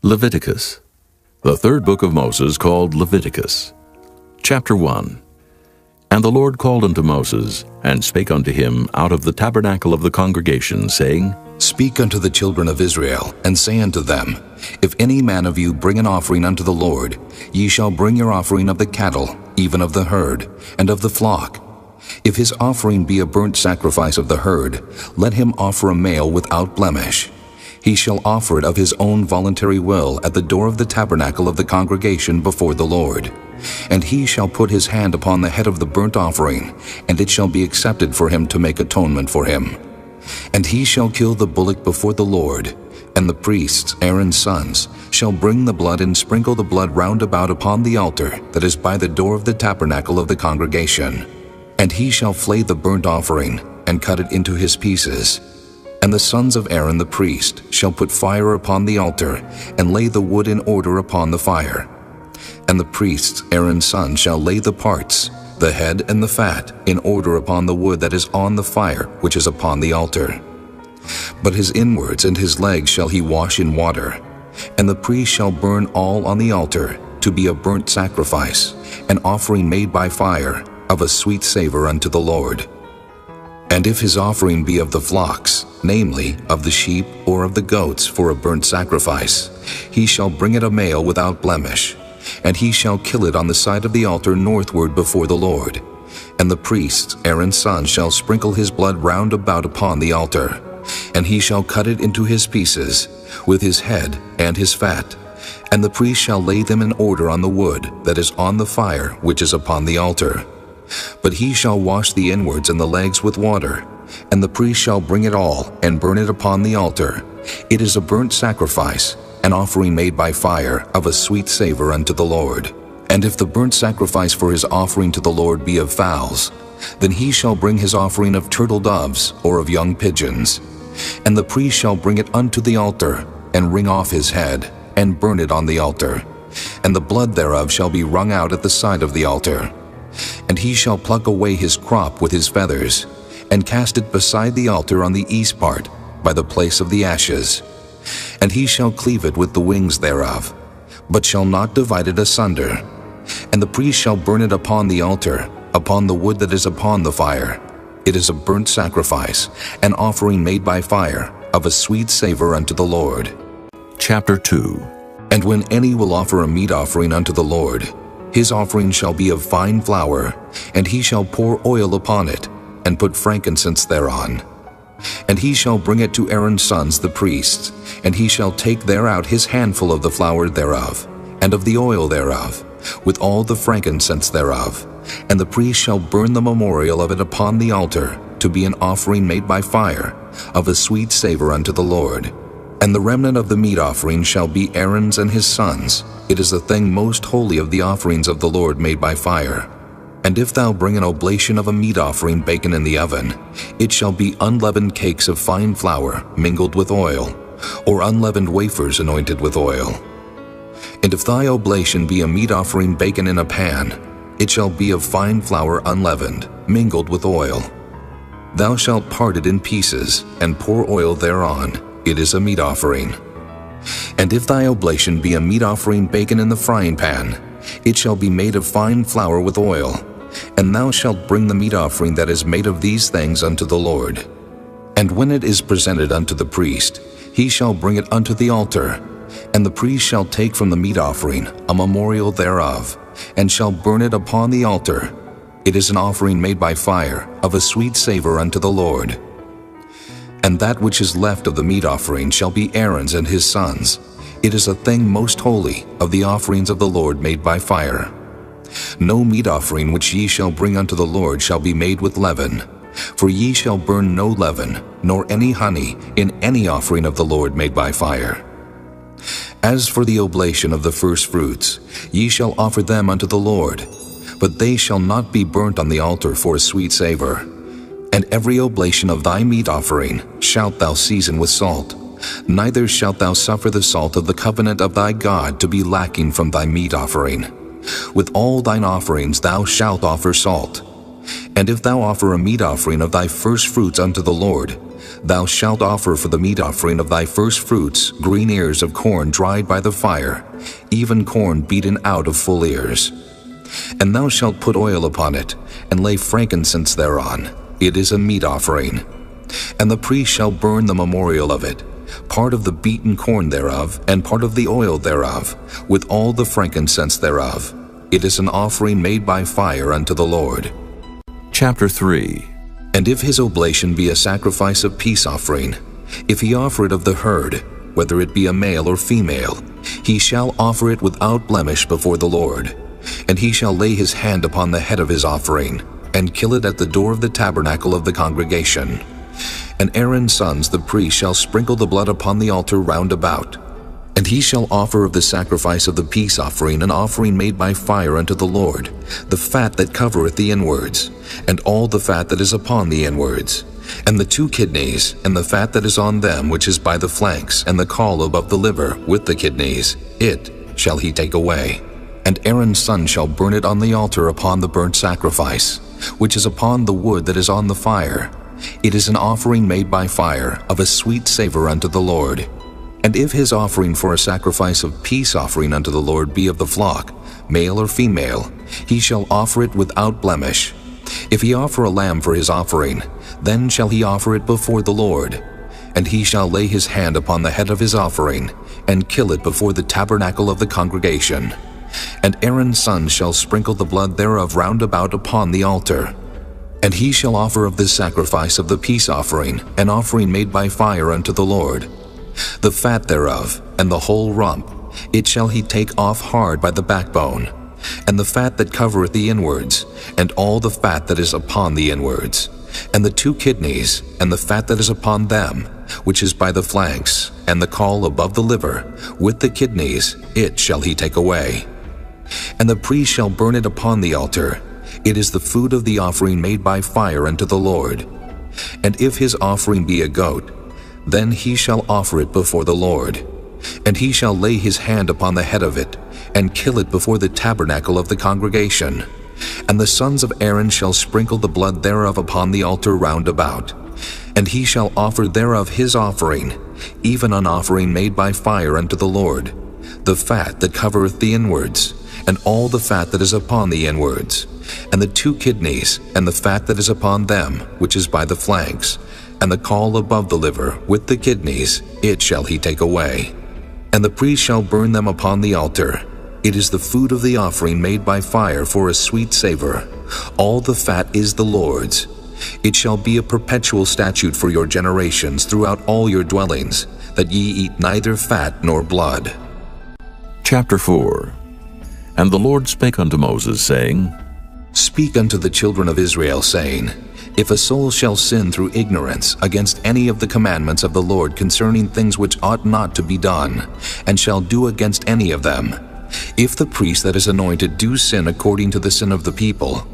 Leviticus, the third book of Moses, called Leviticus. Chapter 1. And the Lord called unto Moses, and spake unto him out of the tabernacle of the congregation, saying, Speak unto the children of Israel, and say unto them, If any man of you bring an offering unto the Lord, ye shall bring your offering of the cattle, even of the herd, and of the flock. If his offering be a burnt sacrifice of the herd, let him offer a male without blemish. He shall offer it of his own voluntary will at the door of the tabernacle of the congregation before the Lord. And he shall put his hand upon the head of the burnt offering, and it shall be accepted for him to make atonement for him. And he shall kill the bullock before the Lord, and the priests, Aaron's sons, shall bring the blood and sprinkle the blood round about upon the altar that is by the door of the tabernacle of the congregation. And he shall flay the burnt offering, and cut it into his pieces. And the sons of Aaron the priest shall put fire upon the altar, and lay the wood in order upon the fire. And the priests, Aaron's sons, shall lay the parts, the head and the fat, in order upon the wood that is on the fire which is upon the altar. But his inwards and his legs shall he wash in water. And the priest shall burn all on the altar, to be a burnt sacrifice, an offering made by fire, of a sweet savor unto the Lord. And if his offering be of the flocks, namely, of the sheep or of the goats for a burnt sacrifice, he shall bring it a male without blemish, and he shall kill it on the side of the altar northward before the Lord. And the priests, Aaron's sons, shall sprinkle his blood round about upon the altar, and he shall cut it into his pieces, with his head and his fat. And the priest shall lay them in order on the wood that is on the fire which is upon the altar. But he shall wash the inwards and the legs with water, and the priest shall bring it all, and burn it upon the altar. It is a burnt sacrifice, an offering made by fire, of a sweet savor unto the Lord. And if the burnt sacrifice for his offering to the Lord be of fowls, then he shall bring his offering of turtle doves, or of young pigeons. And the priest shall bring it unto the altar, and wring off his head, and burn it on the altar. And the blood thereof shall be wrung out at the side of the altar. And he shall pluck away his crop with his feathers, and cast it beside the altar on the east part, by the place of the ashes. And he shall cleave it with the wings thereof, but shall not divide it asunder. And the priest shall burn it upon the altar, upon the wood that is upon the fire. It is a burnt sacrifice, an offering made by fire, of a sweet savor unto the Lord. Chapter 2. And when any will offer a meat offering unto the Lord, his offering shall be of fine flour, and he shall pour oil upon it, and put frankincense thereon. And he shall bring it to Aaron's sons the priests, and he shall take thereout his handful of the flour thereof, and of the oil thereof, with all the frankincense thereof. And the priest shall burn the memorial of it upon the altar, to be an offering made by fire, of a sweet savor unto the Lord. And the remnant of the meat offering shall be Aaron's and his sons. It is the thing most holy of the offerings of the Lord made by fire. And if thou bring an oblation of a meat offering baken in the oven, it shall be unleavened cakes of fine flour mingled with oil, or unleavened wafers anointed with oil. And if thy oblation be a meat offering baken in a pan, it shall be of fine flour unleavened, mingled with oil. Thou shalt part it in pieces, and pour oil thereon. It is a meat offering. And if thy oblation be a meat offering baken in the frying pan, it shall be made of fine flour with oil. And thou shalt bring the meat offering that is made of these things unto the Lord. And when it is presented unto the priest, he shall bring it unto the altar. And the priest shall take from the meat offering a memorial thereof, and shall burn it upon the altar. It is an offering made by fire, of a sweet savor unto the Lord. And that which is left of the meat offering shall be Aaron's and his sons. It is a thing most holy of the offerings of the Lord made by fire. No meat offering which ye shall bring unto the Lord shall be made with leaven, for ye shall burn no leaven, nor any honey, in any offering of the Lord made by fire. As for the oblation of the first fruits, ye shall offer them unto the Lord, but they shall not be burnt on the altar for a sweet savor. And every oblation of thy meat offering shalt thou season with salt, neither shalt thou suffer the salt of the covenant of thy God to be lacking from thy meat offering. With all thine offerings thou shalt offer salt. And if thou offer a meat offering of thy first fruits unto the Lord, Thou shalt offer for the meat offering of thy first fruits green ears of corn dried by the fire, even corn beaten out of full ears. And thou shalt put oil upon it, and lay frankincense thereon. It is a meat offering. And the priest shall burn the memorial of it, part of the beaten corn thereof, and part of the oil thereof, with all the frankincense thereof. It is an offering made by fire unto the Lord. Chapter 3. And if his oblation be a sacrifice of peace offering, if he offer it of the herd, whether it be a male or female, he shall offer it without blemish before the Lord. And he shall lay his hand upon the head of his offering, and kill it at the door of the tabernacle of the congregation. And Aaron's sons the priest shall sprinkle the blood upon the altar round about. And he shall offer of the sacrifice of the peace offering an offering made by fire unto the Lord, the fat that covereth the inwards, and all the fat that is upon the inwards, and the 2 kidneys, and the fat that is on them which is by the flanks, and the caul above the liver with the kidneys, it shall he take away. And Aaron's son shall burn it on the altar upon the burnt sacrifice, which is upon the wood that is on the fire. It is an offering made by fire, of a sweet savor unto the Lord. And if his offering for a sacrifice of peace offering unto the Lord be of the flock, male or female, he shall offer it without blemish. If he offer a lamb for his offering, then shall he offer it before the Lord. And he shall lay his hand upon the head of his offering, and kill it before the tabernacle of the congregation. And Aaron's son shall sprinkle the blood thereof round about upon the altar. And he shall offer of this sacrifice of the peace offering an offering made by fire unto the Lord. The fat thereof, and the whole rump, it shall he take off hard by the backbone, and the fat that covereth the inwards, and all the fat that is upon the inwards, and the 2 kidneys, and the fat that is upon them, which is by the flanks, and the caul above the liver, with the kidneys, it shall he take away. And the priest shall burn it upon the altar. It is the food of the offering made by fire unto the Lord. And if his offering be a goat, then he shall offer it before the Lord. And he shall lay his hand upon the head of it, and kill it before the tabernacle of the congregation. And the sons of Aaron shall sprinkle the blood thereof upon the altar round about. And he shall offer thereof his offering, even an offering made by fire unto the Lord, the fat that covereth the inwards, and all the fat that is upon the inwards, and the 2 kidneys, and the fat that is upon them, which is by the flanks, and the caul above the liver, with the kidneys, it shall he take away. And the priest shall burn them upon the altar. It is the food of the offering made by fire for a sweet savor. All the fat is the Lord's. It shall be a perpetual statute for your generations throughout all your dwellings, that ye eat neither fat nor blood. Chapter 4. And the Lord spake unto Moses, saying, Speak unto the children of Israel, saying, If a soul shall sin through ignorance against any of the commandments of the Lord concerning things which ought not to be done, and shall do against any of them, if the priest that is anointed do sin according to the sin of the people,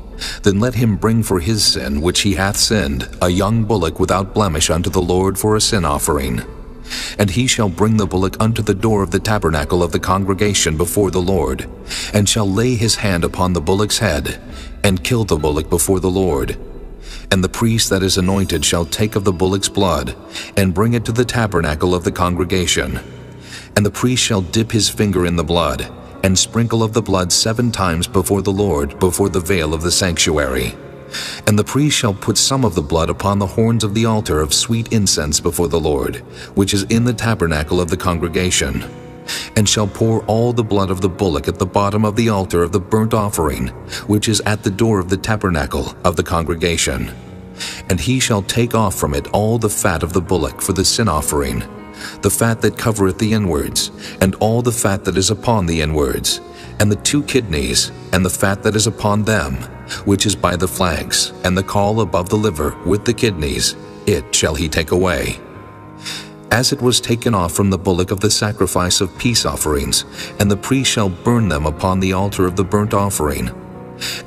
then let him bring for his sin which he hath sinned a young bullock without blemish unto the Lord for a sin offering. And he shall bring the bullock unto the door of the tabernacle of the congregation before the Lord, and shall lay his hand upon the bullock's head, and kill the bullock before the Lord. And the priest that is anointed shall take of the bullock's blood, and bring it to the tabernacle of the congregation. And the priest shall dip his finger in the blood, and sprinkle of the blood 7 times before the Lord, before the veil of the sanctuary. And the priest shall put some of the blood upon the horns of the altar of sweet incense before the Lord, which is in the tabernacle of the congregation, and shall pour all the blood of the bullock at the bottom of the altar of the burnt offering, which is at the door of the tabernacle of the congregation. And he shall take off from it all the fat of the bullock for the sin offering, the fat that covereth the inwards, and all the fat that is upon the inwards, and the 2 kidneys, and the fat that is upon them, which is by the flanks, and the caul above the liver, with the kidneys, it shall he take away. As it was taken off from the bullock of the sacrifice of peace offerings, and the priest shall burn them upon the altar of the burnt offering.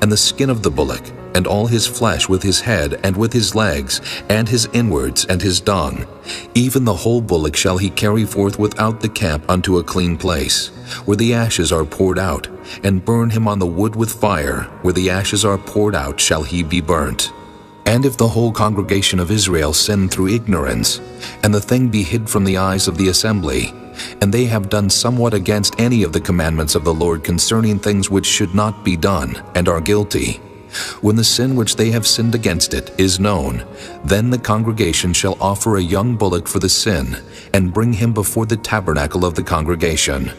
And the skin of the bullock, and all his flesh with his head, and with his legs, and his inwards, and his dung, even the whole bullock shall he carry forth without the camp unto a clean place, where the ashes are poured out, and burn him on the wood with fire, where the ashes are poured out shall he be burnt. And if the whole congregation of Israel sin through ignorance, and the thing be hid from the eyes of the assembly, and they have done somewhat against any of the commandments of the Lord concerning things which should not be done, and are guilty, when the sin which they have sinned against it is known, then the congregation shall offer a young bullock for the sin, and bring him before the tabernacle of the congregation.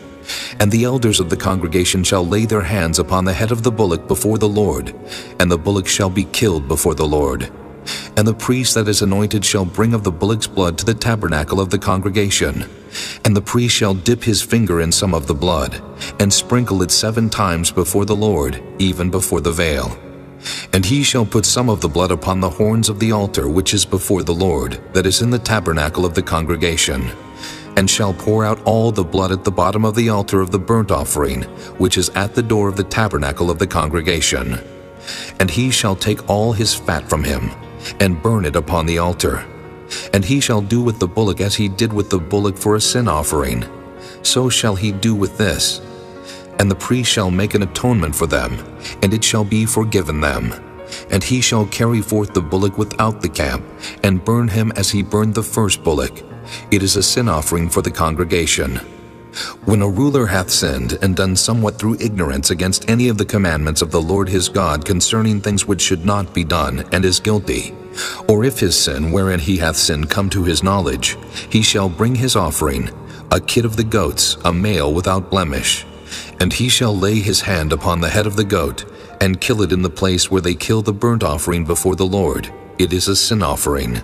And the elders of the congregation shall lay their hands upon the head of the bullock before the Lord, and the bullock shall be killed before the Lord. And the priest that is anointed shall bring of the bullock's blood to the tabernacle of the congregation. And the priest shall dip his finger in some of the blood, and sprinkle it 7 times before the Lord, even before the veil. And he shall put some of the blood upon the horns of the altar which is before the Lord, that is in the tabernacle of the congregation, and shall pour out all the blood at the bottom of the altar of the burnt offering, which is at the door of the tabernacle of the congregation. And he shall take all his fat from him, and burn it upon the altar. And he shall do with the bullock as he did with the bullock for a sin offering. So shall he do with this. And the priest shall make an atonement for them, and it shall be forgiven them. And he shall carry forth the bullock without the camp, and burn him as he burned the first bullock. It is a sin offering for the congregation. When a ruler hath sinned and done somewhat through ignorance against any of the commandments of the Lord his God concerning things which should not be done, and is guilty, or if his sin wherein he hath sinned come to his knowledge, he shall bring his offering, a kid of the goats, a male without blemish. And he shall lay his hand upon the head of the goat, and kill it in the place where they kill the burnt offering before the Lord. It is a sin offering.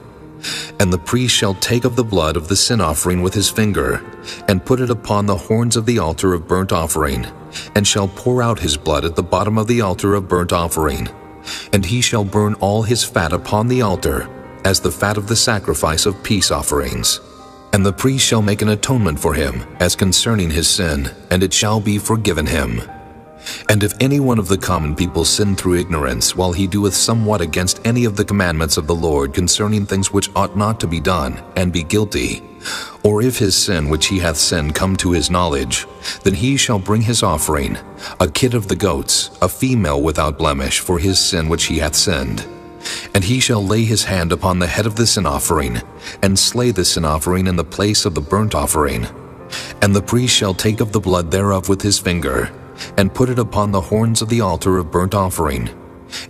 And the priest shall take of the blood of the sin offering with his finger, and put it upon the horns of the altar of burnt offering, and shall pour out his blood at the bottom of the altar of burnt offering. And he shall burn all his fat upon the altar, as the fat of the sacrifice of peace offerings. And the priest shall make an atonement for him, as concerning his sin, and it shall be forgiven him. And if any one of the common people sin through ignorance, while he doeth somewhat against any of the commandments of the Lord concerning things which ought not to be done, and be guilty, or if his sin which he hath sinned come to his knowledge, then he shall bring his offering, a kid of the goats, a female without blemish, for his sin which he hath sinned. And he shall lay his hand upon the head of the sin offering, and slay the sin offering in the place of the burnt offering. And the priest shall take of the blood thereof with his finger, and put it upon the horns of the altar of burnt offering,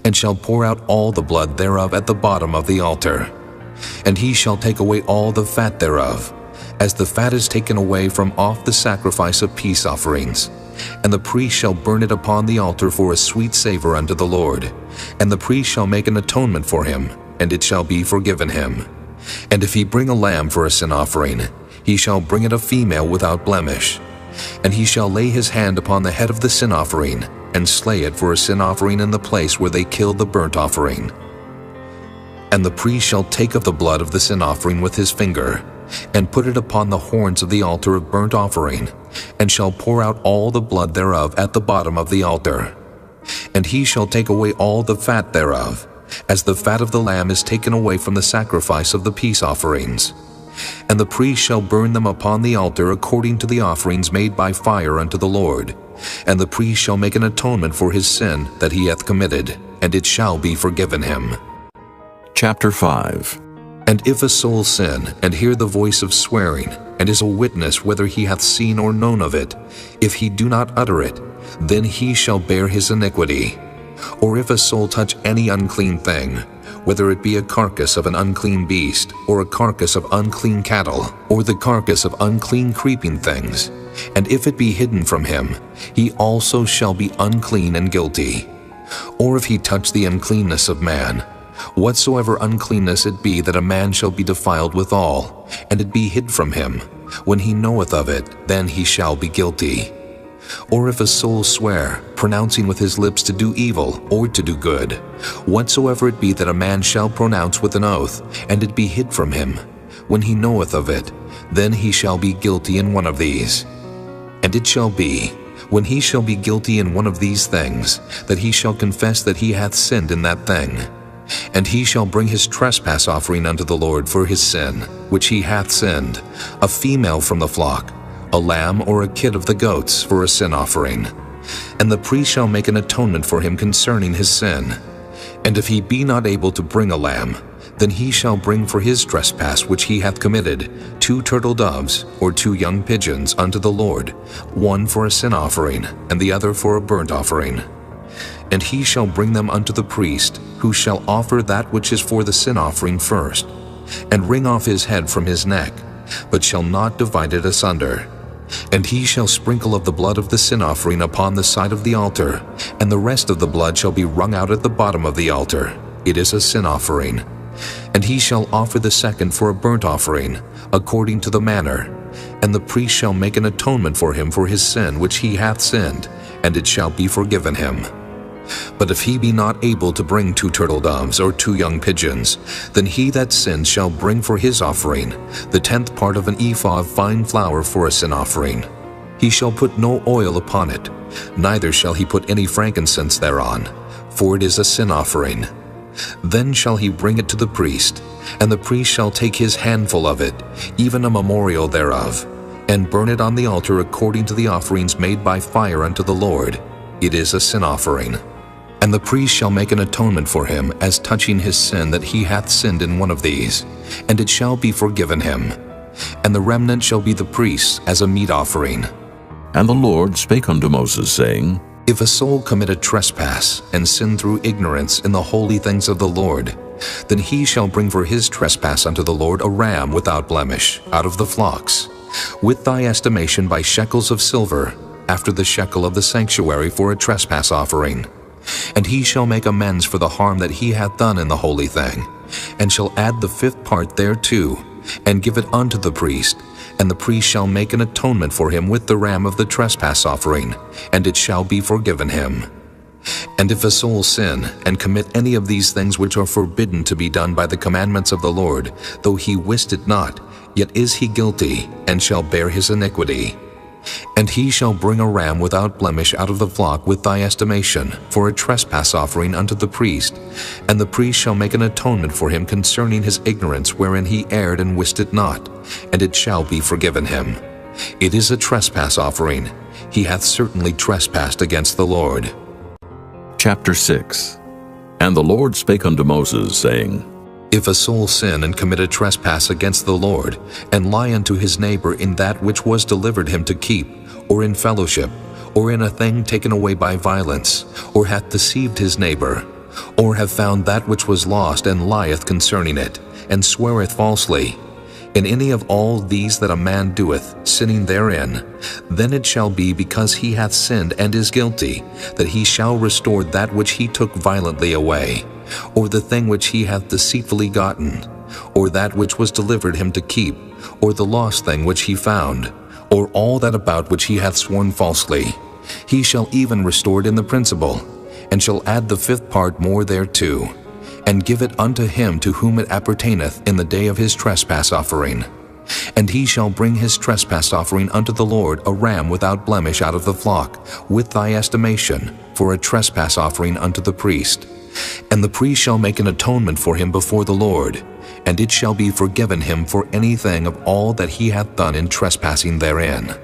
and shall pour out all the blood thereof at the bottom of the altar. And he shall take away all the fat thereof, as the fat is taken away from off the sacrifice of peace offerings. And the priest shall burn it upon the altar for a sweet savor unto the Lord. And the priest shall make an atonement for him, and it shall be forgiven him. And if he bring a lamb for a sin offering, he shall bring it a female without blemish. And he shall lay his hand upon the head of the sin offering, and slay it for a sin offering in the place where they kill the burnt offering. And the priest shall take of the blood of the sin offering with his finger, and put it upon the horns of the altar of burnt offering, and shall pour out all the blood thereof at the bottom of the altar. And he shall take away all the fat thereof, as the fat of the lamb is taken away from the sacrifice of the peace offerings. And the priest shall burn them upon the altar according to the offerings made by fire unto the Lord. And the priest shall make an atonement for his sin that he hath committed, and it shall be forgiven him. Chapter 5. And if a soul sin, and hear the voice of swearing, and is a witness whether he hath seen or known of it, if he do not utter it, then he shall bear his iniquity. Or if a soul touch any unclean thing, whether it be a carcass of an unclean beast, or a carcass of unclean cattle, or the carcass of unclean creeping things, and if it be hidden from him, he also shall be unclean and guilty. Or if he touch the uncleanness of man, whatsoever uncleanness it be that a man shall be defiled withal, and it be hid from him, when he knoweth of it, then he shall be guilty. Or if a soul swear, pronouncing with his lips to do evil, or to do good, whatsoever it be that a man shall pronounce with an oath, and it be hid from him, when he knoweth of it, then he shall be guilty in one of these. And it shall be, when he shall be guilty in one of these things, that he shall confess that he hath sinned in that thing. And he shall bring his trespass offering unto the Lord for his sin, which he hath sinned, a female from the flock, a lamb or a kid of the goats for a sin offering. And the priest shall make an atonement for him concerning his sin. And if he be not able to bring a lamb, then he shall bring for his trespass which he hath committed 2 turtle doves or 2 young pigeons unto the Lord, one for a sin offering, and the other for a burnt offering. And he shall bring them unto the priest, who shall offer that which is for the sin offering first, and wring off his head from his neck, but shall not divide it asunder. And he shall sprinkle of the blood of the sin offering upon the side of the altar, and the rest of the blood shall be wrung out at the bottom of the altar. It is a sin offering. And he shall offer the second for a burnt offering, according to the manner. And the priest shall make an atonement for him for his sin which he hath sinned, and it shall be forgiven him. But if he be not able to bring 2 turtle doves or 2 young pigeons, then he that sinned shall bring for his offering the 10th part of an ephah of fine flour for a sin offering. He shall put no oil upon it, neither shall he put any frankincense thereon, for it is a sin offering. Then shall he bring it to the priest, and the priest shall take his handful of it, even a memorial thereof, and burn it on the altar according to the offerings made by fire unto the Lord. It is a sin offering. And the priest shall make an atonement for him as touching his sin that he hath sinned in one of these, and it shall be forgiven him. And the remnant shall be the priest's as a meat offering. And the Lord spake unto Moses, saying, If a soul commit a trespass, and sin through ignorance in the holy things of the Lord, then he shall bring for his trespass unto the Lord a ram without blemish, out of the flocks, with thy estimation by shekels of silver, after the shekel of the sanctuary for a trespass offering. And he shall make amends for the harm that he hath done in the holy thing, and shall add the 5th part thereto, and give it unto the priest, and the priest shall make an atonement for him with the ram of the trespass offering, and it shall be forgiven him. And if a soul sin, and commit any of these things which are forbidden to be done by the commandments of the Lord, though he wist it not, yet is he guilty, and shall bear his iniquity. And he shall bring a ram without blemish out of the flock with thy estimation, for a trespass offering unto the priest, and the priest shall make an atonement for him concerning his ignorance wherein he erred and wist it not, and it shall be forgiven him. It is a trespass offering. He hath certainly trespassed against the Lord. Chapter 6. And the Lord spake unto Moses, saying, If a soul sin and commit a trespass against the Lord, and lie unto his neighbor in that which was delivered him to keep, or in fellowship, or in a thing taken away by violence, or hath deceived his neighbor, or have found that which was lost, and lieth concerning it, and sweareth falsely, in any of all these that a man doeth, sinning therein, then it shall be because he hath sinned and is guilty, that he shall restore that which he took violently away, or the thing which he hath deceitfully gotten, or that which was delivered him to keep, or the lost thing which he found, or all that about which he hath sworn falsely. He shall even restore it in the principal, and shall add the 5th part more thereto, and give it unto him to whom it appertaineth in the day of his trespass offering. And he shall bring his trespass offering unto the Lord a ram without blemish out of the flock, with thy estimation, for a trespass offering unto the priest. And the priest shall make an atonement for him before the Lord, and it shall be forgiven him for anything of all that he hath done in trespassing therein.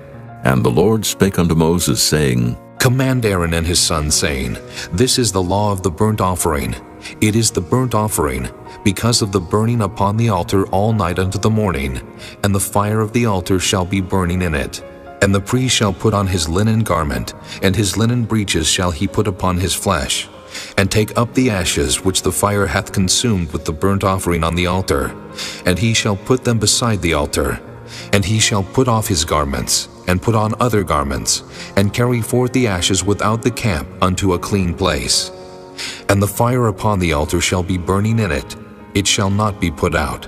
And the Lord spake unto Moses, saying, Command Aaron and his sons, saying, This is the law of the burnt offering. It is the burnt offering, because of the burning upon the altar all night unto the morning, and the fire of the altar shall be burning in it. And the priest shall put on his linen garment, and his linen breeches shall he put upon his flesh, and take up the ashes which the fire hath consumed with the burnt offering on the altar, and he shall put them beside the altar. And he shall put off his garments, and put on other garments, and carry forth the ashes without the camp unto a clean place. And the fire upon the altar shall be burning in it, it shall not be put out.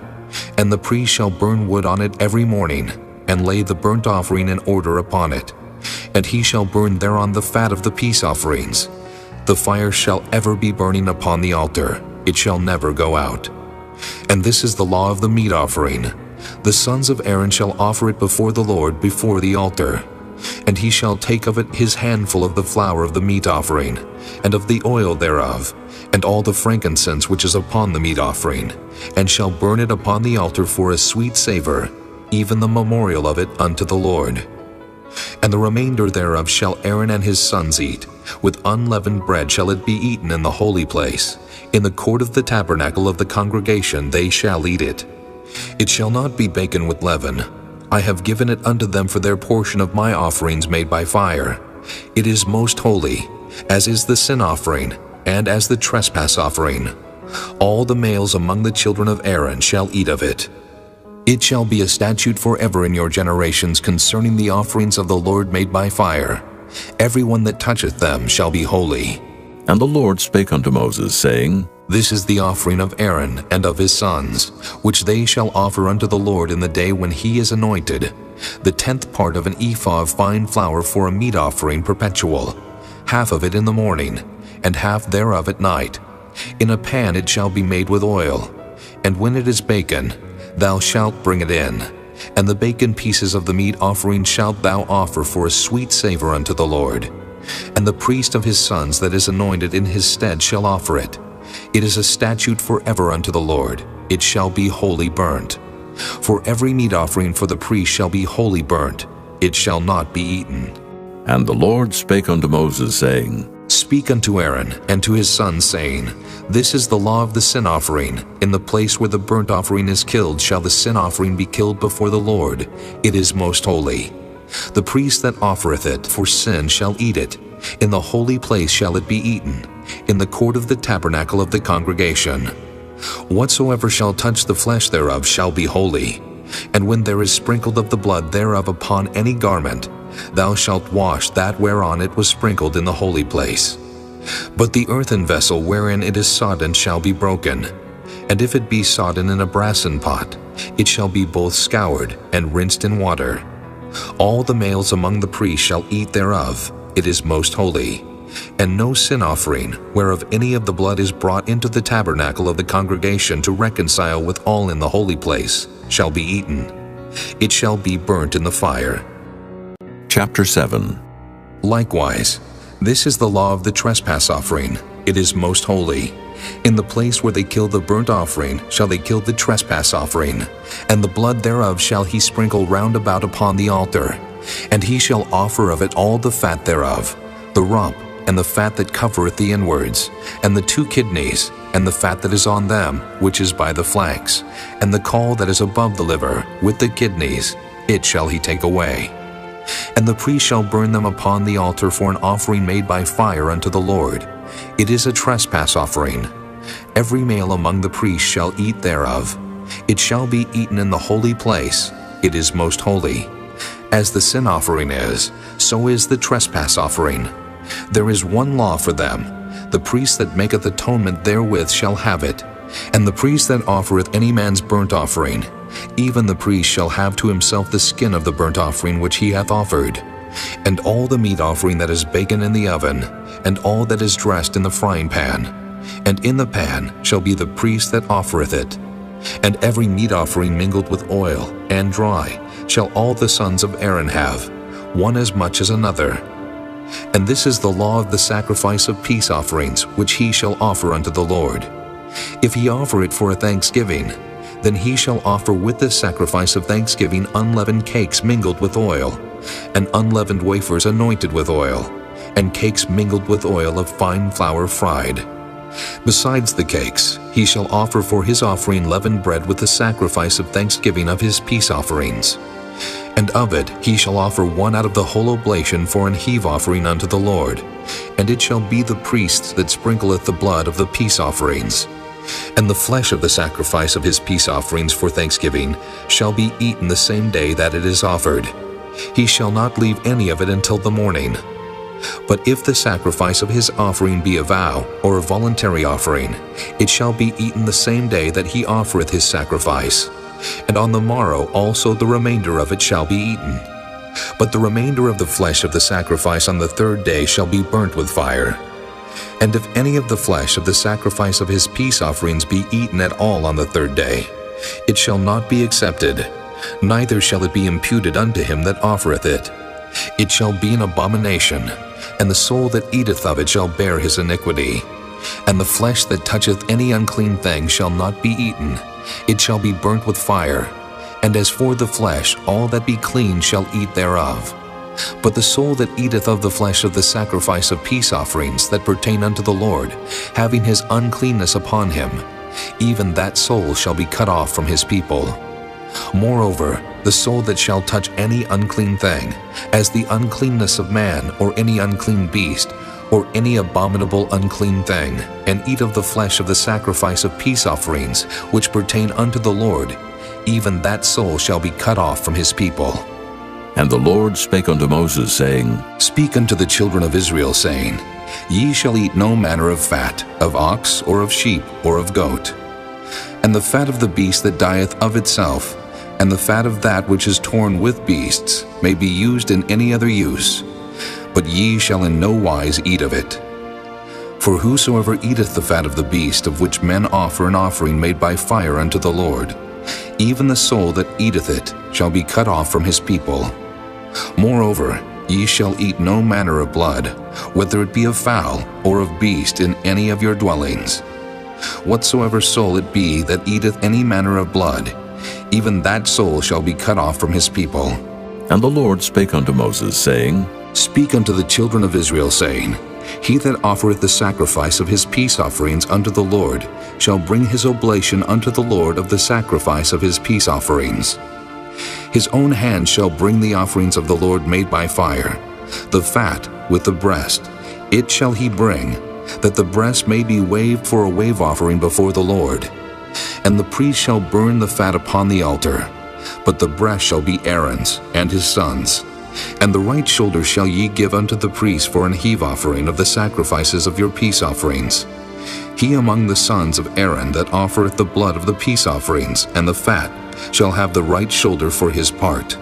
And the priest shall burn wood on it every morning, and lay the burnt offering in order upon it. And he shall burn thereon the fat of the peace offerings. The fire shall ever be burning upon the altar, it shall never go out. And this is the law of the meat offering. The sons of Aaron shall offer it before the Lord before the altar. And he shall take of it his handful of the flour of the meat offering, and of the oil thereof, and all the frankincense which is upon the meat offering, and shall burn it upon the altar for a sweet savor, even the memorial of it unto the Lord. And the remainder thereof shall Aaron and his sons eat. With unleavened bread shall it be eaten in the holy place. In the court of the tabernacle of the congregation they shall eat it. It shall not be baken with leaven. I have given it unto them for their portion of my offerings made by fire. It is most holy, as is the sin offering, and as the trespass offering. All the males among the children of Aaron shall eat of it. It shall be a statute forever in your generations concerning the offerings of the Lord made by fire. Every one that toucheth them shall be holy. And the Lord spake unto Moses, saying, This is the offering of Aaron and of his sons, which they shall offer unto the Lord in the day when he is anointed, the 10th part of an ephah of fine flour for a meat offering perpetual, half of it in the morning, and half thereof at night. In a pan it shall be made with oil, and when it is baken, thou shalt bring it in, and the baken pieces of the meat offering shalt thou offer for a sweet savor unto the Lord. And the priest of his sons that is anointed in his stead shall offer it. It is a statute forever unto the Lord. It shall be wholly burnt. For every meat offering for the priest shall be wholly burnt. It shall not be eaten. And the Lord spake unto Moses, saying, Speak unto Aaron and to his sons, saying, This is the law of the sin offering. In the place where the burnt offering is killed shall the sin offering be killed before the Lord. It is most holy. The priest that offereth it for sin shall eat it. In the holy place shall it be eaten, in the court of the tabernacle of the congregation. Whatsoever shall touch the flesh thereof shall be holy. And when there is sprinkled of the blood thereof upon any garment, thou shalt wash that whereon it was sprinkled in the holy place. But the earthen vessel wherein it is sodden shall be broken. And if it be sodden in a brassen pot, it shall be both scoured and rinsed in water. All the males among the priests shall eat thereof. It is most holy. And no sin offering, whereof any of the blood is brought into the tabernacle of the congregation to reconcile with all in the holy place, shall be eaten. It shall be burnt in the fire. Chapter 7. Likewise, this is the law of the trespass offering. It is most holy. In the place where they kill the burnt offering shall they kill the trespass offering, and the blood thereof shall he sprinkle round about upon the altar. And he shall offer of it all the fat thereof, the rump, and the fat that covereth the inwards, and the 2 kidneys, and the fat that is on them, which is by the flanks, and the caul that is above the liver, with the kidneys, it shall he take away. And the priest shall burn them upon the altar for an offering made by fire unto the Lord. It is a trespass offering. Every male among the priests shall eat thereof. It shall be eaten in the holy place. It is most holy. As the sin offering is, so is the trespass offering. There is one law for them. The priest that maketh atonement therewith shall have it. And the priest that offereth any man's burnt offering, even the priest shall have to himself the skin of the burnt offering which he hath offered, and all the meat offering that is baken in the oven, and all that is dressed in the frying pan. And in the pan shall be the priest that offereth it. And every meat offering mingled with oil and dry shall all the sons of Aaron have, one as much as another. And this is the law of the sacrifice of peace offerings, which he shall offer unto the Lord. If he offer it for a thanksgiving, then he shall offer with the sacrifice of thanksgiving unleavened cakes mingled with oil, and unleavened wafers anointed with oil, and cakes mingled with oil of fine flour fried. Besides the cakes, he shall offer for his offering leavened bread with the sacrifice of thanksgiving of his peace offerings. And of it he shall offer one out of the whole oblation for an heave offering unto the Lord, and it shall be the priest that sprinkleth the blood of the peace offerings. And the flesh of the sacrifice of his peace offerings for thanksgiving shall be eaten the same day that it is offered. He shall not leave any of it until the morning. But if the sacrifice of his offering be a vow or a voluntary offering, it shall be eaten the same day that he offereth his sacrifice. And on the morrow also the remainder of it shall be eaten. But the remainder of the flesh of the sacrifice on the 3rd day shall be burnt with fire. And if any of the flesh of the sacrifice of his peace offerings be eaten at all on the 3rd day, it shall not be accepted, neither shall it be imputed unto him that offereth it. It shall be an abomination, and the soul that eateth of it shall bear his iniquity. And the flesh that toucheth any unclean thing shall not be eaten, it shall be burnt with fire. And as for the flesh, all that be clean shall eat thereof. But the soul that eateth of the flesh of the sacrifice of peace offerings that pertain unto the Lord, having his uncleanness upon him, even that soul shall be cut off from his people. Moreover, the soul that shall touch any unclean thing, as the uncleanness of man, or any unclean beast, or any abominable unclean thing, and eat of the flesh of the sacrifice of peace offerings, which pertain unto the Lord, even that soul shall be cut off from his people. And the Lord spake unto Moses, saying, Speak unto the children of Israel, saying, Ye shall eat no manner of fat, of ox, or of sheep, or of goat. And the fat of the beast that dieth of itself, and the fat of that which is torn with beasts, may be used in any other use. But ye shall in no wise eat of it. For whosoever eateth the fat of the beast of which men offer an offering made by fire unto the Lord, even the soul that eateth it shall be cut off from his people. Moreover, ye shall eat no manner of blood, whether it be of fowl or of beast in any of your dwellings. Whatsoever soul it be that eateth any manner of blood, even that soul shall be cut off from his people. And the Lord spake unto Moses, saying, Speak unto the children of Israel, saying, He that offereth the sacrifice of his peace offerings unto the Lord shall bring his oblation unto the Lord of the sacrifice of his peace offerings. His own hand shall bring the offerings of the Lord made by fire, the fat with the breast, it shall he bring, that the breast may be waved for a wave offering before the Lord. And the priest shall burn the fat upon the altar, but the breast shall be Aaron's and his sons'. And the right shoulder shall ye give unto the priest for an heave offering of the sacrifices of your peace offerings. He among the sons of Aaron that offereth the blood of the peace offerings and the fat shall have the right shoulder for his part.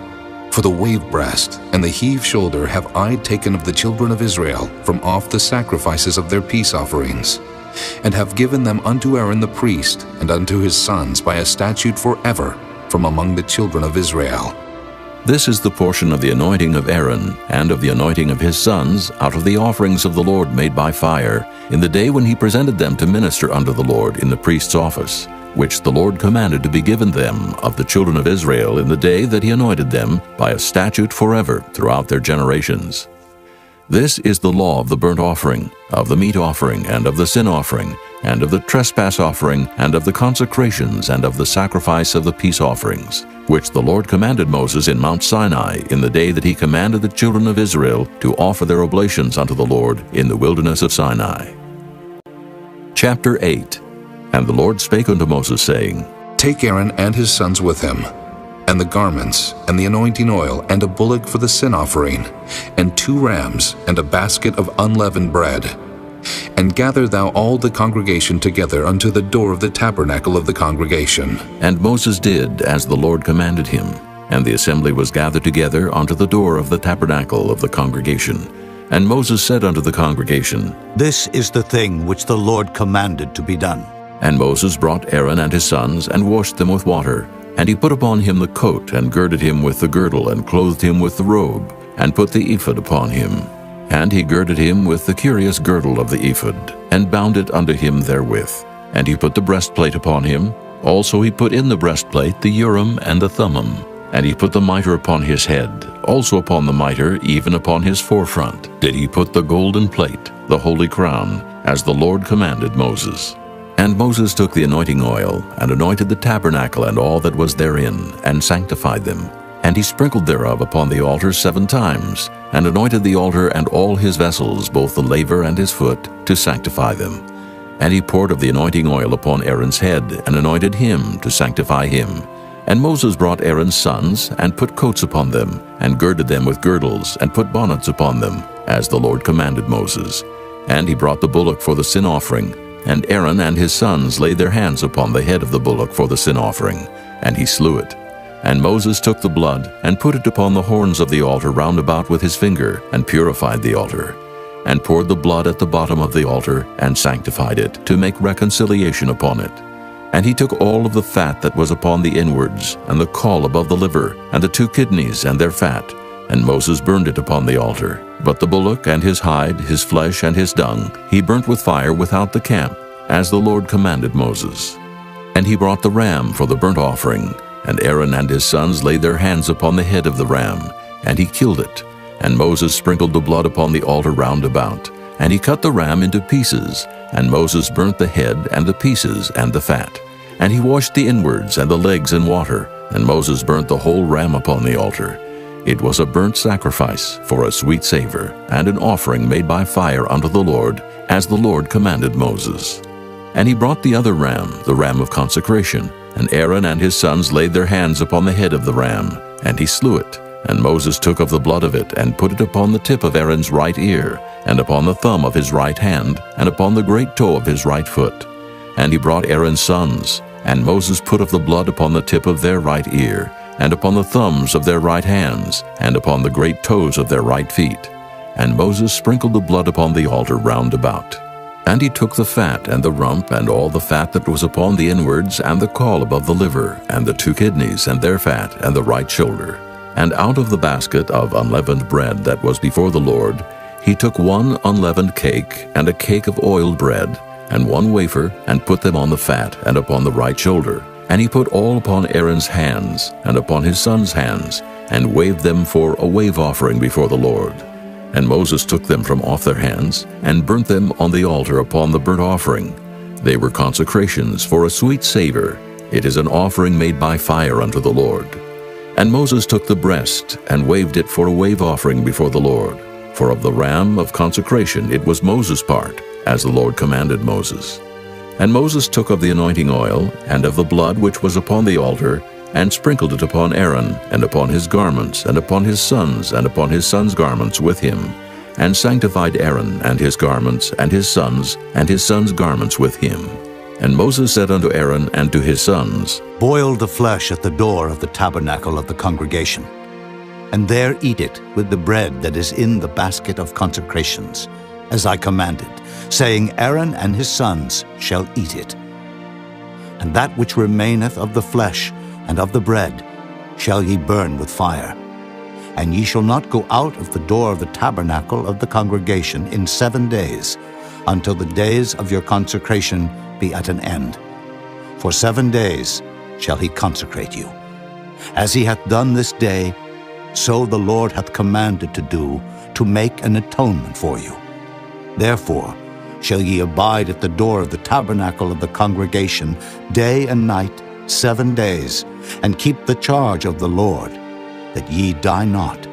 For the wave breast and the heave shoulder have I taken of the children of Israel from off the sacrifices of their peace offerings, and have given them unto Aaron the priest and unto his sons by a statute forever from among the children of Israel. This is the portion of the anointing of Aaron, and of the anointing of his sons, out of the offerings of the Lord made by fire, in the day when he presented them to minister unto the Lord in the priest's office, which the Lord commanded to be given them of the children of Israel in the day that he anointed them, by a statute forever throughout their generations. This is the law of the burnt offering, of the meat offering, and of the sin offering, and of the trespass offering, and of the consecrations, and of the sacrifice of the peace offerings, which the Lord commanded Moses in Mount Sinai in the day that he commanded the children of Israel to offer their oblations unto the Lord in the wilderness of Sinai. Chapter 8. And the Lord spake unto Moses, saying, Take Aaron and his sons with him, and the garments, and the anointing oil, and a bullock for the sin offering, and 2 rams, and a basket of unleavened bread. And gather thou all the congregation together unto the door of the tabernacle of the congregation. And Moses did as the Lord commanded him, and the assembly was gathered together unto the door of the tabernacle of the congregation. And Moses said unto the congregation, This is the thing which the Lord commanded to be done. And Moses brought Aaron and his sons, and washed them with water. And he put upon him the coat, and girded him with the girdle, and clothed him with the robe, and put the ephod upon him. And he girded him with the curious girdle of the ephod, and bound it unto him therewith. And he put the breastplate upon him. Also he put in the breastplate the Urim and the Thummim. And he put the mitre upon his head. Also upon the mitre, even upon his forefront, did he put the golden plate, the holy crown, as the Lord commanded Moses. And Moses took the anointing oil, and anointed the tabernacle and all that was therein, and sanctified them. And he sprinkled thereof upon the altar 7 times, and anointed the altar and all his vessels, both the laver and his foot, to sanctify them. And he poured of the anointing oil upon Aaron's head, and anointed him to sanctify him. And Moses brought Aaron's sons, and put coats upon them, and girded them with girdles, and put bonnets upon them, as the Lord commanded Moses. And he brought the bullock for the sin offering, and Aaron and his sons laid their hands upon the head of the bullock for the sin offering, and he slew it. And Moses took the blood, and put it upon the horns of the altar round about with his finger, and purified the altar, and poured the blood at the bottom of the altar, and sanctified it, to make reconciliation upon it. And he took all of the fat that was upon the inwards, and the caul above the liver, and the 2 kidneys and their fat, and Moses burned it upon the altar. But the bullock and his hide, his flesh and his dung, he burnt with fire without the camp, as the Lord commanded Moses. And he brought the ram for the burnt offering, and Aaron and his sons laid their hands upon the head of the ram, and he killed it. And Moses sprinkled the blood upon the altar round about, and he cut the ram into pieces, and Moses burnt the head and the pieces and the fat. And he washed the inwards and the legs in water, and Moses burnt the whole ram upon the altar. It was a burnt sacrifice for a sweet savor, and an offering made by fire unto the Lord, as the Lord commanded Moses. And he brought the other ram, the ram of consecration, and Aaron and his sons laid their hands upon the head of the ram, and he slew it. And Moses took of the blood of it, and put it upon the tip of Aaron's right ear, and upon the thumb of his right hand, and upon the great toe of his right foot. And he brought Aaron's sons, and Moses put of the blood upon the tip of their right ear, and upon the thumbs of their right hands, and upon the great toes of their right feet. And Moses sprinkled the blood upon the altar round about. And he took the fat and the rump, and all the fat that was upon the inwards, and the caul above the liver, and the 2 kidneys, and their fat, and the right shoulder. And out of the basket of unleavened bread that was before the Lord, he took 1 unleavened cake, and a cake of oiled bread, and 1 wafer, and put them on the fat, and upon the right shoulder. And he put all upon Aaron's hands, and upon his sons' hands, and waved them for a wave offering before the Lord. And Moses took them from off their hands, and burnt them on the altar upon the burnt offering. They were consecrations for a sweet savor. It is an offering made by fire unto the Lord. And Moses took the breast, and waved it for a wave offering before the Lord. For of the ram of consecration it was Moses' part, as the Lord commanded Moses. And Moses took of the anointing oil, and of the blood which was upon the altar, and sprinkled it upon Aaron, and upon his garments, and upon his sons' garments with him, and sanctified Aaron and his garments, and his sons' garments with him. And Moses said unto Aaron and to his sons, Boil the flesh at the door of the tabernacle of the congregation, and there eat it with the bread that is in the basket of consecrations, as I commanded, saying, Aaron and his sons shall eat it. And that which remaineth of the flesh and of the bread shall ye burn with fire. And ye shall not go out of the door of the tabernacle of the congregation in 7 days, until the days of your consecration be at an end. For 7 days shall he consecrate you. As he hath done this day, so the Lord hath commanded to do, to make an atonement for you. Therefore shall ye abide at the door of the tabernacle of the congregation day and night 7 days, and keep the charge of the Lord, that ye die not.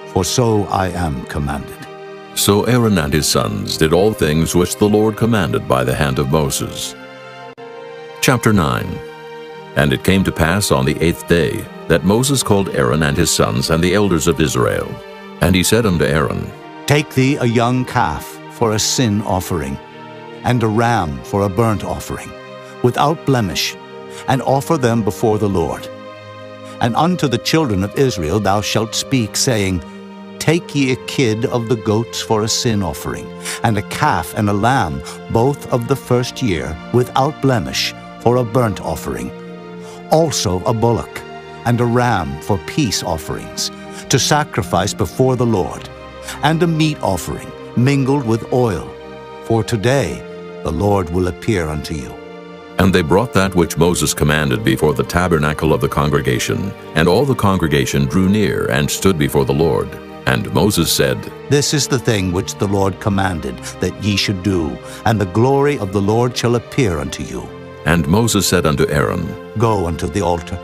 For so I am commanded. So Aaron and his sons did all things which the Lord commanded by the hand of Moses. Chapter 9. And it came to pass on the 8th day that Moses called Aaron and his sons and the elders of Israel. And he said unto Aaron, Take thee a young calf for a sin offering, and a ram for a burnt offering, without blemish, and offer them before the Lord. And unto the children of Israel thou shalt speak, saying, Take ye a kid of the goats for a sin offering, and a calf and a lamb, both of the first year, without blemish, for a burnt offering. Also a bullock, and a ram for peace offerings, to sacrifice before the Lord, and a meat offering, mingled with oil. For today the Lord will appear unto you. And they brought that which Moses commanded before the tabernacle of the congregation, and all the congregation drew near and stood before the Lord. And Moses said, This is the thing which the Lord commanded that ye should do, and the glory of the Lord shall appear unto you. And Moses said unto Aaron, Go unto the altar,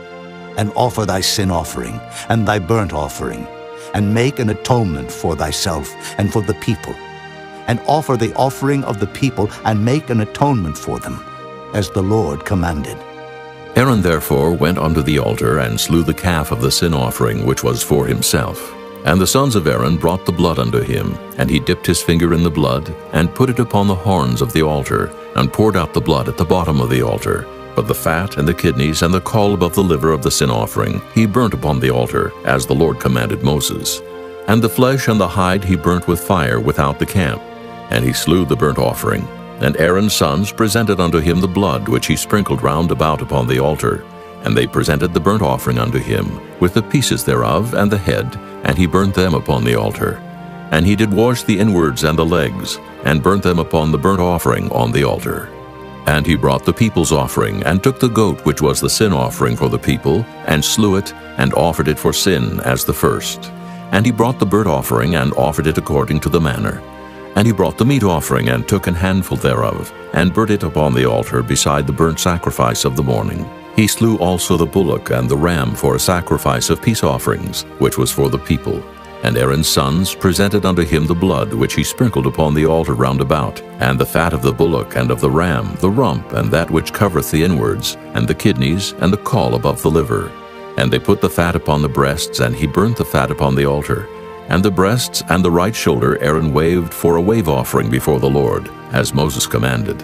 and offer thy sin offering, and thy burnt offering, and make an atonement for thyself and for the people, and offer the offering of the people, and make an atonement for them, as the Lord commanded. Aaron therefore went unto the altar, and slew the calf of the sin offering which was for himself. And the sons of Aaron brought the blood unto him, and he dipped his finger in the blood, and put it upon the horns of the altar, and poured out the blood at the bottom of the altar. But the fat and the kidneys and the caul above the liver of the sin offering he burnt upon the altar, as the Lord commanded Moses. And the flesh and the hide he burnt with fire without the camp. And he slew the burnt offering. And Aaron's sons presented unto him the blood which he sprinkled round about upon the altar. And they presented the burnt offering unto him, with the pieces thereof and the head, and he burnt them upon the altar. And he did wash the inwards and the legs, and burnt them upon the burnt offering on the altar. And he brought the people's offering, and took the goat which was the sin offering for the people, and slew it, and offered it for sin as the first. And he brought the burnt offering, and offered it according to the manner. And he brought the meat offering, and took an handful thereof, and burnt it upon the altar beside the burnt sacrifice of the morning. He slew also the bullock and the ram for a sacrifice of peace offerings, which was for the people. And Aaron's sons presented unto him the blood which he sprinkled upon the altar round about, and the fat of the bullock and of the ram, the rump, and that which covereth the inwards, and the kidneys, and the caul above the liver. And they put the fat upon the breasts, and he burnt the fat upon the altar. And the breasts and the right shoulder Aaron waved for a wave offering before the Lord, as Moses commanded.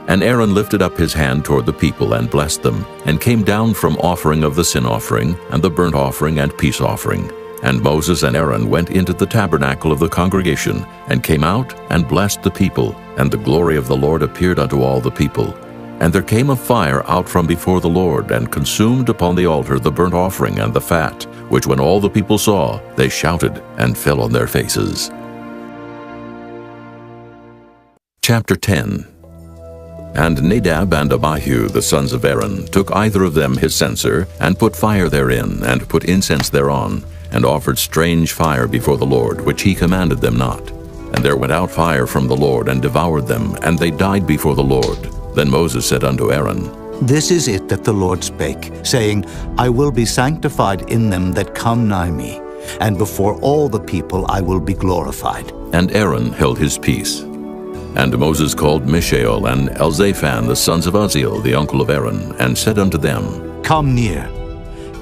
And Aaron lifted up his hand toward the people, and blessed them, and came down from offering of the sin offering, and the burnt offering and peace offering. And Moses and Aaron went into the tabernacle of the congregation, and came out, and blessed the people. And the glory of the Lord appeared unto all the people. And there came a fire out from before the Lord, and consumed upon the altar the burnt offering and the fat, which when all the people saw, they shouted, and fell on their faces. Chapter 10. And Nadab and Abihu, the sons of Aaron, took either of them his censer, and put fire therein, and put incense thereon, and offered strange fire before the Lord, which he commanded them not. And there went out fire from the Lord, and devoured them, and they died before the Lord. Then Moses said unto Aaron, This is it that the Lord spake, saying, I will be sanctified in them that come nigh me, and before all the people I will be glorified. And Aaron held his peace. And Moses called Mishael and Elzaphan, the sons of Uzziel, the uncle of Aaron, and said unto them, Come near.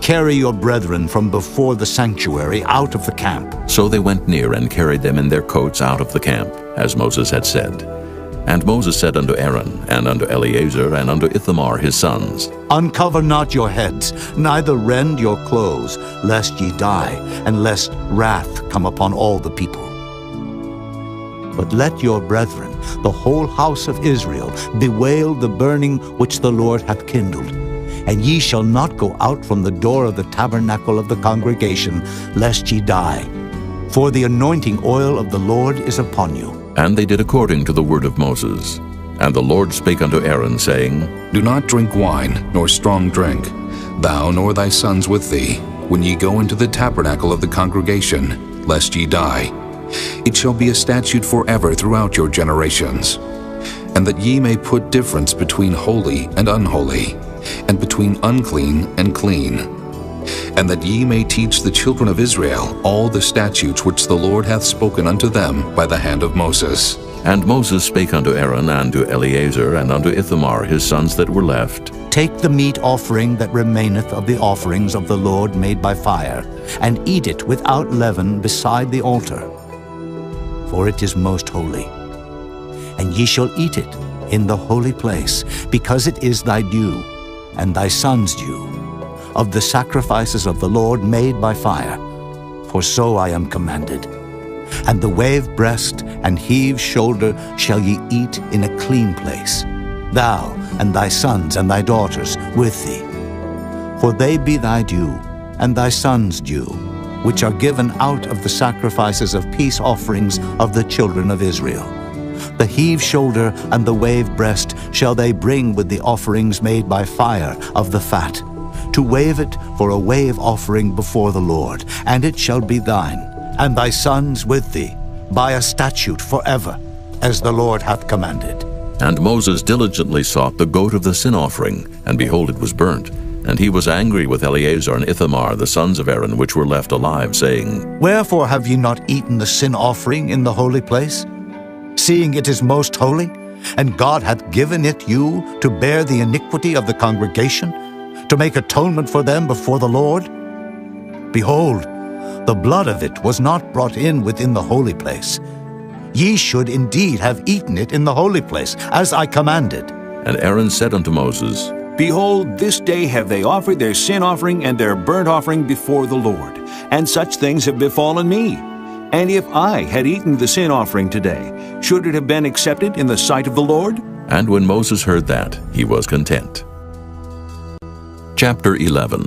Carry your brethren from before the sanctuary out of the camp. So they went near, and carried them in their coats out of the camp, as Moses had said. And Moses said unto Aaron, and unto Eleazar, and unto Ithamar his sons, Uncover not your heads, neither rend your clothes, lest ye die, and lest wrath come upon all the people. But let your brethren, the whole house of Israel, bewail the burning which the Lord hath kindled. And ye shall not go out from the door of the tabernacle of the congregation, lest ye die. For the anointing oil of the Lord is upon you. And they did according to the word of Moses. And the Lord spake unto Aaron, saying, Do not drink wine, nor strong drink, thou nor thy sons with thee, when ye go into the tabernacle of the congregation, lest ye die. It shall be a statute forever throughout your generations. And that ye may put difference between holy and unholy, and between unclean and clean. And that ye may teach the children of Israel all the statutes which the Lord hath spoken unto them by the hand of Moses. And Moses spake unto Aaron, and to Eleazar, and unto Ithamar his sons that were left, Take the meat offering that remaineth of the offerings of the Lord made by fire, and eat it without leaven beside the altar. For it is most holy. And ye shall eat it in the holy place, because it is thy due, and thy son's due, of the sacrifices of the Lord made by fire. For so I am commanded. And the wave breast and heave shoulder shall ye eat in a clean place, thou and thy sons and thy daughters with thee. For they be thy due, and thy sons' due, which are given out of the sacrifices of peace offerings of the children of Israel. The heave shoulder and the wave breast shall they bring with the offerings made by fire of the fat, to wave it for a wave offering before the Lord, and it shall be thine, and thy sons with thee, by a statute forever, as the Lord hath commanded. And Moses diligently sought the goat of the sin offering, and behold, it was burnt. And he was angry with Eleazar and Ithamar, the sons of Aaron, which were left alive, saying, Wherefore have ye not eaten the sin offering in the holy place, seeing it is most holy, and God hath given it you to bear the iniquity of the congregation, to make atonement for them before the Lord? Behold, the blood of it was not brought in within the holy place. Ye should indeed have eaten it in the holy place, as I commanded. And Aaron said unto Moses, Behold, this day have they offered their sin offering and their burnt offering before the Lord, and such things have befallen me. And if I had eaten the sin offering today, should it have been accepted in the sight of the Lord? And when Moses heard that, he was content. Chapter 11.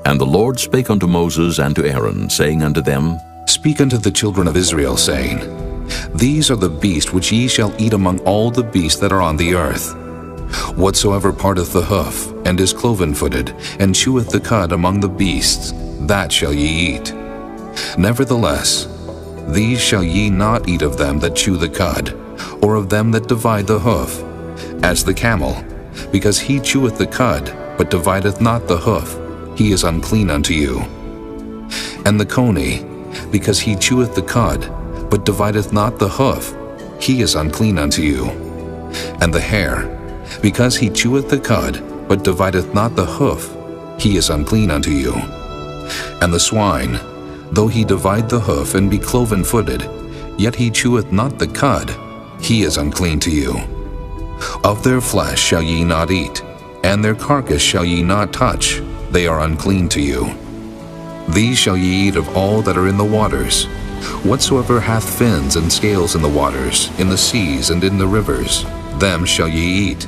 And the Lord spake unto Moses and to Aaron, saying unto them, Speak unto the children of Israel, saying, These are the beasts which ye shall eat among all the beasts that are on the earth. Whatsoever parteth the hoof, and is cloven-footed, and cheweth the cud among the beasts, that shall ye eat. Nevertheless, these shall ye not eat of them that chew the cud, or of them that divide the hoof, as the camel, because he cheweth the cud, but divideth not the hoof, he is unclean unto you. And the coney, because he cheweth the cud, but divideth not the hoof, he is unclean unto you. And the hare, because he cheweth the cud, but divideth not the hoof, he is unclean unto you. And the swine, though he divide the hoof and be cloven-footed, yet he cheweth not the cud, he is unclean to you. Of their flesh shall ye not eat, and their carcass shall ye not touch, they are unclean to you. These shall ye eat of all that are in the waters, whatsoever hath fins and scales in the waters, in the seas and in the rivers, them shall ye eat.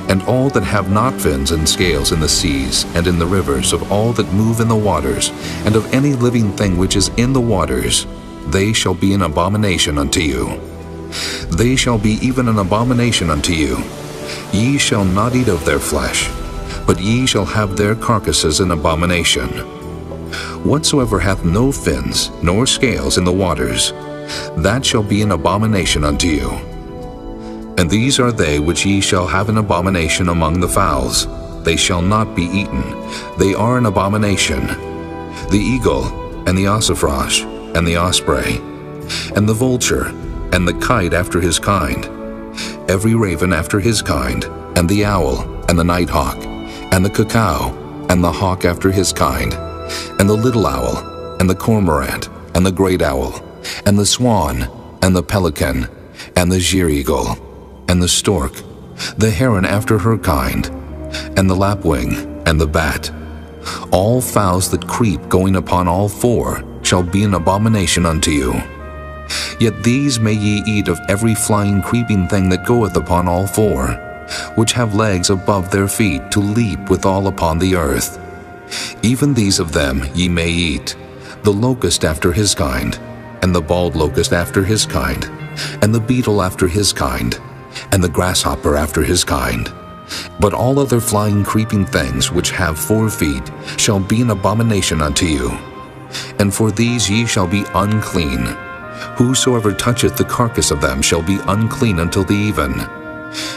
And all that have not fins and scales in the seas and in the rivers, of all that move in the waters, and of any living thing which is in the waters, they shall be an abomination unto you. They shall be even an abomination unto you. Ye shall not eat of their flesh, but ye shall have their carcasses an abomination. Whatsoever hath no fins nor scales in the waters, that shall be an abomination unto you. And these are they which ye shall have an abomination among the fowls. They shall not be eaten. They are an abomination. The eagle, and the ossifrage, and the osprey, and the vulture, and the kite after his kind, every raven after his kind, and the owl, and the nighthawk, and the cuckoo, and the hawk after his kind, and the little owl, and the cormorant, and the great owl, and the swan, and the pelican, and the sheer-eagle, and the stork, the heron after her kind, and the lapwing, and the bat. All fowls that creep going upon all four shall be an abomination unto you. Yet these may ye eat of every flying creeping thing that goeth upon all four, which have legs above their feet to leap withal upon the earth. Even these of them ye may eat, the locust after his kind, and the bald locust after his kind, and the beetle after his kind, and the grasshopper after his kind. But all other flying creeping things which have 4 feet shall be an abomination unto you. And for these ye shall be unclean. Whosoever toucheth the carcass of them shall be unclean until the even.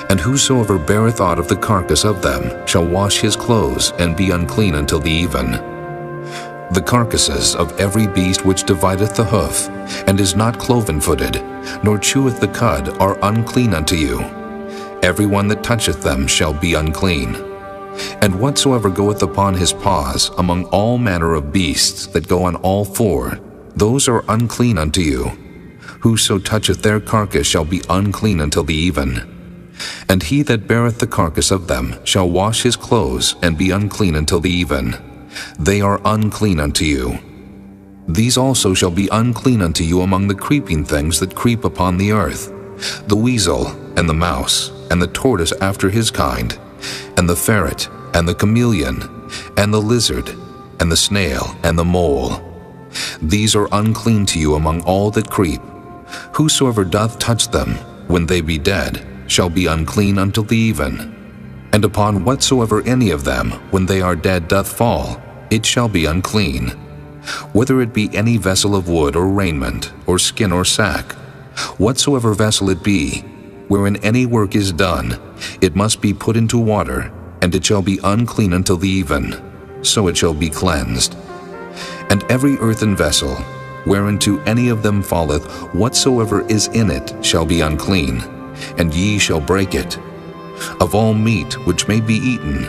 And whosoever beareth aught of the carcass of them shall wash his clothes and be unclean until the even. The carcasses of every beast which divideth the hoof, and is not cloven-footed, nor cheweth the cud, are unclean unto you. Every one that toucheth them shall be unclean. And whatsoever goeth upon his paws among all manner of beasts that go on all 4, those are unclean unto you. Whoso toucheth their carcass shall be unclean until the even. And he that beareth the carcass of them shall wash his clothes and be unclean until the even. They are unclean unto you. These also shall be unclean unto you among the creeping things that creep upon the earth, the weasel, and the mouse, and the tortoise after his kind, and the ferret, and the chameleon, and the lizard, and the snail, and the mole. These are unclean to you among all that creep. Whosoever doth touch them, when they be dead, shall be unclean until the even. And upon whatsoever any of them, when they are dead, doth fall, it shall be unclean. Whether it be any vessel of wood or raiment, or skin or sack, whatsoever vessel it be, wherein any work is done, it must be put into water, and it shall be unclean until the even, so it shall be cleansed. And every earthen vessel, whereinto any of them falleth, whatsoever is in it shall be unclean, and ye shall break it. Of all meat which may be eaten,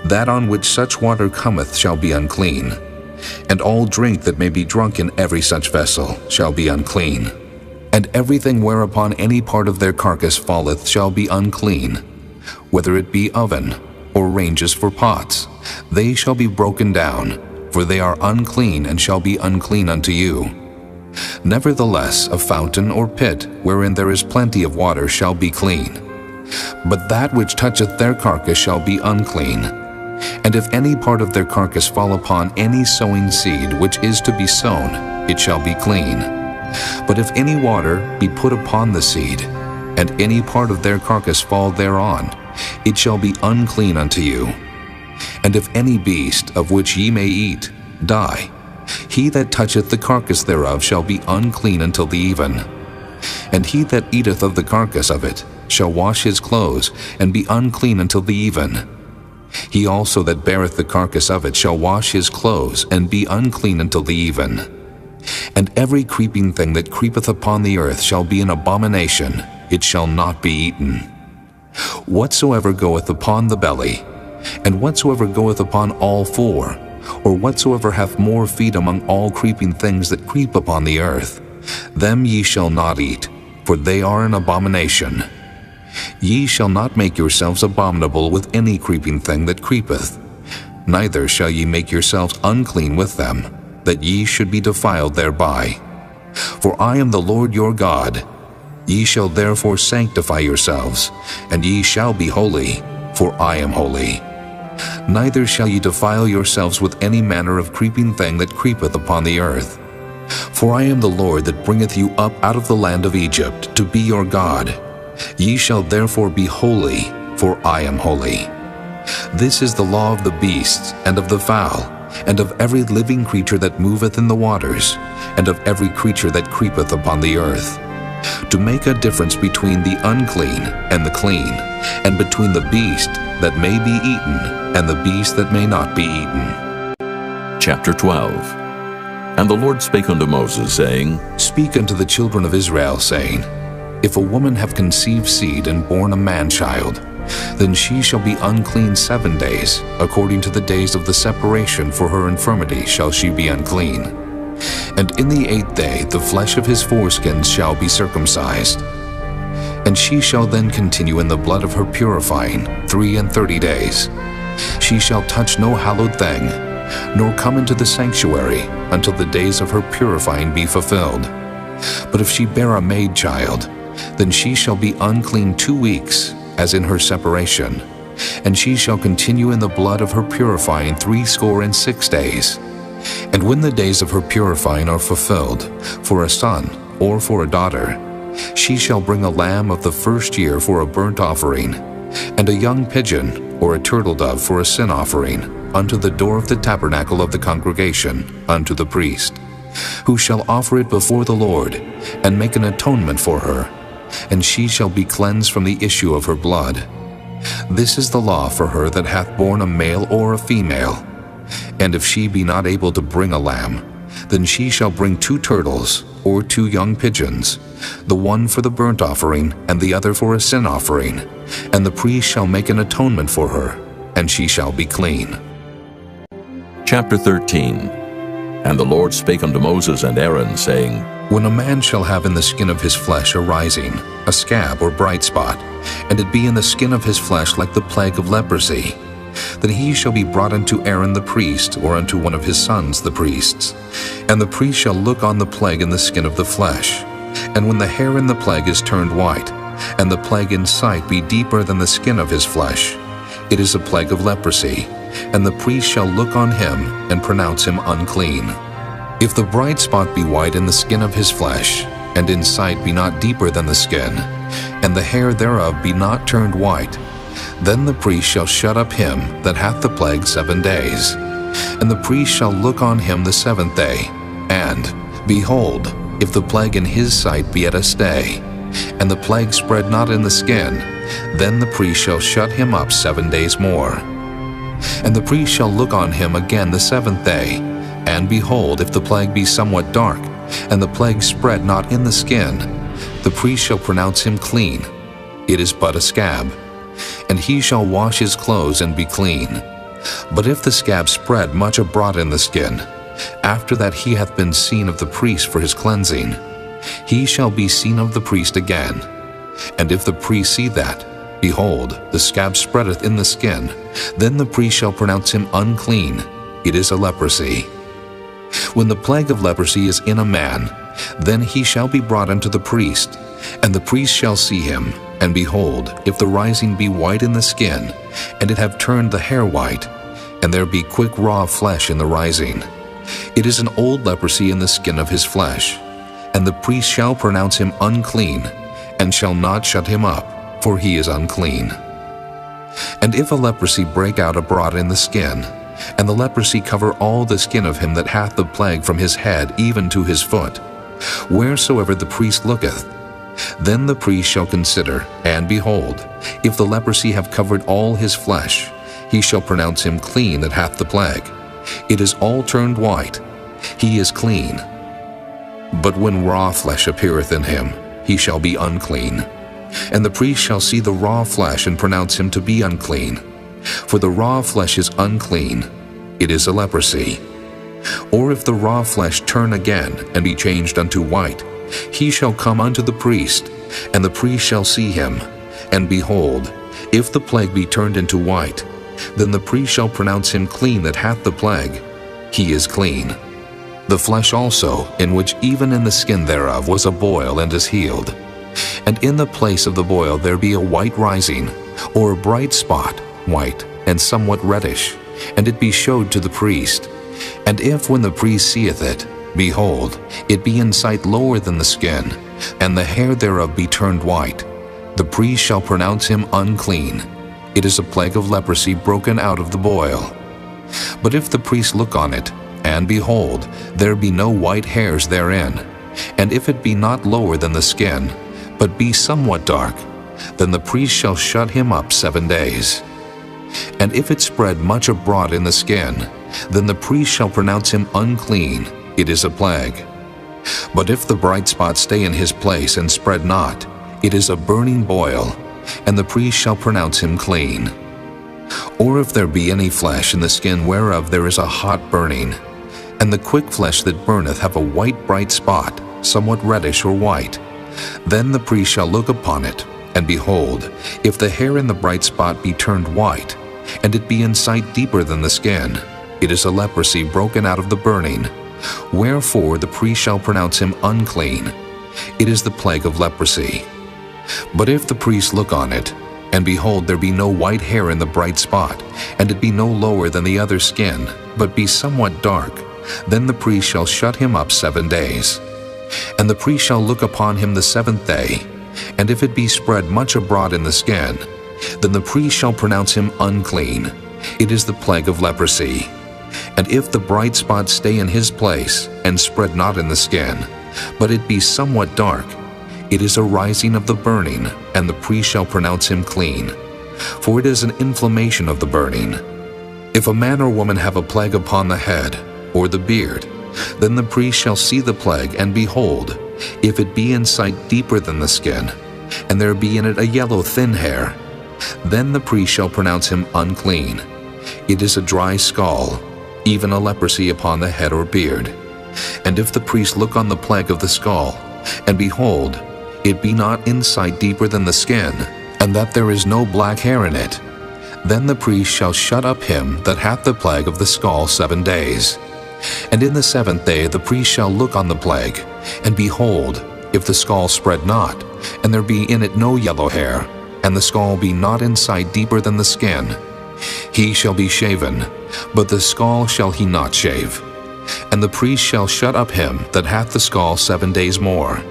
that on which such water cometh shall be unclean, and all drink that may be drunk in every such vessel shall be unclean. And everything whereupon any part of their carcass falleth shall be unclean, whether it be oven, or ranges for pots, they shall be broken down, for they are unclean and shall be unclean unto you. Nevertheless, a fountain or pit, wherein there is plenty of water, shall be clean. But that which toucheth their carcass shall be unclean. And if any part of their carcass fall upon any sowing seed which is to be sown, it shall be clean. But if any water be put upon the seed, and any part of their carcass fall thereon, it shall be unclean unto you. And if any beast of which ye may eat die, He that toucheth the carcass thereof shall be unclean until the even. And he that eateth of the carcass of it shall wash his clothes, and be unclean until the even. He also that beareth the carcass of it shall wash his clothes, and be unclean until the even. And every creeping thing that creepeth upon the earth shall be an abomination, it shall not be eaten. Whatsoever goeth upon the belly, and whatsoever goeth upon all four, or whatsoever hath more feet among all creeping things that creep upon the earth, them ye shall not eat, for they are an abomination. Ye shall not make yourselves abominable with any creeping thing that creepeth, neither shall ye make yourselves unclean with them, that ye should be defiled thereby. For I am the Lord your God. Ye shall therefore sanctify yourselves, and ye shall be holy, for I am holy. Neither shall ye defile yourselves with any manner of creeping thing that creepeth upon the earth. For I am the Lord that bringeth you up out of the land of Egypt, to be your God. Ye shall therefore be holy, for I am holy. This is the law of the beasts, and of the fowl, and of every living creature that moveth in the waters, and of every creature that creepeth upon the earth, to make a difference between the unclean and the clean, and between the beast that may be eaten and the beast that may not be eaten. Chapter 12. And the Lord spake unto Moses, saying, Speak unto the children of Israel, saying, If a woman have conceived seed and born a man-child, then she shall be unclean 7 days, according to the days of the separation for her infirmity shall she be unclean. And in the 8th day the flesh of his foreskins shall be circumcised. And she shall then continue in the blood of her purifying 33 days. She shall touch no hallowed thing, nor come into the sanctuary until the days of her purifying be fulfilled. But if she bear a maid child, then she shall be unclean 2 weeks, as in her separation, and she shall continue in the blood of her purifying 66 days. And when the days of her purifying are fulfilled, for a son or for a daughter, she shall bring a lamb of the first year for a burnt offering, and a young pigeon or a turtle dove for a sin offering, unto the door of the tabernacle of the congregation, unto the priest, who shall offer it before the Lord, and make an atonement for her, and she shall be cleansed from the issue of her blood. This is the law for her that hath borne a male or a female. And if she be not able to bring a lamb, then she shall bring 2 turtles or 2 young pigeons, the one for the burnt offering and the other for a sin offering, and the priest shall make an atonement for her, and she shall be clean. Chapter 13. And the Lord spake unto Moses and Aaron, saying, When a man shall have in the skin of his flesh arising a scab or bright spot, and it be in the skin of his flesh like the plague of leprosy, then he shall be brought unto Aaron the priest, or unto one of his sons the priests. And the priest shall look on the plague in the skin of the flesh. And when the hair in the plague is turned white, and the plague in sight be deeper than the skin of his flesh, it is a plague of leprosy, and the priest shall look on him, and pronounce him unclean. If the bright spot be white in the skin of his flesh, and in sight be not deeper than the skin, and the hair thereof be not turned white, then the priest shall shut up him that hath the plague 7 days. And the priest shall look on him the 7th day, and, behold, if the plague in his sight be at a stay, and the plague spread not in the skin, then the priest shall shut him up 7 days more. And the priest shall look on him again the 7th day, and behold, if the plague be somewhat dark, and the plague spread not in the skin, the priest shall pronounce him clean. It is but a scab. And he shall wash his clothes and be clean. But if the scab spread much abroad in the skin, after that he hath been seen of the priest for his cleansing, he shall be seen of the priest again. And if the priest see that, behold, the scab spreadeth in the skin, then the priest shall pronounce him unclean. It is a leprosy. When the plague of leprosy is in a man, then he shall be brought unto the priest, and the priest shall see him. And behold, if the rising be white in the skin, and it have turned the hair white, and there be quick raw flesh in the rising, it is an old leprosy in the skin of his flesh. And the priest shall pronounce him unclean, and shall not shut him up, for he is unclean. And if a leprosy break out abroad in the skin, and the leprosy cover all the skin of him that hath the plague from his head even to his foot, wheresoever the priest looketh. Then the priest shall consider, and behold, if the leprosy have covered all his flesh, he shall pronounce him clean that hath the plague. It is all turned white, he is clean. But when raw flesh appeareth in him, he shall be unclean. And the priest shall see the raw flesh, and pronounce him to be unclean. For the raw flesh is unclean, it is a leprosy. Or if the raw flesh turn again, and be changed unto white, he shall come unto the priest, and the priest shall see him. And behold, if the plague be turned into white, then the priest shall pronounce him clean that hath the plague. He is clean. The flesh also, in which even in the skin thereof was a boil, and is healed. And in the place of the boil there be a white rising, or a bright spot, white, and somewhat reddish, and it be showed to the priest. And if when the priest seeth it, behold, it be in sight lower than the skin, and the hair thereof be turned white, the priest shall pronounce him unclean. It is a plague of leprosy broken out of the boil. But if the priest look on it, and behold, there be no white hairs therein, and if it be not lower than the skin, but be somewhat dark, then the priest shall shut him up 7 days. And if it spread much abroad in the skin, then the priest shall pronounce him unclean. It is a plague. But if the bright spot stay in his place and spread not, it is a burning boil, and the priest shall pronounce him clean. Or if there be any flesh in the skin whereof there is a hot burning, and the quick flesh that burneth have a white bright spot, somewhat reddish or white, then the priest shall look upon it, and behold, if the hair in the bright spot be turned white, and it be in sight deeper than the skin, it is a leprosy broken out of the burning. Wherefore the priest shall pronounce him unclean. It is the plague of leprosy. But if the priest look on it, and behold, there be no white hair in the bright spot, and it be no lower than the other skin, but be somewhat dark, then the priest shall shut him up 7 days. And the priest shall look upon him the 7th day, and if it be spread much abroad in the skin, then the priest shall pronounce him unclean. It is the plague of leprosy. And if the bright spot stay in his place, and spread not in the skin, but it be somewhat dark, it is a rising of the burning, and the priest shall pronounce him clean. For it is an inflammation of the burning. If a man or woman have a plague upon the head, or the beard, then the priest shall see the plague, and behold, if it be in sight deeper than the skin, and there be in it a yellow thin hair, then the priest shall pronounce him unclean. It is a dry scall, even a leprosy upon the head or beard. And if the priest look on the plague of the scall, and behold, it be not in sight deeper than the skin, and that there is no black hair in it, then the priest shall shut up him that hath the plague of the scall 7 days. And in the 7th day the priest shall look on the plague, and behold, if the scall spread not, and there be in it no yellow hair, and the scall be not in sight deeper than the skin, he shall be shaven, but the scall shall he not shave. And the priest shall shut up him that hath the scall 7 days more.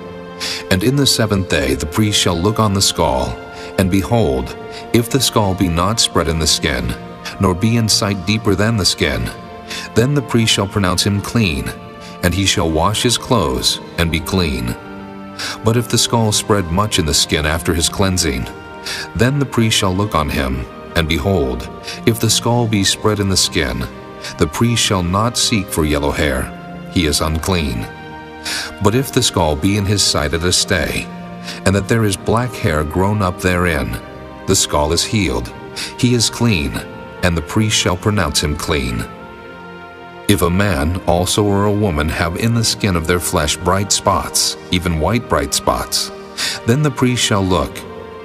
And in the 7th day the priest shall look on the scall, and behold, if the scall be not spread in the skin, nor be in sight deeper than the skin, then the priest shall pronounce him clean, and he shall wash his clothes, and be clean. But if the scall spread much in the skin after his cleansing, then the priest shall look on him, and behold, if the scall be spread in the skin, the priest shall not seek for yellow hair, he is unclean. But if the scall be in his sight at a stay, and that there is black hair grown up therein, the scall is healed, he is clean, and the priest shall pronounce him clean. If a man also or a woman have in the skin of their flesh bright spots, even white bright spots, then the priest shall look,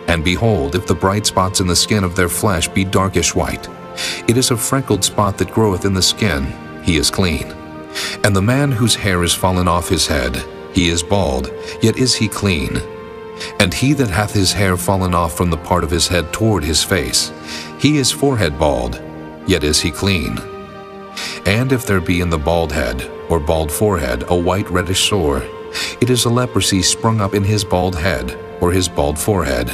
and behold, if the bright spots in the skin of their flesh be darkish white, it is a freckled spot that groweth in the skin, he is clean. And the man whose hair is fallen off his head, he is bald, yet is he clean. And he that hath his hair fallen off from the part of his head toward his face, he is forehead bald, yet is he clean. And if there be in the bald head, or bald forehead, a white reddish sore, it is a leprosy sprung up in his bald head, or his bald forehead.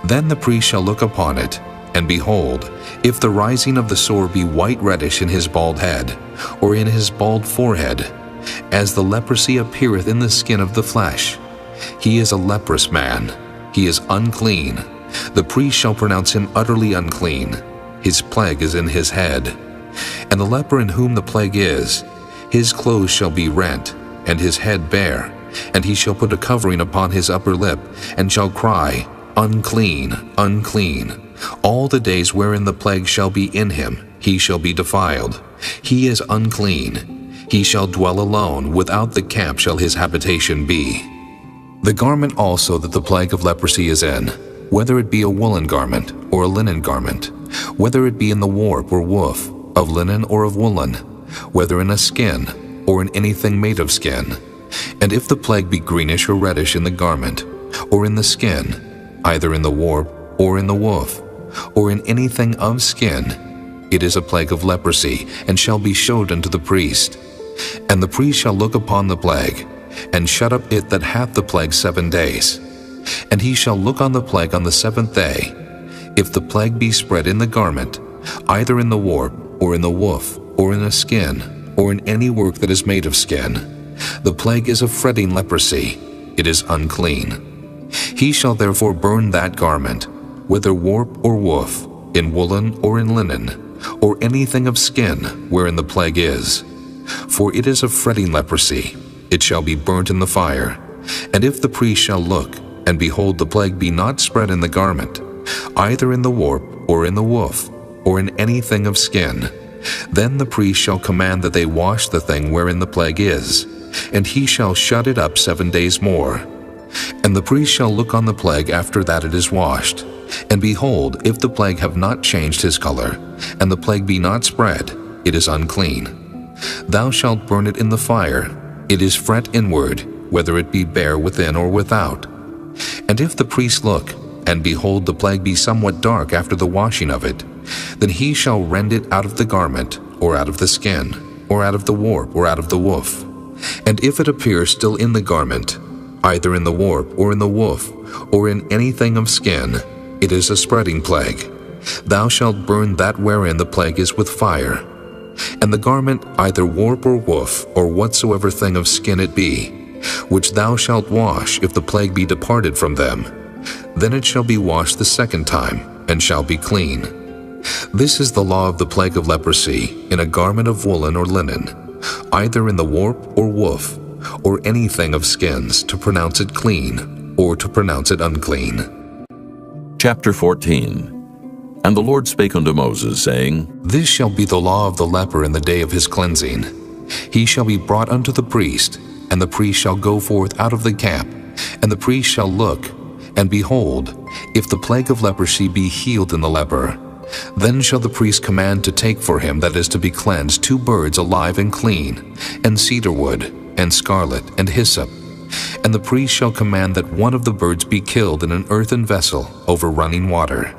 Then the priest shall look upon it, and behold, If the rising of the sore be white reddish in his bald head, or in his bald forehead, as the leprosy appeareth in the skin of the flesh, he is a leprous man, he is unclean. The priest shall pronounce him utterly unclean. His plague is in his head. And the leper in whom the plague is, his clothes shall be rent, and his head bare, and he shall put a covering upon his upper lip, and shall cry, Unclean, unclean. All the days wherein the plague shall be in him, he shall be defiled. He is unclean. He shall dwell alone, without the camp shall his habitation be. The garment also that the plague of leprosy is in, whether it be a woolen garment or a linen garment, whether it be in the warp or woof, of linen or of woolen, whether in a skin or in anything made of skin. And if the plague be greenish or reddish in the garment, or in the skin, either in the warp or in the woof, or in anything of skin, it is a plague of leprosy, and shall be showed unto the priest. And the priest shall look upon the plague, and shut up it that hath the plague 7 days. And he shall look on the plague on the 7th day. If the plague be spread in the garment, either in the warp, or in the woof, or in a skin, or in any work that is made of skin, the plague is a fretting leprosy, it is unclean. He shall therefore burn that garment, whether warp or woof, in woolen or in linen, or anything of skin wherein the plague is. For it is a fretting leprosy, it shall be burnt in the fire. And if the priest shall look, and behold the plague be not spread in the garment, either in the warp or in the woof, or in anything of skin, then the priest shall command that they wash the thing wherein the plague is, and he shall shut it up 7 days more. And the priest shall look on the plague after that it is washed. And behold, if the plague have not changed his color, and the plague be not spread, it is unclean. Thou shalt burn it in the fire. It is fret inward, whether it be bare within or without. And if the priest look, and behold the plague be somewhat dark after the washing of it, then he shall rend it out of the garment, or out of the skin, or out of the warp, or out of the woof. And if it appear still in the garment, either in the warp, or in the woof, or in anything of skin, it is a spreading plague. Thou shalt burn that wherein the plague is with fire. And the garment, either warp or woof, or whatsoever thing of skin it be, which thou shalt wash if the plague be departed from them, then it shall be washed the 2nd time, and shall be clean. This is the law of the plague of leprosy, in a garment of woolen or linen, either in the warp or woof, or anything of skins, to pronounce it clean, or to pronounce it unclean. Chapter 14. And the Lord spake unto Moses, saying, This shall be the law of the leper in the day of his cleansing. He shall be brought unto the priest, and the priest shall go forth out of the camp, and the priest shall look, and behold, if the plague of leprosy be healed in the leper, then shall the priest command to take for him that is to be cleansed 2 birds alive and clean, and cedar wood, and scarlet, and hyssop. And the priest shall command that one of the birds be killed in an earthen vessel over running water.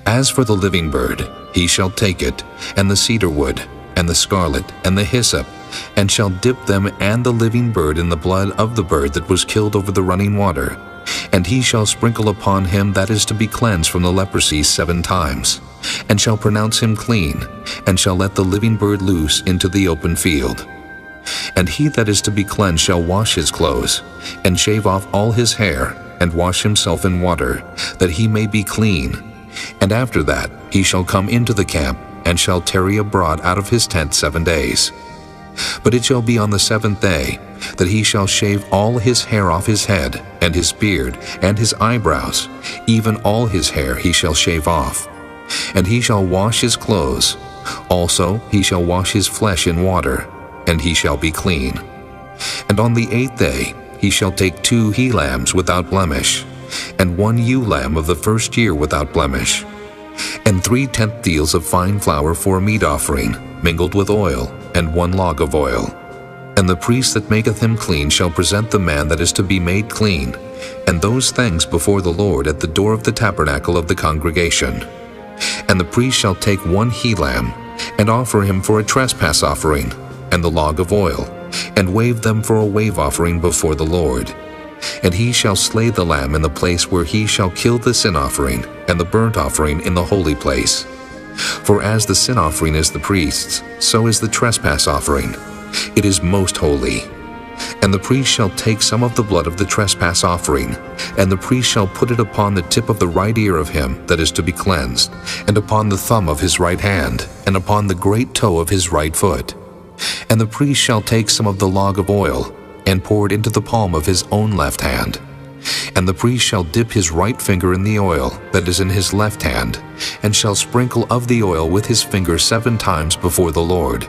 As for the living bird, he shall take it, and the cedar wood, and the scarlet, and the hyssop, and shall dip them and the living bird in the blood of the bird that was killed over the running water. And he shall sprinkle upon him that is to be cleansed from the leprosy 7 times, and shall pronounce him clean, and shall let the living bird loose into the open field. And he that is to be cleansed shall wash his clothes, and shave off all his hair, and wash himself in water, that he may be clean. And after that he shall come into the camp, and shall tarry abroad out of his tent 7 days. But it shall be on the 7th day that he shall shave all his hair off his head, and his beard, and his eyebrows, even all his hair he shall shave off. And he shall wash his clothes. Also he shall wash his flesh in water, and he shall be clean. And on the 8th day he shall take 2 he-lambs without blemish, and 1 ewe-lamb of the 1st year without blemish, and 3 tenth deals of fine flour for a meat offering, mingled with oil, and 1 log of oil. And the priest that maketh him clean shall present the man that is to be made clean, and those things before the Lord at the door of the tabernacle of the congregation. And the priest shall take 1 he-lamb, and offer him for a trespass offering, and the log of oil, and wave them for a wave offering before the Lord. And he shall slay the lamb in the place where he shall kill the sin offering and the burnt offering in the holy place. For as the sin offering is the priest's, so is the trespass offering. It is most holy. And the priest shall take some of the blood of the trespass offering, and the priest shall put it upon the tip of the right ear of him that is to be cleansed, and upon the thumb of his right hand, and upon the great toe of his right foot. And the priest shall take some of the log of oil, and pour it into the palm of his own left hand. And the priest shall dip his right finger in the oil that is in his left hand, and shall sprinkle of the oil with his finger 7 times before the Lord.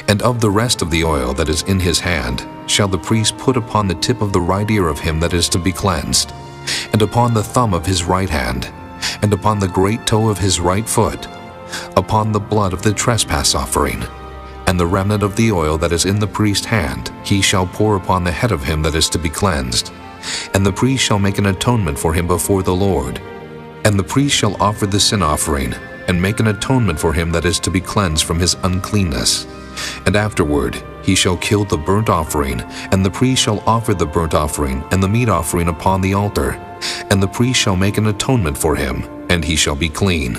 And of the rest of the oil that is in his hand shall the priest put upon the tip of the right ear of him that is to be cleansed, and upon the thumb of his right hand, and upon the great toe of his right foot, upon the blood of the trespass offering. And the remnant of the oil that is in the priest's hand he shall pour upon the head of him that is to be cleansed. And the priest shall make an atonement for him before the Lord. And the priest shall offer the sin offering, and make an atonement for him that is to be cleansed from his uncleanness. And afterward he shall kill the burnt offering, and the priest shall offer the burnt offering and the meat offering upon the altar. And the priest shall make an atonement for him, and he shall be clean.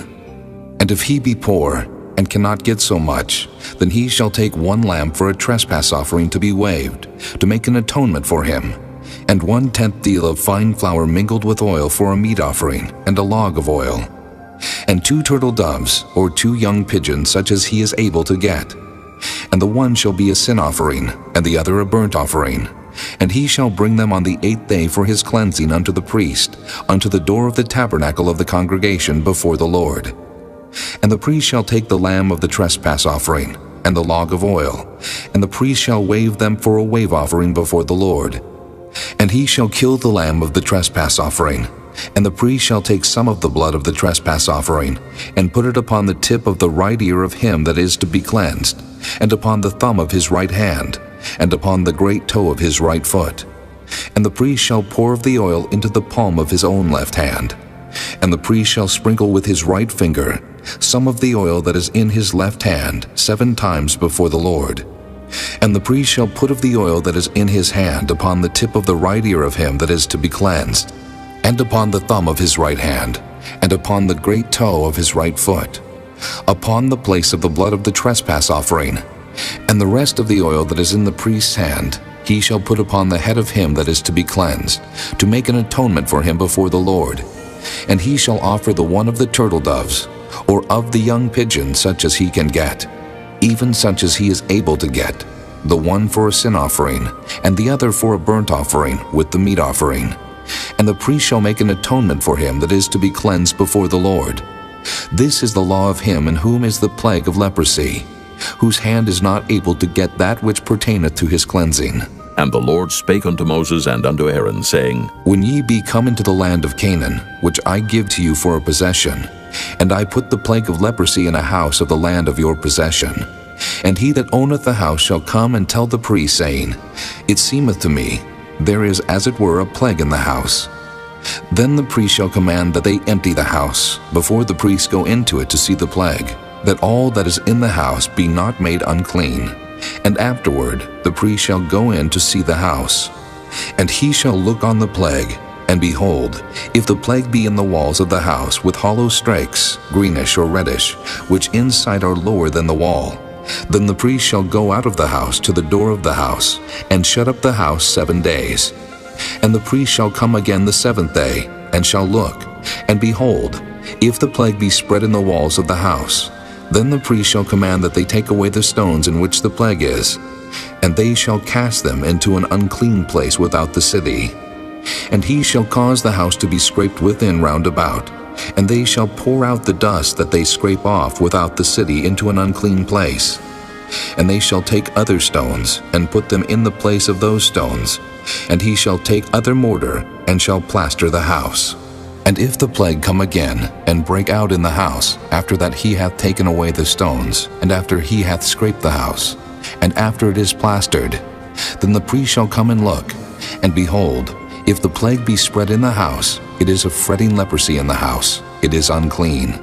And if he be poor, and cannot get so much, then he shall take 1 lamb for a trespass offering to be waved, to make an atonement for him, and 1/10 deal of fine flour mingled with oil for a meat offering, and a log of oil, and 2 turtle doves, or 2 young pigeons, such as he is able to get. And the one shall be a sin offering, and the other a burnt offering. And he shall bring them on the 8th day for his cleansing unto the priest, unto the door of the tabernacle of the congregation before the Lord. And the priest shall take the lamb of the trespass offering, and the log of oil, and the priest shall wave them for a wave offering before the Lord. And he shall kill the lamb of the trespass offering, and the priest shall take some of the blood of the trespass offering, and put it upon the tip of the right ear of him that is to be cleansed, and upon the thumb of his right hand, and upon the great toe of his right foot. And the priest shall pour of the oil into the palm of his own left hand. And the priest shall sprinkle with his right finger some of the oil that is in his left hand 7 times before the Lord. And the priest shall put of the oil that is in his hand upon the tip of the right ear of him that is to be cleansed, and upon the thumb of his right hand, and upon the great toe of his right foot, upon the place of the blood of the trespass offering. And the rest of the oil that is in the priest's hand he shall put upon the head of him that is to be cleansed, to make an atonement for him before the Lord. And he shall offer the one of the turtle doves, or of the young pigeon, such as he can get, even such as he is able to get, the one for a sin offering, and the other for a burnt offering with the meat offering. And the priest shall make an atonement for him that is to be cleansed before the Lord. This is the law of him in whom is the plague of leprosy, whose hand is not able to get that which pertaineth to his cleansing. And the Lord spake unto Moses and unto Aaron, saying, When ye be come into the land of Canaan, which I give to you for a possession, and I put the plague of leprosy in a house of the land of your possession, and he that owneth the house shall come and tell the priest, saying, It seemeth to me, there is as it were a plague in the house. Then the priest shall command that they empty the house, before the priests go into it to see the plague, that all that is in the house be not made unclean. And afterward the priest shall go in to see the house. And he shall look on the plague, and behold, if the plague be in the walls of the house with hollow strakes, greenish or reddish, which inside are lower than the wall, then the priest shall go out of the house to the door of the house, and shut up the house 7 days. And the priest shall come again the 7th day, and shall look, and behold, if the plague be spread in the walls of the house, then the priest shall command that they take away the stones in which the plague is, and they shall cast them into an unclean place without the city. And he shall cause the house to be scraped within round about, and they shall pour out the dust that they scrape off without the city into an unclean place. And they shall take other stones, and put them in the place of those stones, and he shall take other mortar, and shall plaster the house. And if the plague come again, and break out in the house, after that he hath taken away the stones, and after he hath scraped the house, and after it is plastered, then the priest shall come and look, and behold, if the plague be spread in the house, it is a fretting leprosy in the house, it is unclean.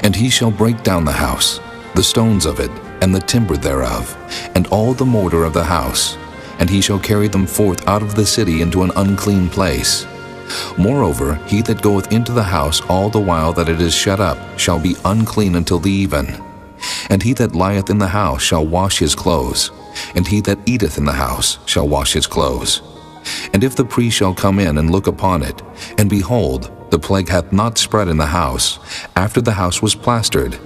And he shall break down the house, the stones of it, and the timber thereof, and all the mortar of the house, and he shall carry them forth out of the city into an unclean place. Moreover, he that goeth into the house all the while that it is shut up shall be unclean until the even. And he that lieth in the house shall wash his clothes, and he that eateth in the house shall wash his clothes. And if the priest shall come in and look upon it, and behold, the plague hath not spread in the house, after the house was plastered,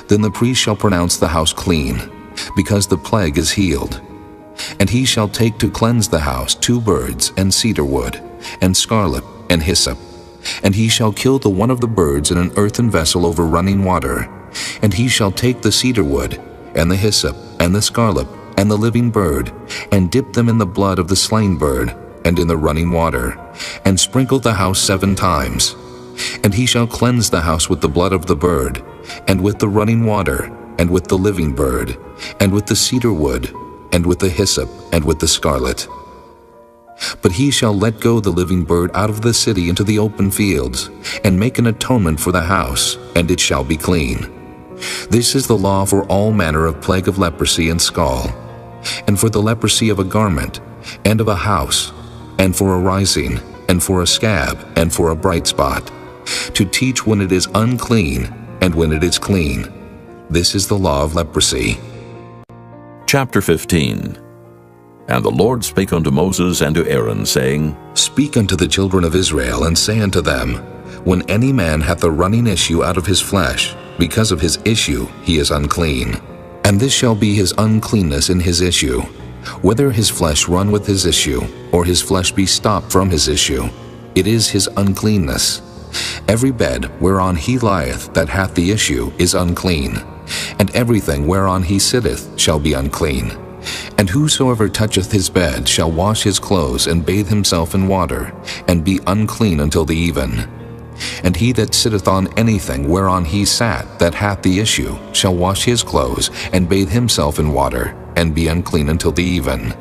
then the priest shall pronounce the house clean, because the plague is healed. And he shall take to cleanse the house 2 birds, and cedar wood, and scarlet, and hyssop. And he shall kill the one of the birds in an earthen vessel over running water. And he shall take the cedar wood, and the hyssop, and the scarlet, and the living bird, and dip them in the blood of the slain bird, and in the running water, and sprinkle the house 7 times. And he shall cleanse the house with the blood of the bird, and with the running water, and with the living bird, and with the cedar wood, and with the hyssop, and with the scarlet. But he shall let go the living bird out of the city into the open fields, and make an atonement for the house, and it shall be clean. This is the law for all manner of plague of leprosy and scall, and for the leprosy of a garment, and of a house, and for a rising, and for a scab, and for a bright spot, to teach when it is unclean, and when it is clean. This is the law of leprosy. Chapter 15. And the Lord spake unto Moses and to Aaron, saying, Speak unto the children of Israel, and say unto them, When any man hath a running issue out of his flesh, because of his issue he is unclean. And this shall be his uncleanness in his issue, whether his flesh run with his issue, or his flesh be stopped from his issue, it is his uncleanness. Every bed whereon he lieth that hath the issue is unclean, and everything whereon he sitteth shall be unclean. And whosoever toucheth his bed shall wash his clothes, and bathe himself in water, and be unclean until the even. And he that sitteth on anything whereon he sat that hath the issue shall wash his clothes, and bathe himself in water, and be unclean until the even.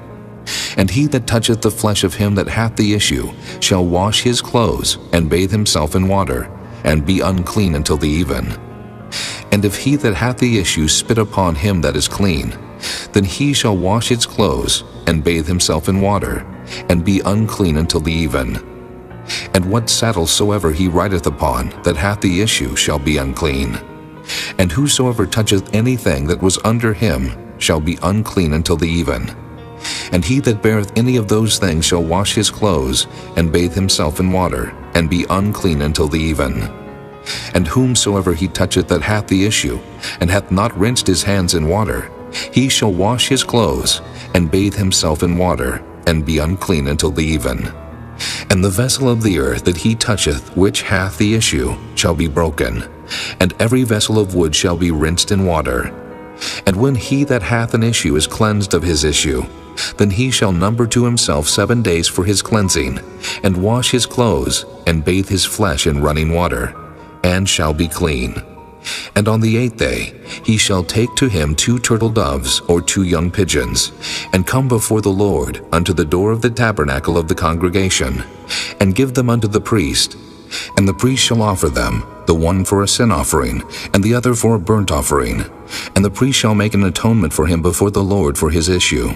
And he that toucheth the flesh of him that hath the issue shall wash his clothes, and bathe himself in water, and be unclean until the even. And if he that hath the issue spit upon him that is clean, then he shall wash his clothes, and bathe himself in water, and be unclean until the even. And what saddle soever he rideth upon that hath the issue shall be unclean. And whosoever toucheth anything that was under him shall be unclean until the even. And he that beareth any of those things shall wash his clothes, and bathe himself in water, and be unclean until the even. And whomsoever he toucheth that hath the issue, and hath not rinsed his hands in water, he shall wash his clothes, and bathe himself in water, and be unclean until the even. And the vessel of the earth that he toucheth which hath the issue shall be broken, and every vessel of wood shall be rinsed in water. And when he that hath an issue is cleansed of his issue, then he shall number to himself 7 days for his cleansing, and wash his clothes, and bathe his flesh in running water, and shall be clean. And on the 8th day he shall take to him 2 turtle doves or 2 young pigeons, and come before the Lord unto the door of the tabernacle of the congregation, and give them unto the priest. And the priest shall offer them, the one for a sin offering, and the other for a burnt offering. And the priest shall make an atonement for him before the Lord for his issue.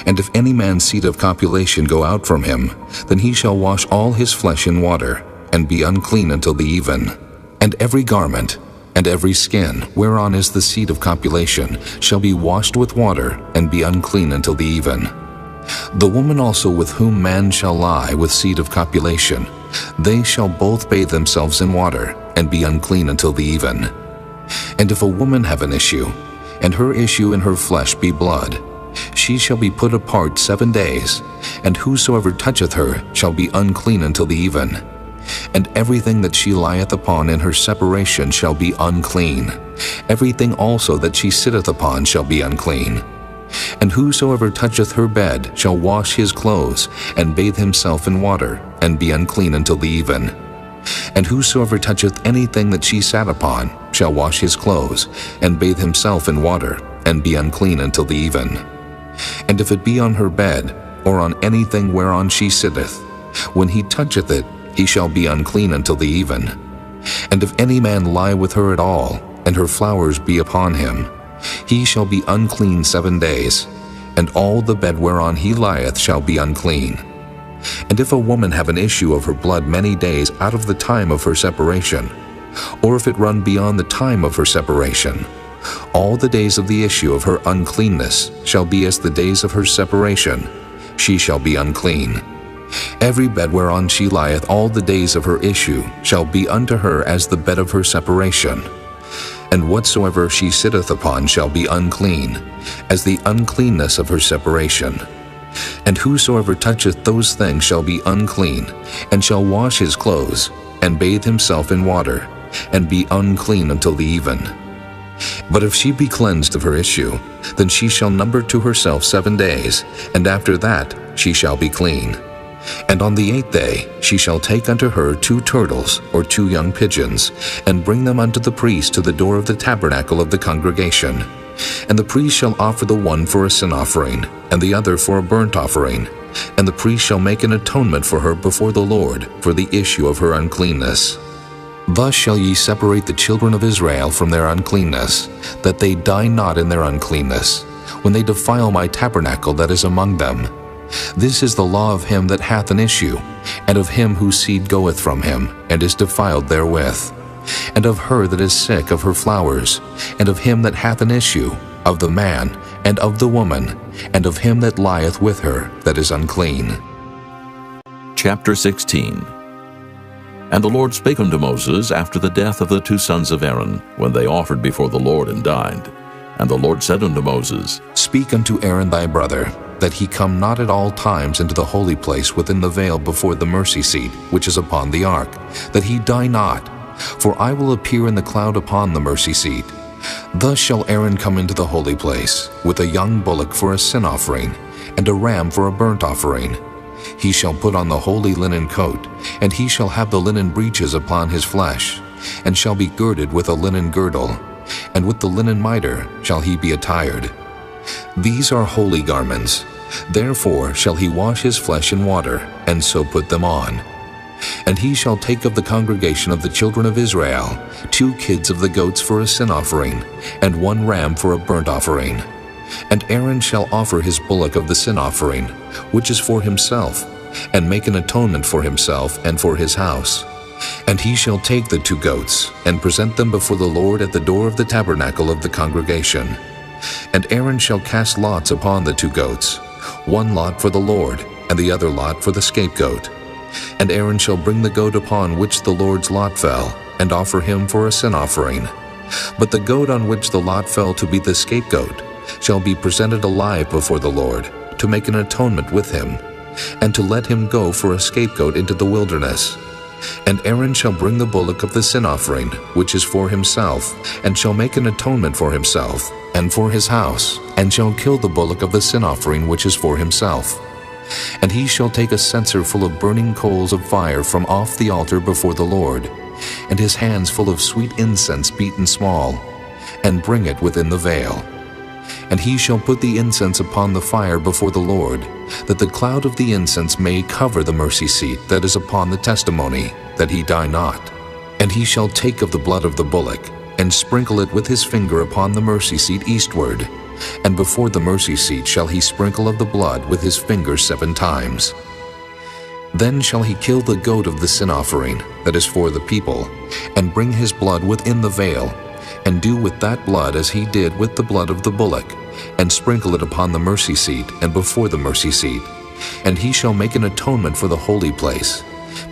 And if any man's seed of copulation go out from him, then he shall wash all his flesh in water, and be unclean until the even. And every garment, and every skin, whereon is the seed of copulation, shall be washed with water, and be unclean until the even. The woman also with whom man shall lie with seed of copulation, they shall both bathe themselves in water, and be unclean until the even. And if a woman have an issue, and her issue in her flesh be blood, she shall be put apart 7 days, and whosoever toucheth her shall be unclean until the even. And everything that she lieth upon in her separation shall be unclean. Everything also that she sitteth upon shall be unclean. And whosoever toucheth her bed shall wash his clothes, and bathe himself in water, and be unclean until the even. And whosoever toucheth anything that she sat upon shall wash his clothes, and bathe himself in water, and be unclean until the even. And if it be on her bed, or on anything whereon she sitteth, when he toucheth it, he shall be unclean until the even. And if any man lie with her at all, and her flowers be upon him, he shall be unclean 7 days, and all the bed whereon he lieth shall be unclean. And if a woman have an issue of her blood many days out of the time of her separation, or if it run beyond the time of her separation, all the days of the issue of her uncleanness shall be as the days of her separation. She shall be unclean. Every bed whereon she lieth all the days of her issue shall be unto her as the bed of her separation. And whatsoever she sitteth upon shall be unclean, as the uncleanness of her separation. And whosoever toucheth those things shall be unclean, and shall wash his clothes, and bathe himself in water, and be unclean until the even. But if she be cleansed of her issue, then she shall number to herself 7 days, and after that she shall be clean. And on the 8th day she shall take unto her 2 turtles or 2 young pigeons, and bring them unto the priest to the door of the tabernacle of the congregation. And the priest shall offer the one for a sin offering, and the other for a burnt offering. And the priest shall make an atonement for her before the Lord for the issue of her uncleanness. Thus shall ye separate the children of Israel from their uncleanness, that they die not in their uncleanness, when they defile my tabernacle that is among them. This is the law of him that hath an issue, and of him whose seed goeth from him, and is defiled therewith, and of her that is sick of her flowers, and of him that hath an issue, of the man, and of the woman, and of him that lieth with her that is unclean. Chapter 16. And the Lord spake unto Moses after the death of the 2 sons of Aaron, when they offered before the Lord and died. And the Lord said unto Moses, Speak unto Aaron thy brother, that he come not at all times into the holy place within the veil before the mercy seat, which is upon the ark, that he die not. For I will appear in the cloud upon the mercy seat. Thus shall Aaron come into the holy place, with a young bullock for a sin offering, and a ram for a burnt offering. He shall put on the holy linen coat, and he shall have the linen breeches upon his flesh, and shall be girded with a linen girdle, and with the linen mitre shall he be attired. These are holy garments. Therefore shall he wash his flesh in water, and so put them on. And he shall take of the congregation of the children of Israel 2 kids of the goats for a sin offering, and 1 ram for a burnt offering. And Aaron shall offer his bullock of the sin offering, which is for himself, and make an atonement for himself and for his house. And he shall take the 2 goats, and present them before the Lord at the door of the tabernacle of the congregation. And Aaron shall cast lots upon the 2 goats, 1 lot for the Lord, and the other lot for the scapegoat. And Aaron shall bring the goat upon which the Lord's lot fell, and offer him for a sin offering. But the goat on which the lot fell to be the scapegoat shall be presented alive before the Lord, to make an atonement with him, and to let him go for a scapegoat into the wilderness. And Aaron shall bring the bullock of the sin offering, which is for himself, and shall make an atonement for himself, and for his house, and shall kill the bullock of the sin offering which is for himself. And he shall take a censer full of burning coals of fire from off the altar before the Lord, and his hands full of sweet incense beaten small, and bring it within the veil. And he shall put the incense upon the fire before the Lord, that the cloud of the incense may cover the mercy seat that is upon the testimony, that he die not. And he shall take of the blood of the bullock, and sprinkle it with his finger upon the mercy seat eastward, and before the mercy seat shall he sprinkle of the blood with his finger 7 times. Then shall he kill the goat of the sin offering, that is for the people, and bring his blood within the veil, and do with that blood as he did with the blood of the bullock, and sprinkle it upon the mercy seat and before the mercy seat. And he shall make an atonement for the holy place,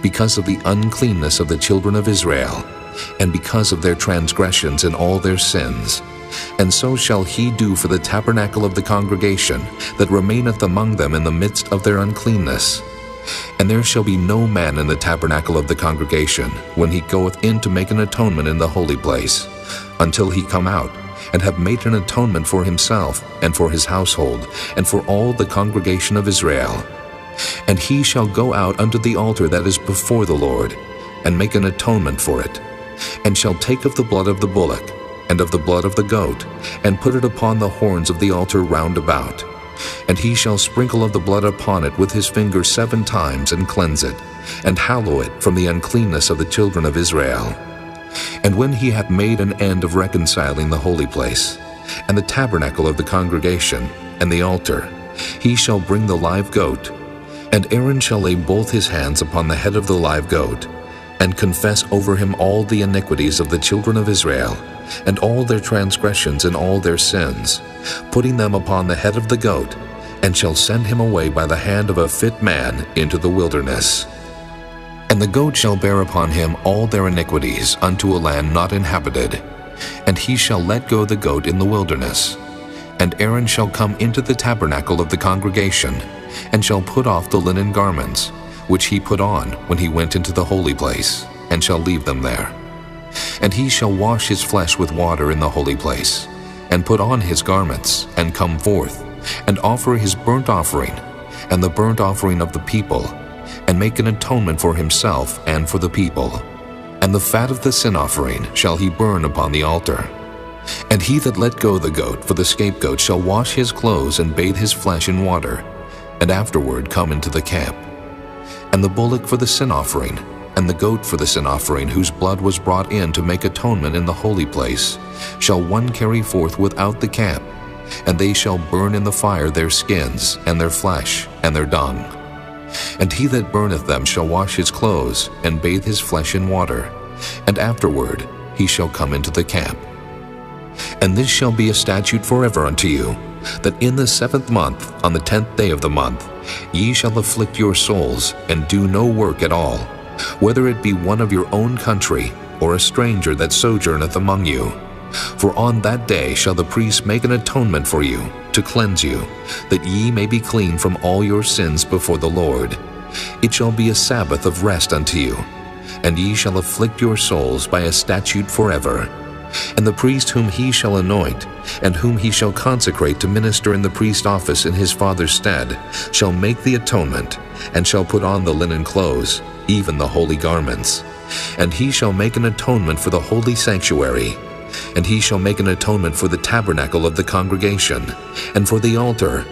because of the uncleanness of the children of Israel, and because of their transgressions and all their sins. And so shall he do for the tabernacle of the congregation that remaineth among them in the midst of their uncleanness. And there shall be no man in the tabernacle of the congregation when he goeth in to make an atonement in the holy place, until he come out, and have made an atonement for himself, and for his household, and for all the congregation of Israel. And he shall go out unto the altar that is before the Lord, and make an atonement for it, and shall take of the blood of the bullock, and of the blood of the goat, and put it upon the horns of the altar round about. And he shall sprinkle of the blood upon it with his finger 7 times, and cleanse it, and hallow it from the uncleanness of the children of Israel. And when he hath made an end of reconciling the holy place, and the tabernacle of the congregation, and the altar, he shall bring the live goat, And Aaron shall lay both his hands upon the head of the live goat, and confess over him all the iniquities of the children of Israel, and all their transgressions and all their sins, putting them upon the head of the goat, and shall send him away by the hand of a fit man into the wilderness. And the goat shall bear upon him all their iniquities unto a land not inhabited, and he shall let go the goat in the wilderness. And Aaron shall come into the tabernacle of the congregation, and shall put off the linen garments, which he put on when he went into the holy place, and shall leave them there. And he shall wash his flesh with water in the holy place, and put on his garments, and come forth, and offer his burnt offering, and the burnt offering of the people, and make an atonement for himself and for the people. And the fat of the sin offering shall he burn upon the altar. And he that let go the goat for the scapegoat shall wash his clothes and bathe his flesh in water, and afterward come into the camp. And the bullock for the sin offering, and the goat for the sin offering, whose blood was brought in to make atonement in the holy place, shall one carry forth without the camp, and they shall burn in the fire their skins, and their flesh, and their dung. And he that burneth them shall wash his clothes, and bathe his flesh in water, and afterward he shall come into the camp. And this shall be a statute forever unto you, that in the 7th month, on the 10th day of the month, ye shall afflict your souls, and do no work at all, whether it be one of your own country, or a stranger that sojourneth among you. For on that day shall the priest make an atonement for you, to cleanse you, that ye may be clean from all your sins before the Lord. It shall be a Sabbath of rest unto you, and ye shall afflict your souls by a statute forever. And the priest whom he shall anoint, and whom he shall consecrate to minister in the priest office in his father's stead, shall make the atonement, and shall put on the linen clothes, even the holy garments. And he shall make an atonement for the holy sanctuary, and he shall make an atonement for the tabernacle of the congregation, and for the altar,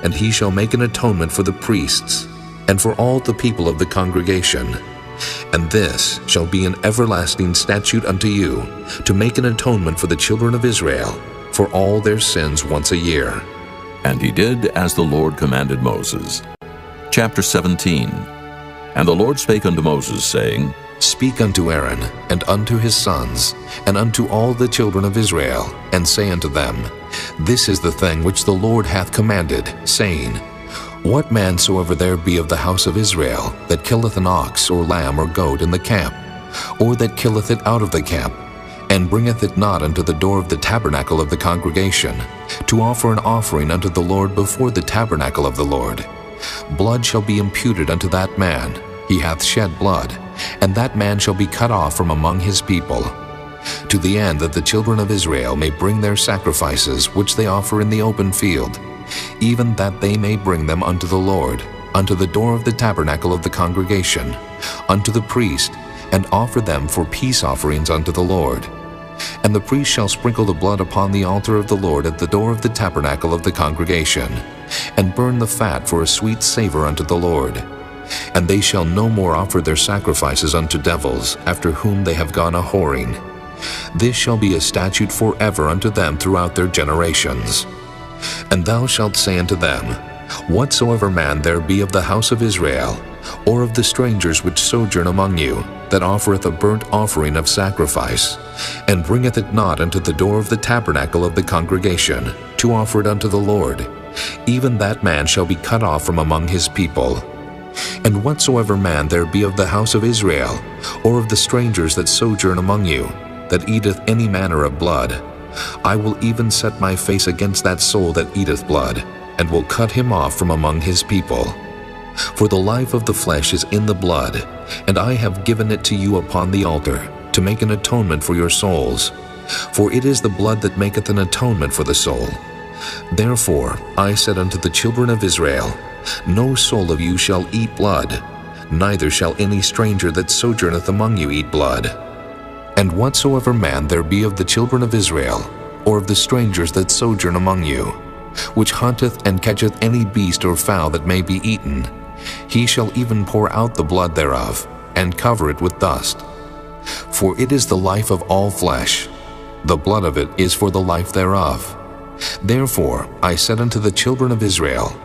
and he shall make an atonement for the priests, and for all the people of the congregation. And this shall be an everlasting statute unto you, to make an atonement for the children of Israel, for all their sins once a year. And he did as the Lord commanded Moses. Chapter 17. And the Lord spake unto Moses, saying, Speak unto Aaron, and unto his sons, and unto all the children of Israel, and say unto them, This is the thing which the Lord hath commanded, saying, What man soever there be of the house of Israel, that killeth an ox, or lamb, or goat in the camp, or that killeth it out of the camp, and bringeth it not unto the door of the tabernacle of the congregation, to offer an offering unto the Lord before the tabernacle of the Lord, blood shall be imputed unto that man. He hath shed blood, and that man shall be cut off from among his people, to the end that the children of Israel may bring their sacrifices which they offer in the open field, even that they may bring them unto the Lord, unto the door of the tabernacle of the congregation, unto the priest, and offer them for peace offerings unto the Lord. And the priest shall sprinkle the blood upon the altar of the Lord at the door of the tabernacle of the congregation, and burn the fat for a sweet savor unto the Lord. And they shall no more offer their sacrifices unto devils, after whom they have gone a-whoring. This shall be a statute forever unto them throughout their generations. And thou shalt say unto them, Whatsoever man there be of the house of Israel, or of the strangers which sojourn among you, that offereth a burnt offering of sacrifice, and bringeth it not unto the door of the tabernacle of the congregation, to offer it unto the Lord, even that man shall be cut off from among his people. And whatsoever man there be of the house of Israel, or of the strangers that sojourn among you, that eateth any manner of blood, I will even set my face against that soul that eateth blood, and will cut him off from among his people. For the life of the flesh is in the blood, and I have given it to you upon the altar, to make an atonement for your souls. For it is the blood that maketh an atonement for the soul. Therefore I said unto the children of Israel, No soul of you shall eat blood, neither shall any stranger that sojourneth among you eat blood. And whatsoever man there be of the children of Israel, or of the strangers that sojourn among you, which hunteth and catcheth any beast or fowl that may be eaten, he shall even pour out the blood thereof, and cover it with dust. For it is the life of all flesh, the blood of it is for the life thereof. Therefore I said unto the children of Israel,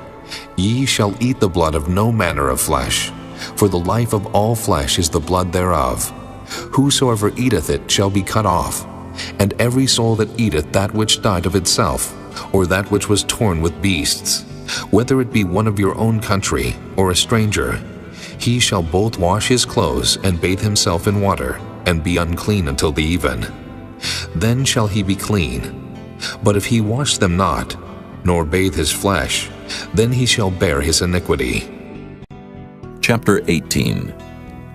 Ye shall eat the blood of no manner of flesh, for the life of all flesh is the blood thereof. Whosoever eateth it shall be cut off. And every soul that eateth that which died of itself, or that which was torn with beasts, whether it be one of your own country, or a stranger, he shall both wash his clothes and bathe himself in water, and be unclean until the even. Then shall he be clean. But if he wash them not, nor bathe his flesh, then he shall bear his iniquity. Chapter 18.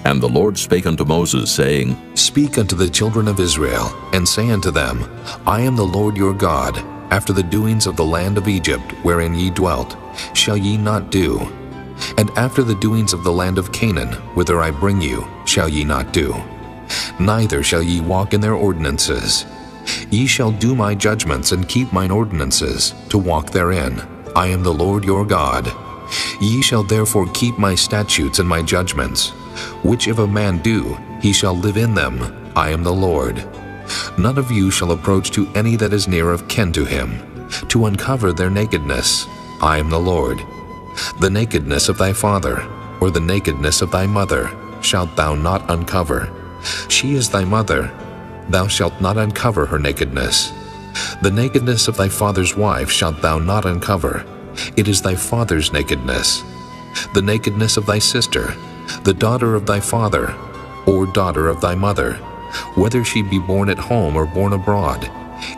And the Lord spake unto Moses, saying, Speak unto the children of Israel, and say unto them, I am the Lord your God. After the doings of the land of Egypt, wherein ye dwelt, shall ye not do. And after the doings of the land of Canaan, whither I bring you, shall ye not do. Neither shall ye walk in their ordinances. Ye shall do my judgments and keep mine ordinances, to walk therein. I am the Lord your God. Ye shall therefore keep my statutes and my judgments, which if a man do, he shall live in them. I am the Lord. None of you shall approach to any that is near of kin to him, to uncover their nakedness. I am the Lord. The nakedness of thy father, or the nakedness of thy mother, shalt thou not uncover. She is thy mother. Thou shalt not uncover her nakedness. The nakedness of thy father's wife shalt thou not uncover. It is thy father's nakedness. The nakedness of thy sister, the daughter of thy father, or daughter of thy mother, whether she be born at home or born abroad,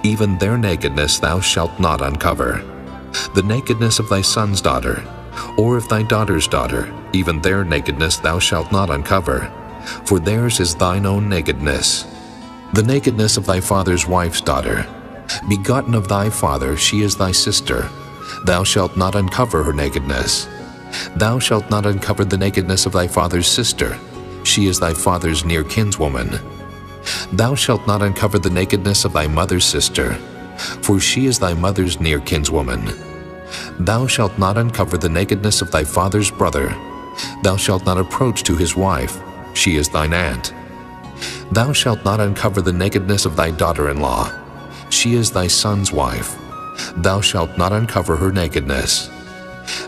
even their nakedness thou shalt not uncover. The nakedness of thy son's daughter, or of thy daughter's daughter, even their nakedness thou shalt not uncover, for theirs is thine own nakedness. The nakedness of thy father's wife's daughter, begotten of thy father, she is thy sister. Thou shalt not uncover her nakedness. Thou shalt not uncover the nakedness of thy father's sister. She is thy father's near kinswoman. Thou shalt not uncover the nakedness of thy mother's sister, for she is thy mother's near kinswoman. Thou shalt not uncover the nakedness of thy father's brother. Thou shalt not approach to his wife. She is thine aunt. Thou shalt not uncover the nakedness of thy daughter-in-law. She is thy son's wife. Thou shalt not uncover her nakedness.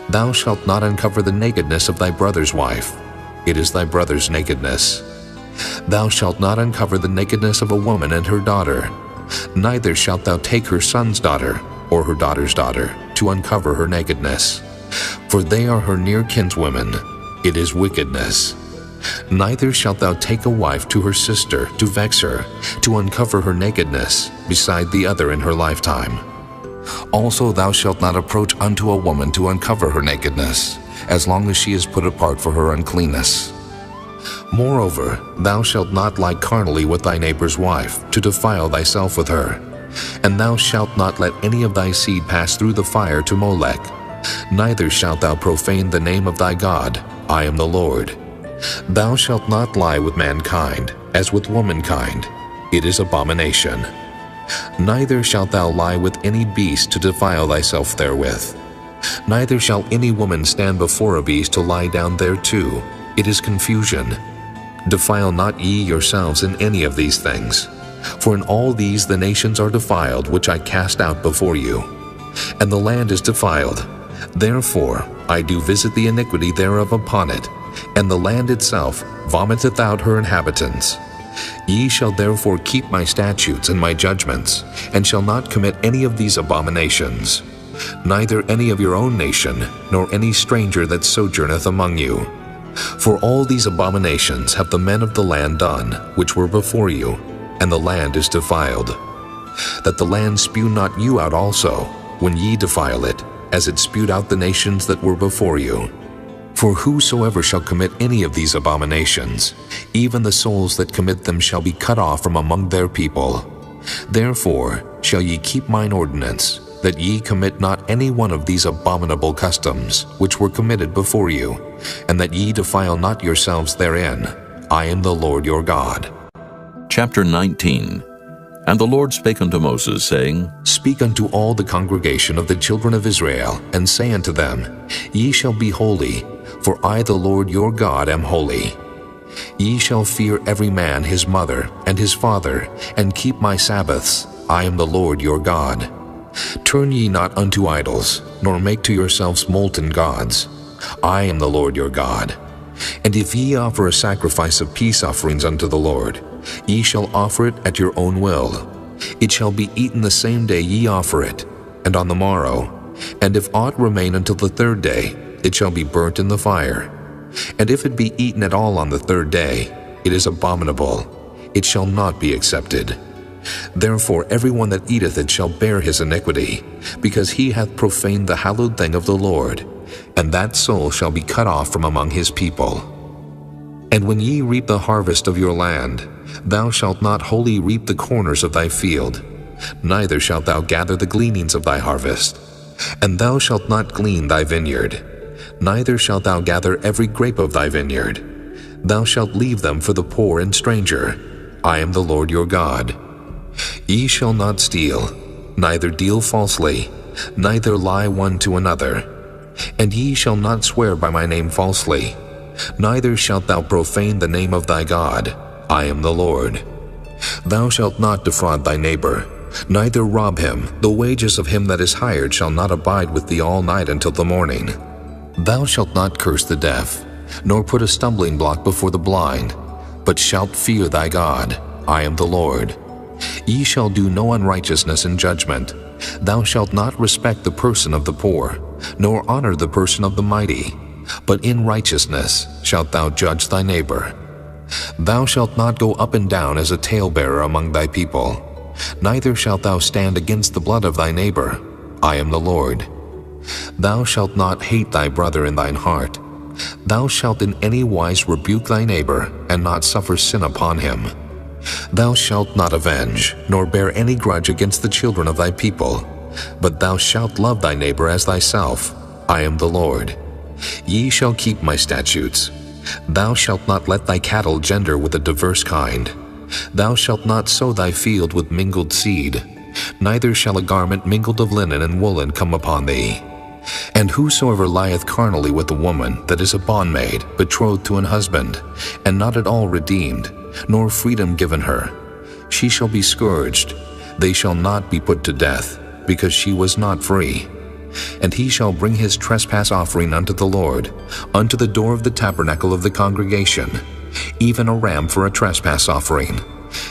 Thou shalt not uncover the nakedness of thy brother's wife. It is thy brother's nakedness. Thou shalt not uncover the nakedness of a woman and her daughter. Neither shalt thou take her son's daughter or her daughter's daughter to uncover her nakedness, for they are her near kinswomen. It is wickedness. Neither shalt thou take a wife to her sister to vex her, to uncover her nakedness, beside the other in her lifetime. Also thou shalt not approach unto a woman to uncover her nakedness, as long as she is put apart for her uncleanness. Moreover, thou shalt not lie carnally with thy neighbor's wife, to defile thyself with her. And thou shalt not let any of thy seed pass through the fire to Molech. Neither shalt thou profane the name of thy God. I am the Lord. Thou shalt not lie with mankind, as with womankind. It is abomination. Neither shalt thou lie with any beast to defile thyself therewith. Neither shall any woman stand before a beast to lie down thereto. It is confusion. Defile not ye yourselves in any of these things. For in all these the nations are defiled, which I cast out before you. And the land is defiled. Therefore I do visit the iniquity thereof upon it, and the land itself vomiteth out her inhabitants. Ye shall therefore keep my statutes and my judgments, and shall not commit any of these abominations, neither any of your own nation, nor any stranger that sojourneth among you. For all these abominations have the men of the land done, which were before you, and the land is defiled. That the land spew not you out also, when ye defile it, as it spewed out the nations that were before you. For whosoever shall commit any of these abominations, even the souls that commit them shall be cut off from among their people. Therefore shall ye keep mine ordinance, that ye commit not any one of these abominable customs, which were committed before you, and that ye defile not yourselves therein. I am the Lord your God. Chapter 19. And the Lord spake unto Moses, saying, Speak unto all the congregation of the children of Israel, and say unto them, Ye shall be holy, for I the Lord your God am holy. Ye shall fear every man his mother and his father, and keep my Sabbaths. I am the Lord your God. Turn ye not unto idols, nor make to yourselves molten gods. I am the Lord your God. And if ye offer a sacrifice of peace offerings unto the Lord, ye shall offer it at your own will. It shall be eaten the same day ye offer it, and on the morrow. And if aught remain until the third day, it shall be burnt in the fire. And if it be eaten at all on the third day, it is abominable. It shall not be accepted. Therefore every one that eateth it shall bear his iniquity, because he hath profaned the hallowed thing of the Lord, and that soul shall be cut off from among his people. And when ye reap the harvest of your land, thou shalt not wholly reap the corners of thy field, neither shalt thou gather the gleanings of thy harvest. And thou shalt not glean thy vineyard, neither shalt thou gather every grape of thy vineyard. Thou shalt leave them for the poor and stranger. I am the Lord your God. Ye shall not steal, neither deal falsely, neither lie one to another. And ye shall not swear by my name falsely, neither shalt thou profane the name of thy God. I am the Lord. Thou shalt not defraud thy neighbor, neither rob him. The wages of him that is hired shall not abide with thee all night until the morning. Thou shalt not curse the deaf, nor put a stumbling block before the blind, but shalt fear thy God. I am the Lord. Ye shall do no unrighteousness in judgment. Thou shalt not respect the person of the poor, nor honor the person of the mighty, but in righteousness shalt thou judge thy neighbor. Thou shalt not go up and down as a talebearer among thy people, neither shalt thou stand against the blood of thy neighbor. I am the Lord. Thou shalt not hate thy brother in thine heart. Thou shalt in any wise rebuke thy neighbor, and not suffer sin upon him. Thou shalt not avenge, nor bear any grudge against the children of thy people, but thou shalt love thy neighbor as thyself. I am the Lord. Ye shall keep my statutes. Thou shalt not let thy cattle gender with a diverse kind. Thou shalt not sow thy field with mingled seed, neither shall a garment mingled of linen and woolen come upon thee. And whosoever lieth carnally with a woman that is a bondmaid, betrothed to an husband, and not at all redeemed, nor freedom given her, she shall be scourged. They shall not be put to death, because she was not free. And he shall bring his trespass offering unto the Lord, unto the door of the tabernacle of the congregation, even a ram for a trespass offering.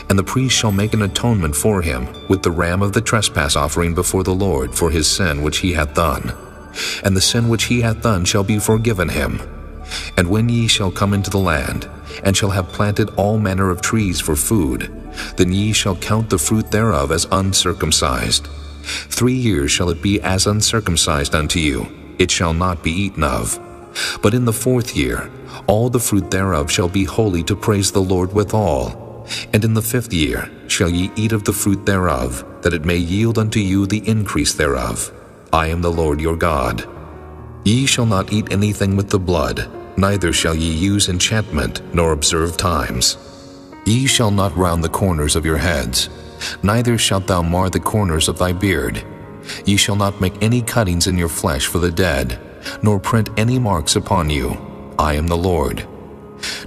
And the priest shall make an atonement for him with the ram of the trespass offering before the Lord for his sin which he hath done. And the sin which he hath done shall be forgiven him. And when ye shall come into the land, and shall have planted all manner of trees for food, then ye shall count the fruit thereof as uncircumcised. 3 years shall it be as uncircumcised unto you, it shall not be eaten of. But in the 4th year all the fruit thereof shall be holy to praise the Lord withal. And in the 5th year shall ye eat of the fruit thereof, that it may yield unto you the increase thereof. I am the Lord your God. Ye shall not eat anything with the blood, neither shall ye use enchantment, nor observe times. Ye shall not round the corners of your heads, neither shalt thou mar the corners of thy beard. Ye shall not make any cuttings in your flesh for the dead, nor print any marks upon you. I am the Lord.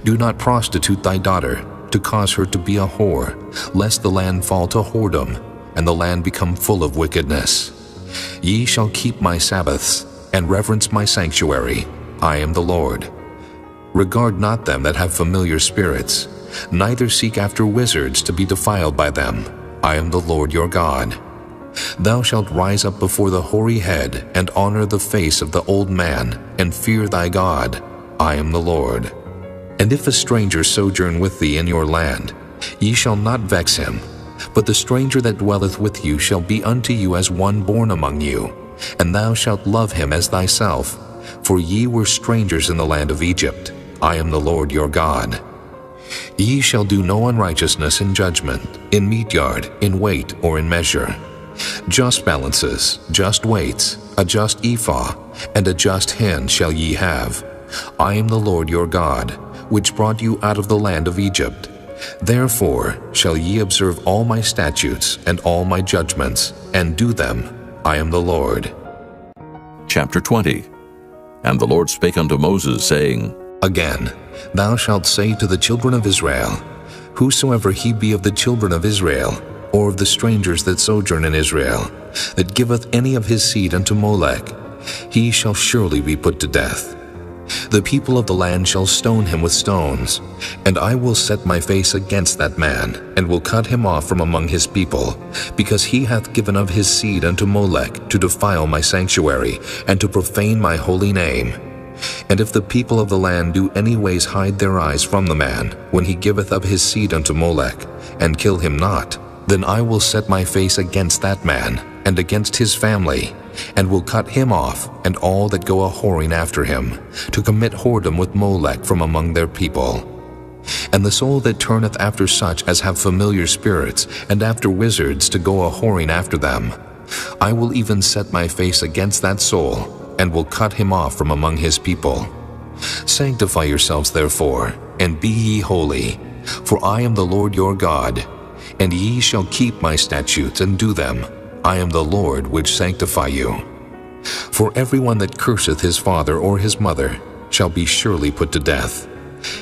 Do not prostitute thy daughter, to cause her to be a whore, lest the land fall to whoredom, and the land become full of wickedness. Ye shall keep my Sabbaths, and reverence my sanctuary. I am the Lord. Regard not them that have familiar spirits, neither seek after wizards to be defiled by them. I am the Lord your God. Thou shalt rise up before the hoary head, and honor the face of the old man, and fear thy God. I am the Lord. And if a stranger sojourn with thee in your land, ye shall not vex him, but the stranger that dwelleth with you shall be unto you as one born among you, and thou shalt love him as thyself, for ye were strangers in the land of Egypt. I am the Lord your God. Ye shall do no unrighteousness in judgment, in meat yard, in weight, or in measure. Just balances, just weights, a just ephah, and a just hin shall ye have. I am the Lord your God, which brought you out of the land of Egypt. Therefore shall ye observe all my statutes and all my judgments, and do them. I am the Lord. Chapter 20. And the Lord spake unto Moses, saying, Again, thou shalt say to the children of Israel, Whosoever he be of the children of Israel, or of the strangers that sojourn in Israel, that giveth any of his seed unto Molech, he shall surely be put to death. The people of the land shall stone him with stones, and I will set my face against that man, and will cut him off from among his people, because he hath given of his seed unto Molech to defile my sanctuary, and to profane my holy name. And if the people of the land do any ways hide their eyes from the man, when he giveth of his seed unto Molech, and kill him not, then I will set my face against that man, and against his family, and will cut him off, and all that go a-whoring after him, to commit whoredom with Molech from among their people. And the soul that turneth after such as have familiar spirits, and after wizards to go a-whoring after them, I will even set my face against that soul, and will cut him off from among his people. Sanctify yourselves therefore, and be ye holy, for I am the Lord your God, and ye shall keep my statutes and do them. I am the Lord which sanctify you. For everyone that curseth his father or his mother shall be surely put to death.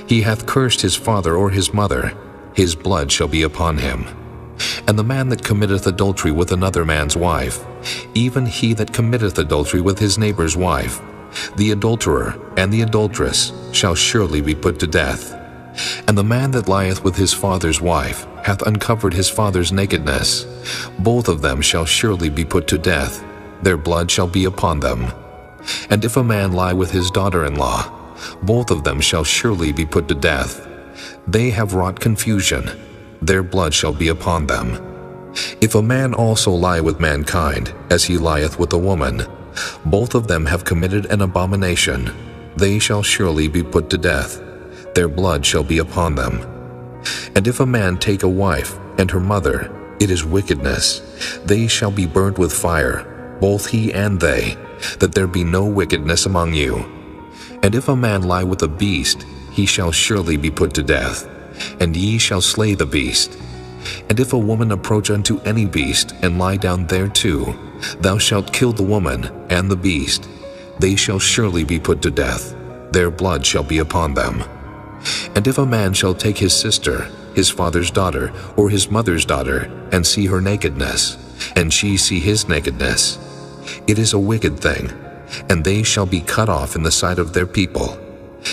He hath cursed his father or his mother, his blood shall be upon him. And the man that committeth adultery with another man's wife, even he that committeth adultery with his neighbor's wife, the adulterer and the adulteress shall surely be put to death. And the man that lieth with his father's wife hath uncovered his father's nakedness. Both of them shall surely be put to death. Their blood shall be upon them. And if a man lie with his daughter-in-law, both of them shall surely be put to death. They have wrought confusion. Their blood shall be upon them. If a man also lie with mankind, as he lieth with a woman, both of them have committed an abomination. They shall surely be put to death. Their blood shall be upon them. And if a man take a wife and her mother, it is wickedness. They shall be burnt with fire, both he and they, that there be no wickedness among you. And if a man lie with a beast, he shall surely be put to death, and ye shall slay the beast. And if a woman approach unto any beast, and lie down thereto, thou shalt kill the woman and the beast. They shall surely be put to death. Their blood shall be upon them. And if a man shall take his sister, his father's daughter, or his mother's daughter, and see her nakedness, and she see his nakedness, it is a wicked thing, and they shall be cut off in the sight of their people.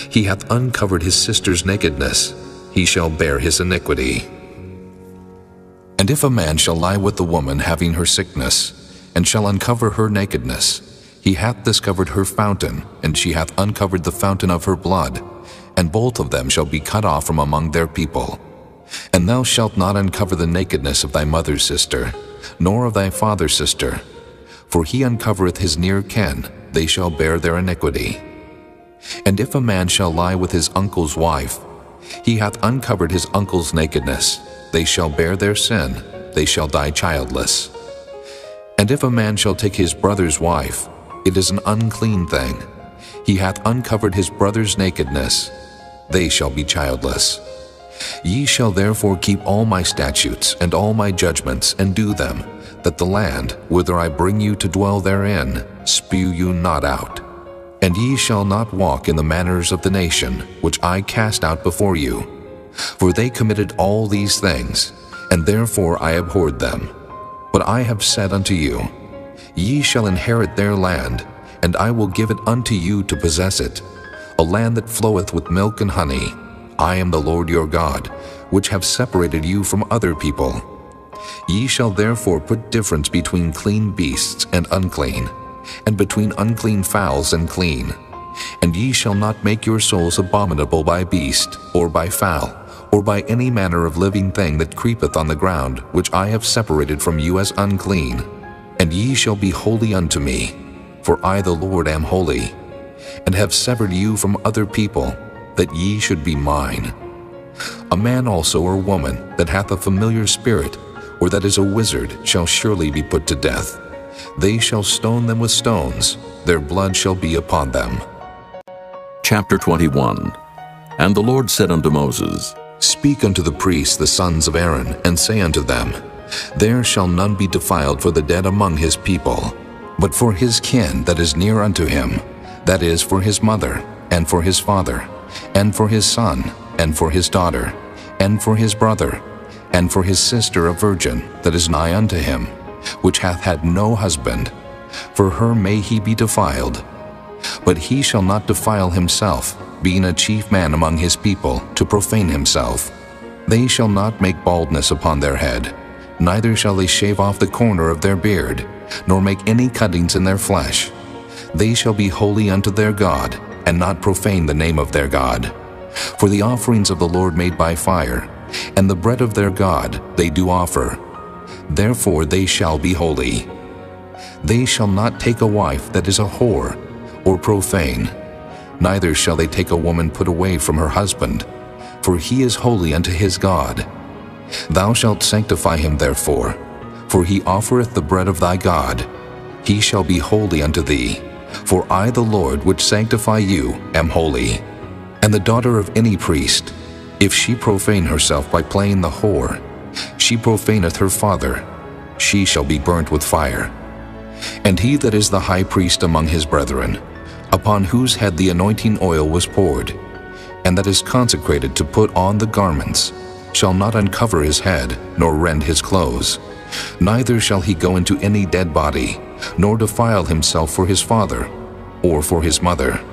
He hath uncovered his sister's nakedness, he shall bear his iniquity. And if a man shall lie with the woman having her sickness, and shall uncover her nakedness, he hath discovered her fountain, and she hath uncovered the fountain of her blood, and both of them shall be cut off from among their people. And thou shalt not uncover the nakedness of thy mother's sister, nor of thy father's sister, for he uncovereth his near kin, they shall bear their iniquity. And if a man shall lie with his uncle's wife, he hath uncovered his uncle's nakedness, they shall bear their sin, they shall die childless. And if a man shall take his brother's wife, it is an unclean thing. He hath uncovered his brother's nakedness, they shall be childless. Ye shall therefore keep all my statutes and all my judgments, and do them, that the land, whither I bring you to dwell therein, spew you not out. And ye shall not walk in the manners of the nation, which I cast out before you. For they committed all these things, and therefore I abhorred them. But I have said unto you, ye shall inherit their land, and I will give it unto you to possess it, a land that floweth with milk and honey. I am the Lord your God, which have separated you from other people. Ye shall therefore put difference between clean beasts and unclean, and between unclean fowls and clean. And ye shall not make your souls abominable by beast, or by fowl, or by any manner of living thing that creepeth on the ground, which I have separated from you as unclean. And ye shall be holy unto me, for I the Lord am holy, and have severed you from other people, that ye should be mine. A man also or woman that hath a familiar spirit, or that is a wizard, shall surely be put to death. They shall stone them with stones, their blood shall be upon them. Chapter 21. And the Lord said unto Moses, Speak unto the priests the sons of Aaron, and say unto them, There shall none be defiled for the dead among his people, but for his kin that is near unto him, that is, for his mother, and for his father, and for his son, and for his daughter, and for his brother, and for his sister a virgin that is nigh unto him, which hath had no husband, for her may he be defiled. But he shall not defile himself, being a chief man among his people, to profane himself. They shall not make baldness upon their head, neither shall they shave off the corner of their beard, nor make any cuttings in their flesh. They shall be holy unto their God, and not profane the name of their God. For the offerings of the Lord made by fire, and the bread of their God they do offer. Therefore they shall be holy. They shall not take a wife that is a whore, or profane, neither shall they take a woman put away from her husband, for he is holy unto his God. Thou shalt sanctify him therefore, for he offereth the bread of thy God. He shall be holy unto thee, for I the Lord which sanctify you am holy. And the daughter of any priest, if she profane herself by playing the whore, she profaneth her father, she shall be burnt with fire. And he that is the high priest among his brethren, upon whose head the anointing oil was poured, and that is consecrated to put on the garments, shall not uncover his head, nor rend his clothes. Neither shall he go into any dead body, nor defile himself for his father, or for his mother.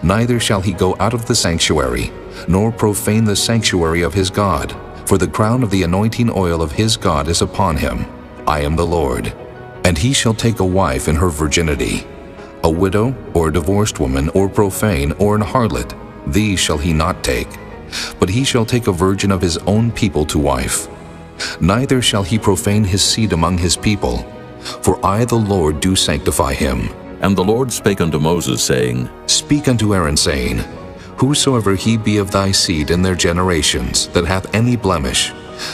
Neither shall he go out of the sanctuary, nor profane the sanctuary of his God, for the crown of the anointing oil of his God is upon him. I am the Lord. And he shall take a wife in her virginity, a widow, or a divorced woman, or profane, or an harlot, these shall he not take. But he shall take a virgin of his own people to wife. Neither shall he profane his seed among his people, for I the Lord do sanctify him. And the Lord spake unto Moses, saying, Speak unto Aaron, saying, Whosoever he be of thy seed in their generations, that hath any blemish,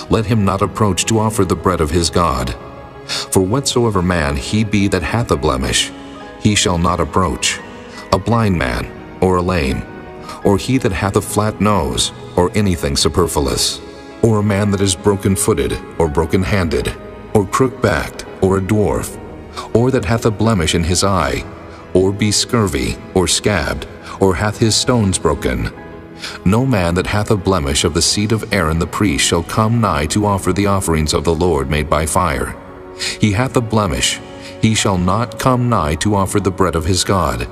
let him not approach to offer the bread of his God. For whatsoever man he be that hath a blemish, he shall not approach, a blind man, or a lame, or he that hath a flat nose, or anything superfluous, or a man that is broken-footed, or broken-handed, or crook-backed, or a dwarf, or that hath a blemish in his eye, or be scurvy, or scabbed, or hath his stones broken. No man that hath a blemish of the seed of Aaron the priest shall come nigh to offer the offerings of the Lord made by fire. He hath a blemish, he shall not come nigh to offer the bread of his God.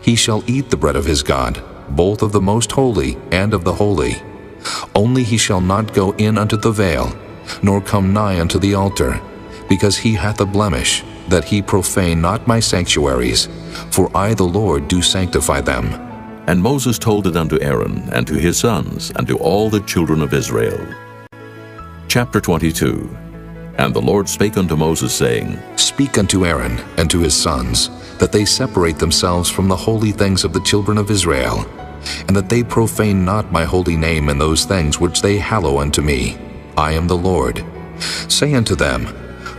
He shall eat the bread of his God, both of the most holy and of the holy. Only he shall not go in unto the veil, nor come nigh unto the altar, because he hath a blemish, that he profane not my sanctuaries, for I the Lord do sanctify them. And Moses told it unto Aaron, and to his sons, and to all the children of Israel. Chapter 22. And the Lord spake unto Moses, saying, Speak unto Aaron and to his sons, that they separate themselves from the holy things of the children of Israel, and that they profane not my holy name in those things which they hallow unto me. I am the Lord. Say unto them,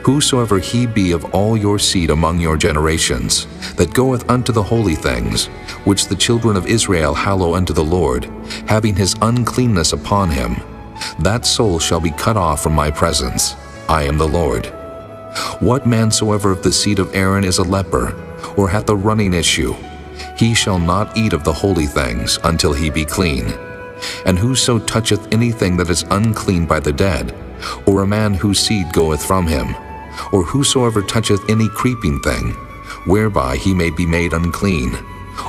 Whosoever he be of all your seed among your generations, that goeth unto the holy things, which the children of Israel hallow unto the Lord, having his uncleanness upon him, that soul shall be cut off from my presence. I am the Lord. What man soever of the seed of Aaron is a leper, or hath a running issue, he shall not eat of the holy things until he be clean. And whoso toucheth anything that is unclean by the dead, or a man whose seed goeth from him, or whosoever toucheth any creeping thing, whereby he may be made unclean,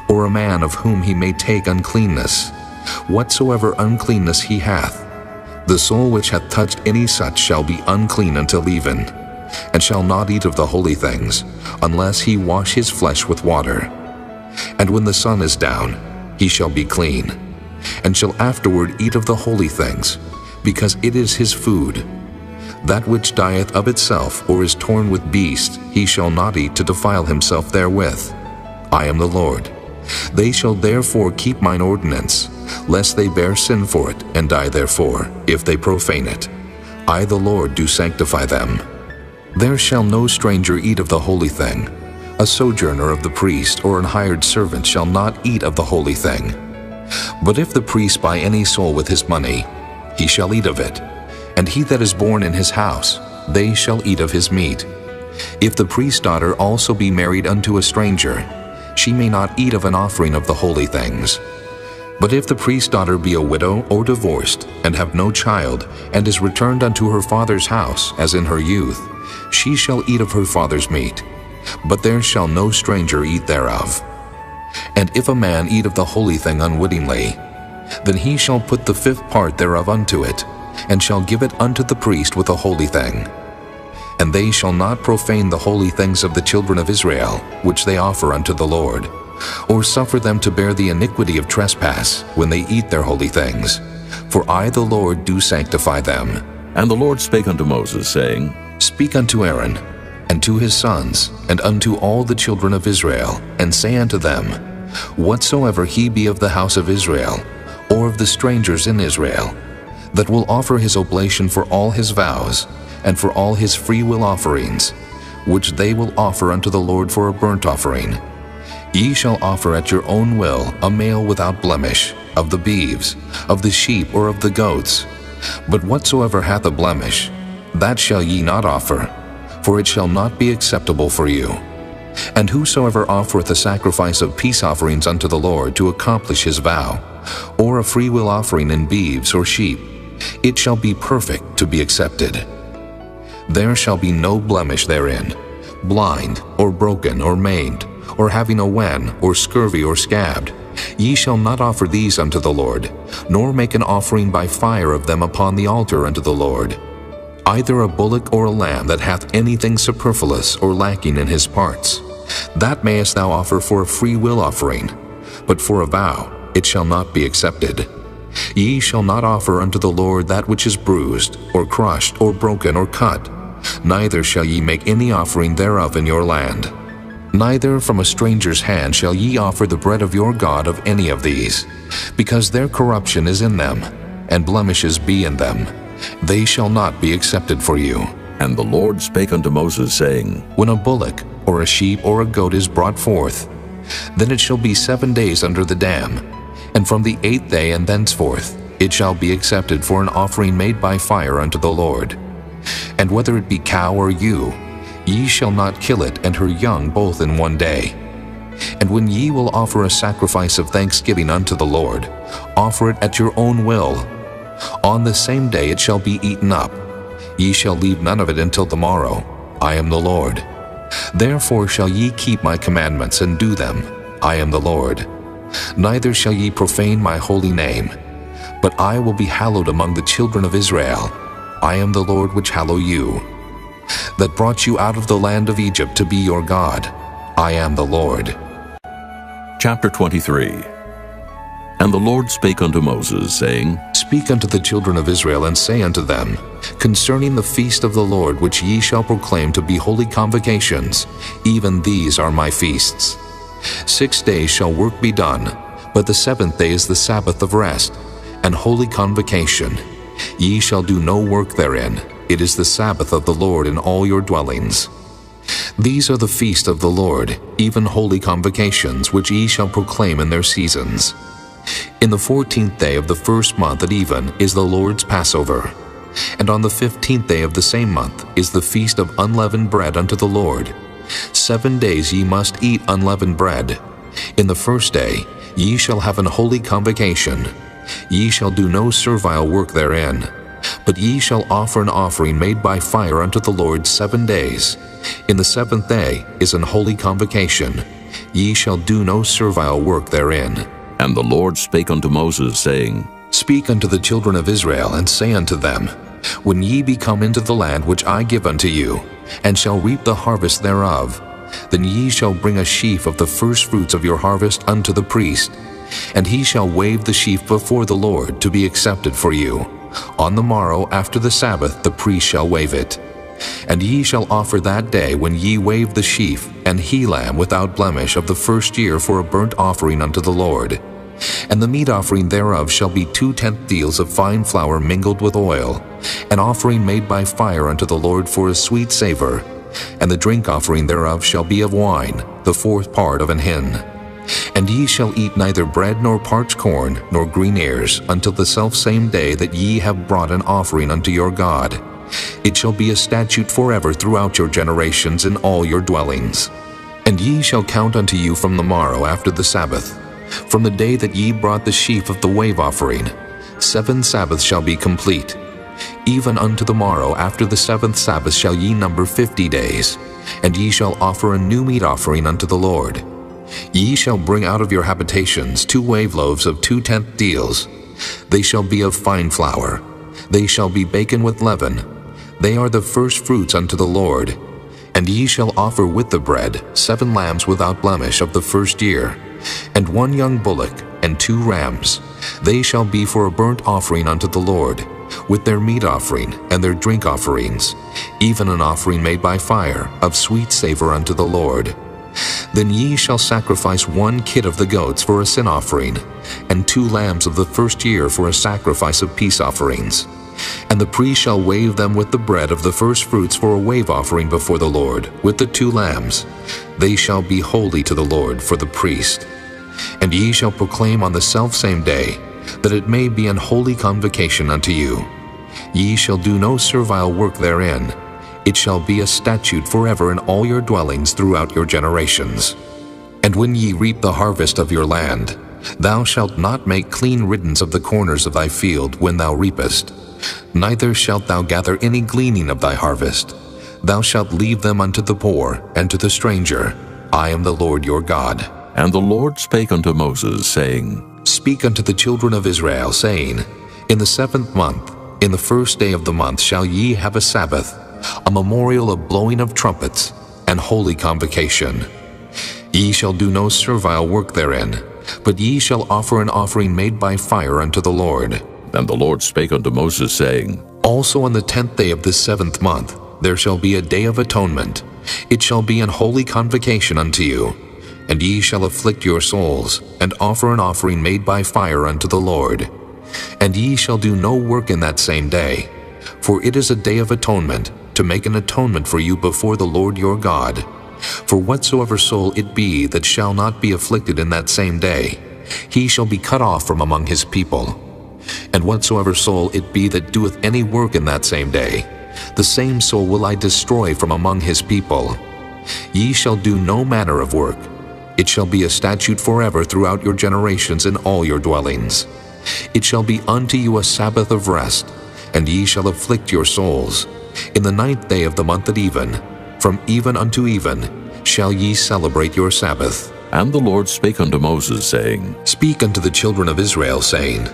or a man of whom he may take uncleanness, whatsoever uncleanness he hath, the soul which hath touched any such shall be unclean until even, and shall not eat of the holy things, unless he wash his flesh with water. And when the sun is down, he shall be clean, and shall afterward eat of the holy things, because it is his food. That which dieth of itself, or is torn with beasts, he shall not eat to defile himself therewith. I am the Lord. They shall therefore keep mine ordinance, lest they bear sin for it, and die therefore, if they profane it. I the Lord do sanctify them. There shall no stranger eat of the holy thing. A sojourner of the priest, or an hired servant, shall not eat of the holy thing. But if the priest buy any soul with his money, he shall eat of it, and he that is born in his house, they shall eat of his meat. If the priest's daughter also be married unto a stranger, she may not eat of an offering of the holy things. But if the priest's daughter be a widow or divorced, and have no child, and is returned unto her father's house, as in her youth, she shall eat of her father's meat, but there shall no stranger eat thereof. And if a man eat of the holy thing unwittingly, then he shall put the fifth part thereof unto it, and shall give it unto the priest with a holy thing. And they shall not profane the holy things of the children of Israel, which they offer unto the Lord, or suffer them to bear the iniquity of trespass when they eat their holy things. For I the Lord do sanctify them. And the Lord spake unto Moses, saying, Speak unto Aaron, and to his sons, and unto all the children of Israel, and say unto them, Whatsoever he be of the house of Israel, or of the strangers in Israel, that will offer his oblation for all his vows, and for all his freewill offerings, which they will offer unto the Lord for a burnt offering, ye shall offer at your own will a male without blemish, of the beeves, of the sheep, or of the goats. But whatsoever hath a blemish, that shall ye not offer, for it shall not be acceptable for you. And whosoever offereth a sacrifice of peace offerings unto the Lord to accomplish his vow, or a freewill offering in beeves or sheep, it shall be perfect to be accepted. There shall be no blemish therein, blind, or broken, or maimed, or having a wen, or scurvy, or scabbed. Ye shall not offer these unto the Lord, nor make an offering by fire of them upon the altar unto the Lord. Either a bullock or a lamb that hath anything superfluous or lacking in his parts, that mayest thou offer for a free will offering, but for a vow it shall not be accepted. Ye shall not offer unto the Lord that which is bruised, or crushed, or broken, or cut, neither shall ye make any offering thereof in your land. Neither from a stranger's hand shall ye offer the bread of your God of any of these, because their corruption is in them, and blemishes be in them. They shall not be accepted for you. And the Lord spake unto Moses, saying, When a bullock, or a sheep, or a goat is brought forth, then it shall be 7 days under the dam, and from the 8th day and thenceforth it shall be accepted for an offering made by fire unto the Lord. And whether it be cow or ewe, ye shall not kill it and her young both in 1 day. And when ye will offer a sacrifice of thanksgiving unto the Lord, offer it at your own will. On the same day it shall be eaten up. Ye shall leave none of it until the morrow. I am the Lord. Therefore shall ye keep my commandments and do them. I am the Lord. Neither shall ye profane my holy name, but I will be hallowed among the children of Israel. I am the Lord which hallow you, that brought you out of the land of Egypt to be your God. I am the Lord. Chapter 23. And the Lord spake unto Moses, saying, Speak unto the children of Israel, and say unto them, Concerning the feast of the Lord which ye shall proclaim to be holy convocations, even these are my feasts. 6 days shall work be done, but the 7th day is the Sabbath of rest, and holy convocation. Ye shall do no work therein. It is the Sabbath of the Lord in all your dwellings. These are the feast of the Lord, even holy convocations, which ye shall proclaim in their seasons. In the 14th day of the first month at even is the Lord's Passover. And on the 15th day of the same month is the feast of unleavened bread unto the Lord. 7 days ye must eat unleavened bread. In the first day ye shall have an holy convocation. Ye shall do no servile work therein, but ye shall offer an offering made by fire unto the Lord 7 days. In the 7th day is an holy convocation. Ye shall do no servile work therein. And the Lord spake unto Moses, saying, Speak unto the children of Israel, and say unto them, When ye be come into the land which I give unto you, and shall reap the harvest thereof, then ye shall bring a sheaf of the firstfruits of your harvest unto the priest, and he shall wave the sheaf before the Lord to be accepted for you. On the morrow after the Sabbath the priest shall wave it. And ye shall offer that day when ye wave the sheaf an he-lamb without blemish of the first year for a burnt offering unto the Lord. And the meat offering thereof shall be 2/10 deals of fine flour mingled with oil, an offering made by fire unto the Lord for a sweet savor. And the drink offering thereof shall be of wine, the 4th part of an hin. And ye shall eat neither bread nor parched corn nor green ears until the selfsame day that ye have brought an offering unto your God. It shall be a statute forever throughout your generations in all your dwellings. And ye shall count unto you from the morrow after the Sabbath From the day that ye brought the sheaf of the wave offering, 7 Sabbaths shall be complete. Even unto the morrow after the 7th Sabbath shall ye number 50 days, and ye shall offer a new meat offering unto the Lord. Ye shall bring out of your habitations 2 wave loaves of 2/10 deals. They shall be of fine flour. They shall be baken with leaven. They are the first fruits unto the Lord. And ye shall offer with the bread 7 lambs without blemish of the first year, and 1 young bullock, and 2 rams. They shall be for a burnt offering unto the Lord, with their meat offering and their drink offerings, even an offering made by fire of sweet savor unto the Lord. Then ye shall sacrifice 1 kid of the goats for a sin offering, and 2 lambs of the first year for a sacrifice of peace offerings. And the priest shall wave them with the bread of the first fruits for a wave offering before the Lord, with the 2 lambs. They shall be holy to the Lord for the priest. And ye shall proclaim on the selfsame day, that it may be an holy convocation unto you. Ye shall do no servile work therein. It shall be a statute forever in all your dwellings throughout your generations. And when ye reap the harvest of your land, thou shalt not make clean riddance of the corners of thy field when thou reapest. Neither shalt thou gather any gleaning of thy harvest. Thou shalt leave them unto the poor and to the stranger. I am the Lord your God. And the Lord spake unto Moses, saying, Speak unto the children of Israel, saying, In the 7th month, in the first day of the month shall ye have a Sabbath, a memorial of blowing of trumpets, and holy convocation. Ye shall do no servile work therein, but ye shall offer an offering made by fire unto the Lord. And the Lord spake unto Moses, saying, Also on the 10th day of this 7th month there shall be a day of atonement. It shall be an holy convocation unto you. And ye shall afflict your souls, and offer an offering made by fire unto the Lord. And ye shall do no work in that same day, for it is a day of atonement, to make an atonement for you before the Lord your God. For whatsoever soul it be that shall not be afflicted in that same day, he shall be cut off from among his people. And whatsoever soul it be that doeth any work in that same day, the same soul will I destroy from among his people. Ye shall do no manner of work. It shall be a statute forever throughout your generations in all your dwellings. It shall be unto you a Sabbath of rest, and ye shall afflict your souls. In the 9th day of the month at even, from even unto even, shall ye celebrate your Sabbath. And the Lord spake unto Moses, saying, Speak unto the children of Israel, saying,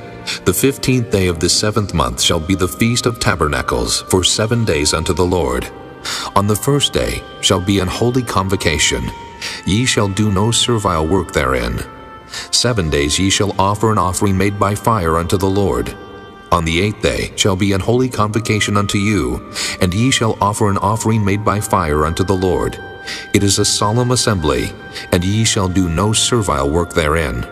The 15th day of this 7th month shall be the feast of tabernacles for 7 days unto the Lord. On the first day shall be an holy convocation. Ye shall do no servile work therein. 7 days ye shall offer an offering made by fire unto the Lord. On the 8th day shall be an holy convocation unto you, and ye shall offer an offering made by fire unto the Lord. It is a solemn assembly, and ye shall do no servile work therein.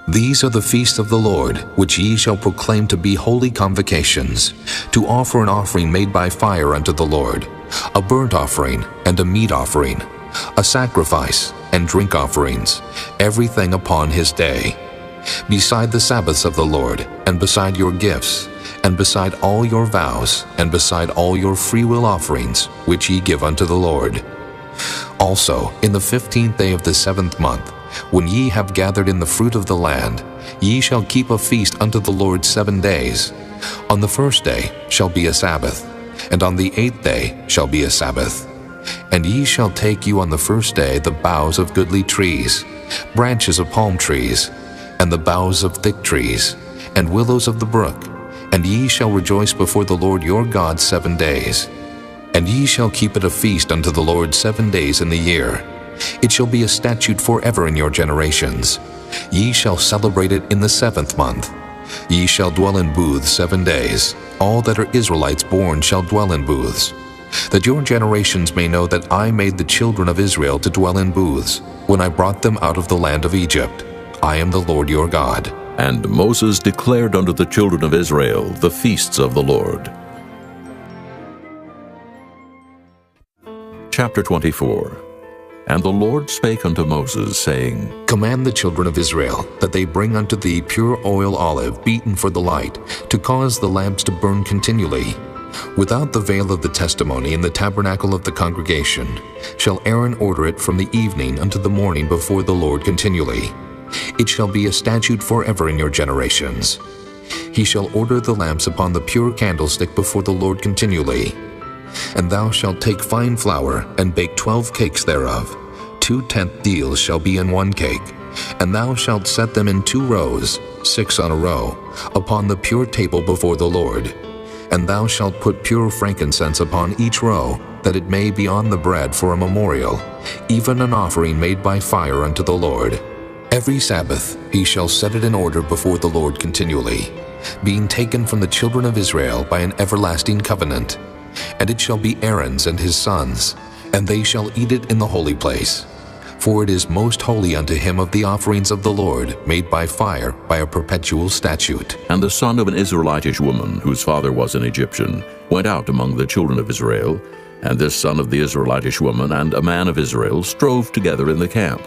These are the feasts of the Lord, which ye shall proclaim to be holy convocations, to offer an offering made by fire unto the Lord, a burnt offering and a meat offering, a sacrifice and drink offerings, everything upon his day. Beside the Sabbaths of the Lord, and beside your gifts, and beside all your vows, and beside all your freewill offerings, which ye give unto the Lord. Also, in the 15th day of the 7th month, when ye have gathered in the fruit of the land, ye shall keep a feast unto the Lord 7 days. On the first day shall be a Sabbath, and on the 8th day shall be a Sabbath. And ye shall take you on the first day the boughs of goodly trees, branches of palm trees, and the boughs of thick trees, and willows of the brook, and ye shall rejoice before the Lord your God 7 days. And ye shall keep it a feast unto the Lord 7 days in the year. It shall be a statute forever in your generations. Ye shall celebrate it in the 7th month. Ye shall dwell in booths 7 days. All that are Israelites born shall dwell in booths, that your generations may know that I made the children of Israel to dwell in booths, when I brought them out of the land of Egypt. I am the Lord your God. And Moses declared unto the children of Israel the feasts of the Lord. Chapter 24. And the Lord spake unto Moses, saying, Command the children of Israel that they bring unto thee pure oil olive beaten for the light, to cause the lamps to burn continually. Without the veil of the testimony in the tabernacle of the congregation shall Aaron order it from the evening unto the morning before the Lord continually. It shall be a statute forever in your generations. He shall order the lamps upon the pure candlestick before the Lord continually. And thou shalt take fine flour, and bake 12 cakes thereof. 2/10 deals shall be in one cake. And thou shalt set them in 2 rows, 6 on a row, upon the pure table before the Lord. And thou shalt put pure frankincense upon each row, that it may be on the bread for a memorial, even an offering made by fire unto the Lord. Every Sabbath he shall set it in order before the Lord continually, being taken from the children of Israel by an everlasting covenant. And it shall be Aaron's and his sons, and they shall eat it in the holy place. For it is most holy unto him of the offerings of the Lord, made by fire, by a perpetual statute. And the son of an Israelitish woman, whose father was an Egyptian, went out among the children of Israel, and this son of the Israelitish woman and a man of Israel strove together in the camp.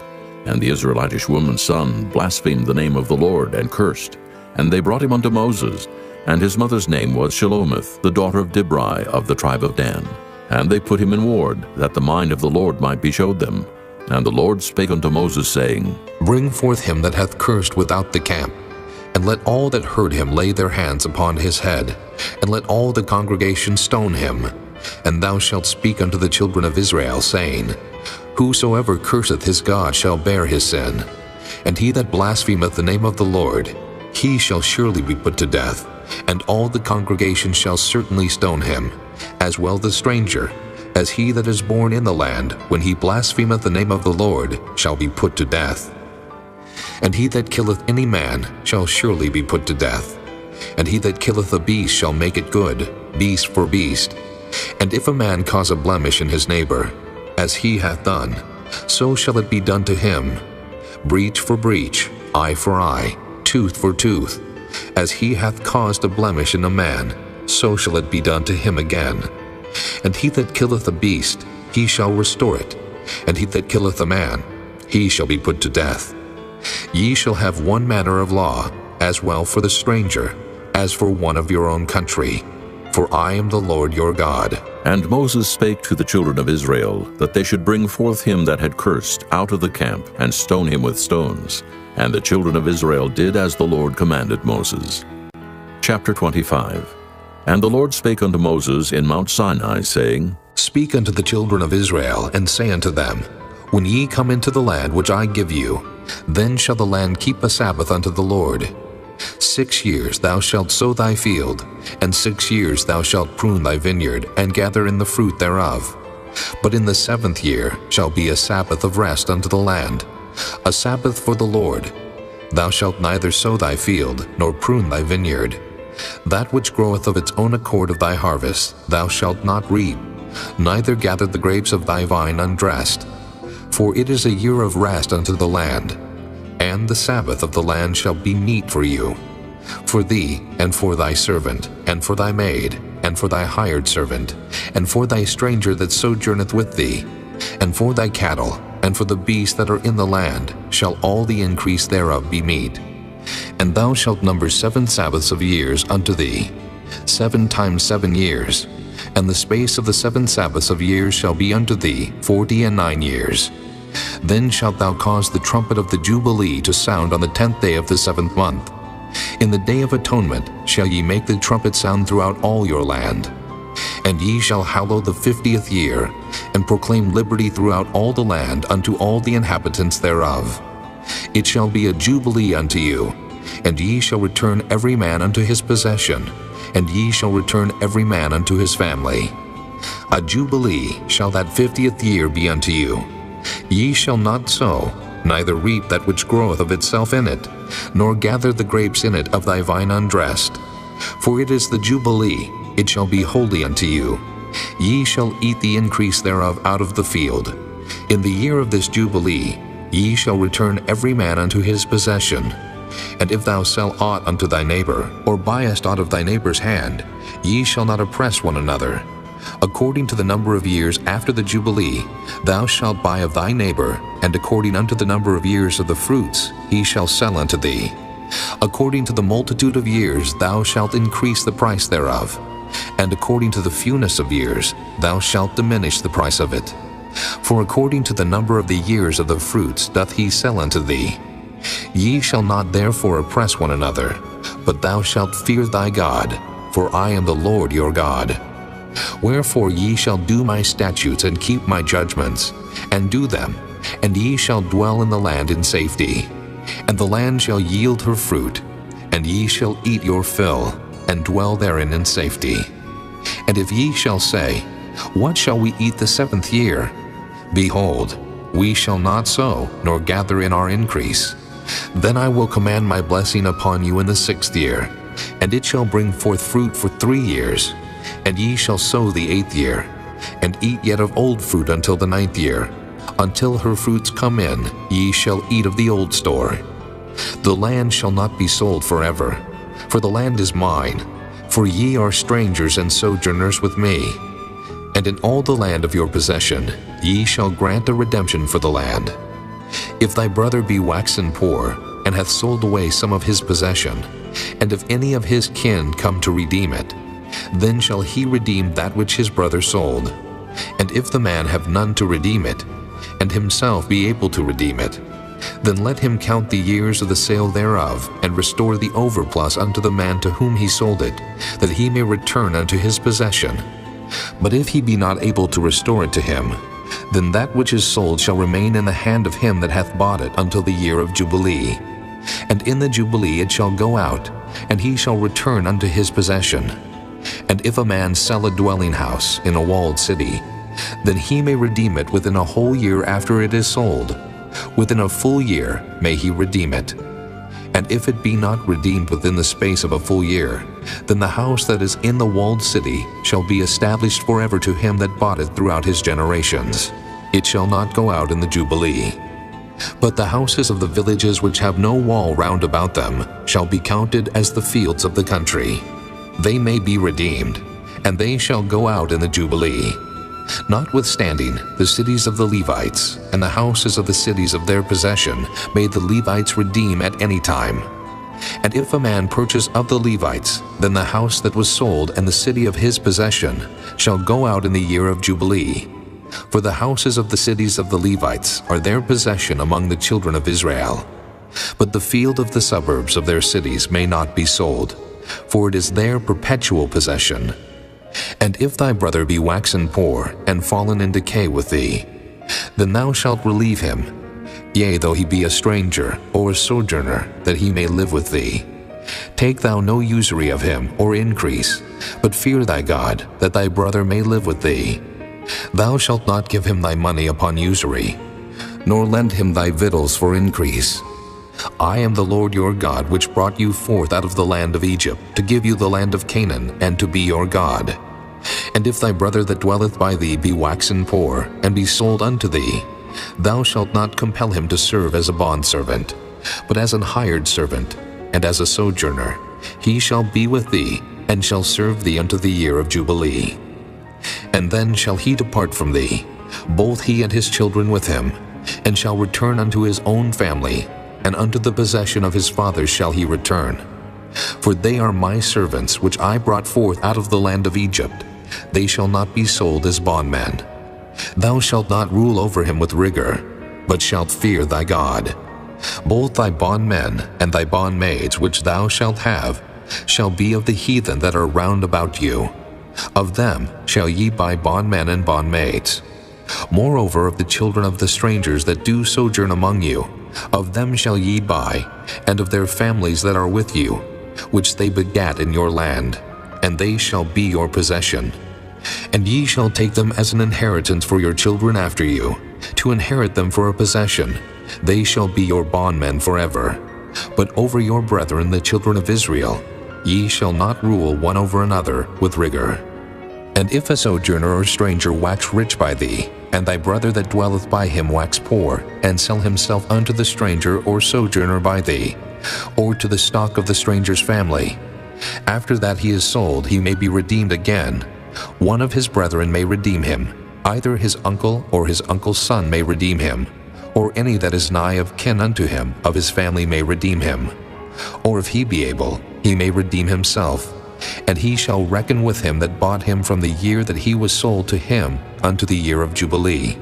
And the Israelitish woman's son blasphemed the name of the Lord, and cursed. And they brought him unto Moses, and his mother's name was Shelomith, the daughter of Dibri of the tribe of Dan. And they put him in ward, that the mind of the Lord might be showed them. And the Lord spake unto Moses, saying, Bring forth him that hath cursed without the camp, and let all that heard him lay their hands upon his head, and let all the congregation stone him. And thou shalt speak unto the children of Israel, saying, Whosoever curseth his God shall bear his sin. And he that blasphemeth the name of the Lord, he shall surely be put to death, and all the congregation shall certainly stone him, as well the stranger, as he that is born in the land, when he blasphemeth the name of the Lord, shall be put to death. And he that killeth any man shall surely be put to death. And he that killeth a beast shall make it good, beast for beast. And if a man cause a blemish in his neighbor, as he hath done, so shall it be done to him. Breach for breach, eye for eye, tooth for tooth. As he hath caused a blemish in a man, so shall it be done to him again. And he that killeth a beast, he shall restore it. And he that killeth a man, he shall be put to death. Ye shall have one manner of law, as well for the stranger, as for one of your own country. For I am the Lord your God. And Moses spake to the children of Israel, that they should bring forth him that had cursed out of the camp, and stone him with stones. And the children of Israel did as the Lord commanded Moses. Chapter 25. And the Lord spake unto Moses in Mount Sinai, saying, Speak unto the children of Israel, and say unto them, When ye come into the land which I give you, then shall the land keep a Sabbath unto the Lord. 6 years thou shalt sow thy field, and 6 years thou shalt prune thy vineyard, and gather in the fruit thereof. But in the 7th year shall be a Sabbath of rest unto the land, a Sabbath for the Lord. Thou shalt neither sow thy field, nor prune thy vineyard. That which groweth of its own accord of thy harvest thou shalt not reap, neither gather the grapes of thy vine undressed. For it is a year of rest unto the land, and the Sabbath of the land shall be meat for you, for thee, and for thy servant, and for thy maid, and for thy hired servant, and for thy stranger that sojourneth with thee, and for thy cattle, and for the beasts that are in the land, shall all the increase thereof be meat. And thou shalt number 7 Sabbaths of years unto thee, 7 times 7 years, and the space of the 7 Sabbaths of years shall be unto thee 49 years. Then shalt thou cause the trumpet of the Jubilee to sound on the 10th day of the 7th month. In the day of atonement shall ye make the trumpet sound throughout all your land. And ye shall hallow the 50th year, and proclaim liberty throughout all the land unto all the inhabitants thereof. It shall be a jubilee unto you, and ye shall return every man unto his possession, and ye shall return every man unto his family. A jubilee shall that 50th year be unto you. Ye shall not sow, neither reap that which groweth of itself in it, nor gather the grapes in it of thy vine undressed. For it is the jubilee, it shall be holy unto you. Ye shall eat the increase thereof out of the field. In the year of this jubilee ye shall return every man unto his possession. And if thou sell aught unto thy neighbor, or buyest aught of thy neighbor's hand, ye shall not oppress one another. According to the number of years after the Jubilee, thou shalt buy of thy neighbor, and according unto the number of years of the fruits, he shall sell unto thee. According to the multitude of years thou shalt increase the price thereof, and according to the fewness of years thou shalt diminish the price of it. For according to the number of the years of the fruits doth he sell unto thee. According to the multitude of years thou shalt increase the price thereof, and according to the fewness of years thou shalt diminish the price of it. For according to the number of the years of the fruits doth he sell unto thee. According to the multitude of years thou shalt increase the price of it. For according to the number of the years of the fruits doth he sell unto thee. Ye shall not therefore oppress one another, but thou shalt fear thy God, for I am the Lord your God. Wherefore ye shall do my statutes and keep my judgments, and do them, and ye shall dwell in the land in safety. And the land shall yield her fruit, and ye shall eat your fill, and dwell therein in safety. And if ye shall say, What shall we eat the 7th year? Behold, we shall not sow, nor gather in our increase. Then I will command my blessing upon you in the 6th year, and it shall bring forth fruit for 3 years. And ye shall sow the 8th year, and eat yet of old fruit until the 9th year. Until her fruits come in, ye shall eat of the old store. The land shall not be sold forever, for the land is mine, for ye are strangers and sojourners with me. And in all the land of your possession ye shall grant a redemption for the land. If thy brother be waxen poor, and hath sold away some of his possession, and if any of his kin come to redeem it, then shall he redeem that which his brother sold. And if the man have none to redeem it, and himself be able to redeem it, then let him count the years of the sale thereof, and restore the overplus unto the man to whom he sold it, that he may return unto his possession. But if he be not able to restore it to him, then that which is sold shall remain in the hand of him that hath bought it until the year of Jubilee. And in the Jubilee it shall go out, and he shall return unto his possession. And if a man sell a dwelling house in a walled city, then he may redeem it within a whole year after it is sold. Within a full year may he redeem it. And if it be not redeemed within the space of a full year, then the house that is in the walled city shall be established forever to him that bought it throughout his generations. It shall not go out in the Jubilee. But the houses of the villages which have no wall round about them shall be counted as the fields of the country. They may be redeemed, and they shall go out in the Jubilee. Notwithstanding, the cities of the Levites, and the houses of the cities of their possession, may the Levites redeem at any time. And if a man purchase of the Levites, then the house that was sold and the city of his possession shall go out in the year of Jubilee. For the houses of the cities of the Levites are their possession among the children of Israel. But the field of the suburbs of their cities may not be sold, for it is their perpetual possession. And if thy brother be waxen poor, and fallen in decay with thee, then thou shalt relieve him, yea, though he be a stranger or a sojourner, that he may live with thee. Take thou no usury of him, or increase, but fear thy God, that thy brother may live with thee. Thou shalt not give him thy money upon usury, nor lend him thy victuals for increase. I am the Lord your God, which brought you forth out of the land of Egypt, to give you the land of Canaan, and to be your God. And if thy brother that dwelleth by thee be waxen poor, and be sold unto thee, thou shalt not compel him to serve as a bondservant, but as an hired servant, and as a sojourner. He shall be with thee, and shall serve thee unto the year of Jubilee. And then shall he depart from thee, both he and his children with him, and shall return unto his own family, and unto the possession of his fathers shall he return. For they are my servants, which I brought forth out of the land of Egypt. They shall not be sold as bondmen. Thou shalt not rule over him with rigor, but shalt fear thy God. Both thy bondmen and thy bondmaids which thou shalt have shall be of the heathen that are round about you. Of them shall ye buy bondmen and bondmaids. Moreover, of the children of the strangers that do sojourn among you, of them shall ye buy, and of their families that are with you, which they begat in your land, and they shall be your possession. And ye shall take them as an inheritance for your children after you, to inherit them for a possession. They shall be your bondmen forever. But over your brethren the children of Israel, ye shall not rule one over another with rigor. And if a sojourner or stranger wax rich by thee, and thy brother that dwelleth by him wax poor, and sell himself unto the stranger or sojourner by thee, or to the stock of the stranger's family, after that he is sold, he may be redeemed again. One of his brethren may redeem him, either his uncle or his uncle's son may redeem him, or any that is nigh of kin unto him of his family may redeem him. Or if he be able, he may redeem himself, and he shall reckon with him that bought him from the year that he was sold to him unto the year of Jubilee.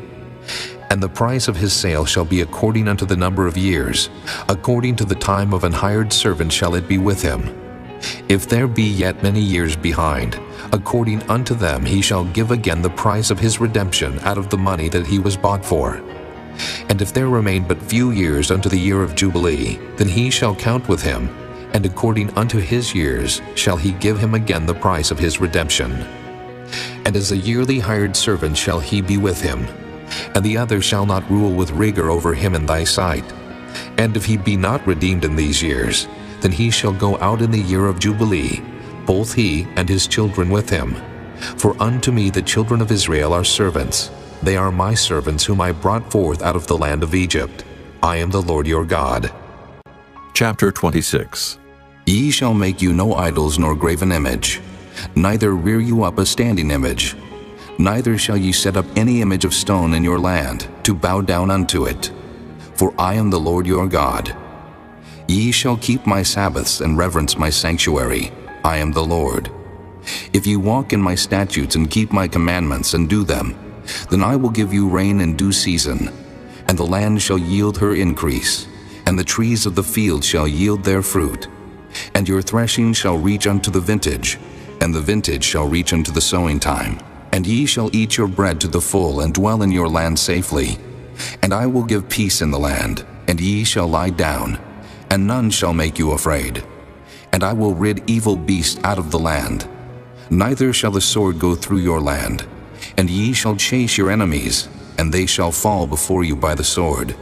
And the price of his sale shall be according unto the number of years, according to the time of an hired servant shall it be with him. If there be yet many years behind, according unto them he shall give again the price of his redemption out of the money that he was bought for. And if there remain but few years unto the year of Jubilee, then he shall count with him, and according unto his years shall he give him again the price of his redemption. And as a yearly hired servant shall he be with him, and the other shall not rule with rigor over him in thy sight. And if he be not redeemed in these years, then he shall go out in the year of Jubilee, both he and his children with him. For unto me the children of Israel are servants. They are my servants whom I brought forth out of the land of Egypt. I am the Lord your God. Chapter 26. Ye shall make you no idols nor graven image, neither rear you up a standing image, neither shall ye set up any image of stone in your land, to bow down unto it. For I am the Lord your God. Ye shall keep my Sabbaths and reverence my sanctuary. I am the Lord. If ye walk in my statutes and keep my commandments and do them, then I will give you rain in due season, and the land shall yield her increase, and the trees of the field shall yield their fruit. And your threshing shall reach unto the vintage, and the vintage shall reach unto the sowing time. And ye shall eat your bread to the full, and dwell in your land safely. And I will give peace in the land, and ye shall lie down, and none shall make you afraid. And I will rid evil beasts out of the land. Neither shall the sword go through your land. And ye shall chase your enemies, and they shall fall before you by the sword.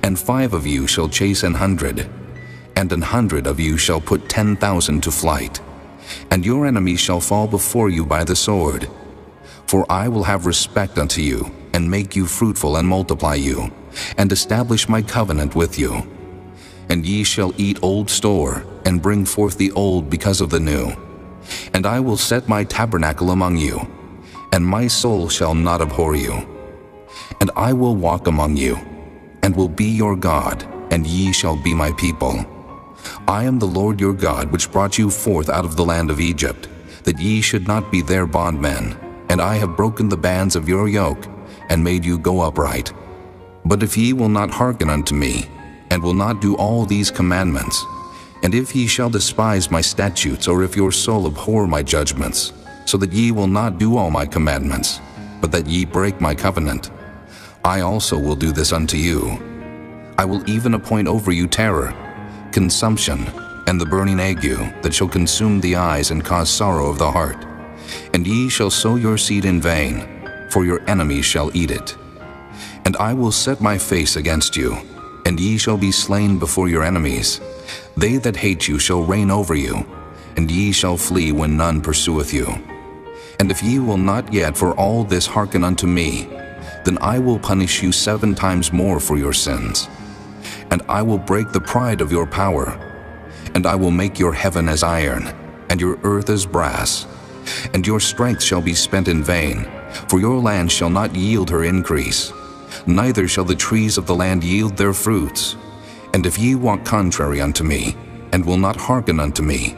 And 5 of you shall chase 100, and 100 of you shall put 10,000 to flight. And your enemies shall fall before you by the sword. For I will have respect unto you, and make you fruitful and multiply you, and establish my covenant with you. And ye shall eat old store, and bring forth the old because of the new. And I will set my tabernacle among you, and my soul shall not abhor you. And I will walk among you, and will be your God, and ye shall be my people. I am the Lord your God, which brought you forth out of the land of Egypt, that ye should not be their bondmen. And I have broken the bands of your yoke, and made you go upright. But if ye will not hearken unto me, and will not do all these commandments, and if ye shall despise my statutes, or if your soul abhor my judgments, so that ye will not do all my commandments, but that ye break my covenant, I also will do this unto you. I will even appoint over you terror, consumption, and the burning ague, that shall consume the eyes and cause sorrow of the heart. And ye shall sow your seed in vain, for your enemies shall eat it. And I will set my face against you, and ye shall be slain before your enemies. They that hate you shall reign over you, and ye shall flee when none pursueth you. And if ye will not yet for all this hearken unto me, then I will punish you 7 times more for your sins. And I will break the pride of your power, and I will make your heaven as iron, and your earth as brass. And your strength shall be spent in vain, for your land shall not yield her increase, neither shall the trees of the land yield their fruits. And if ye walk contrary unto me, and will not hearken unto me,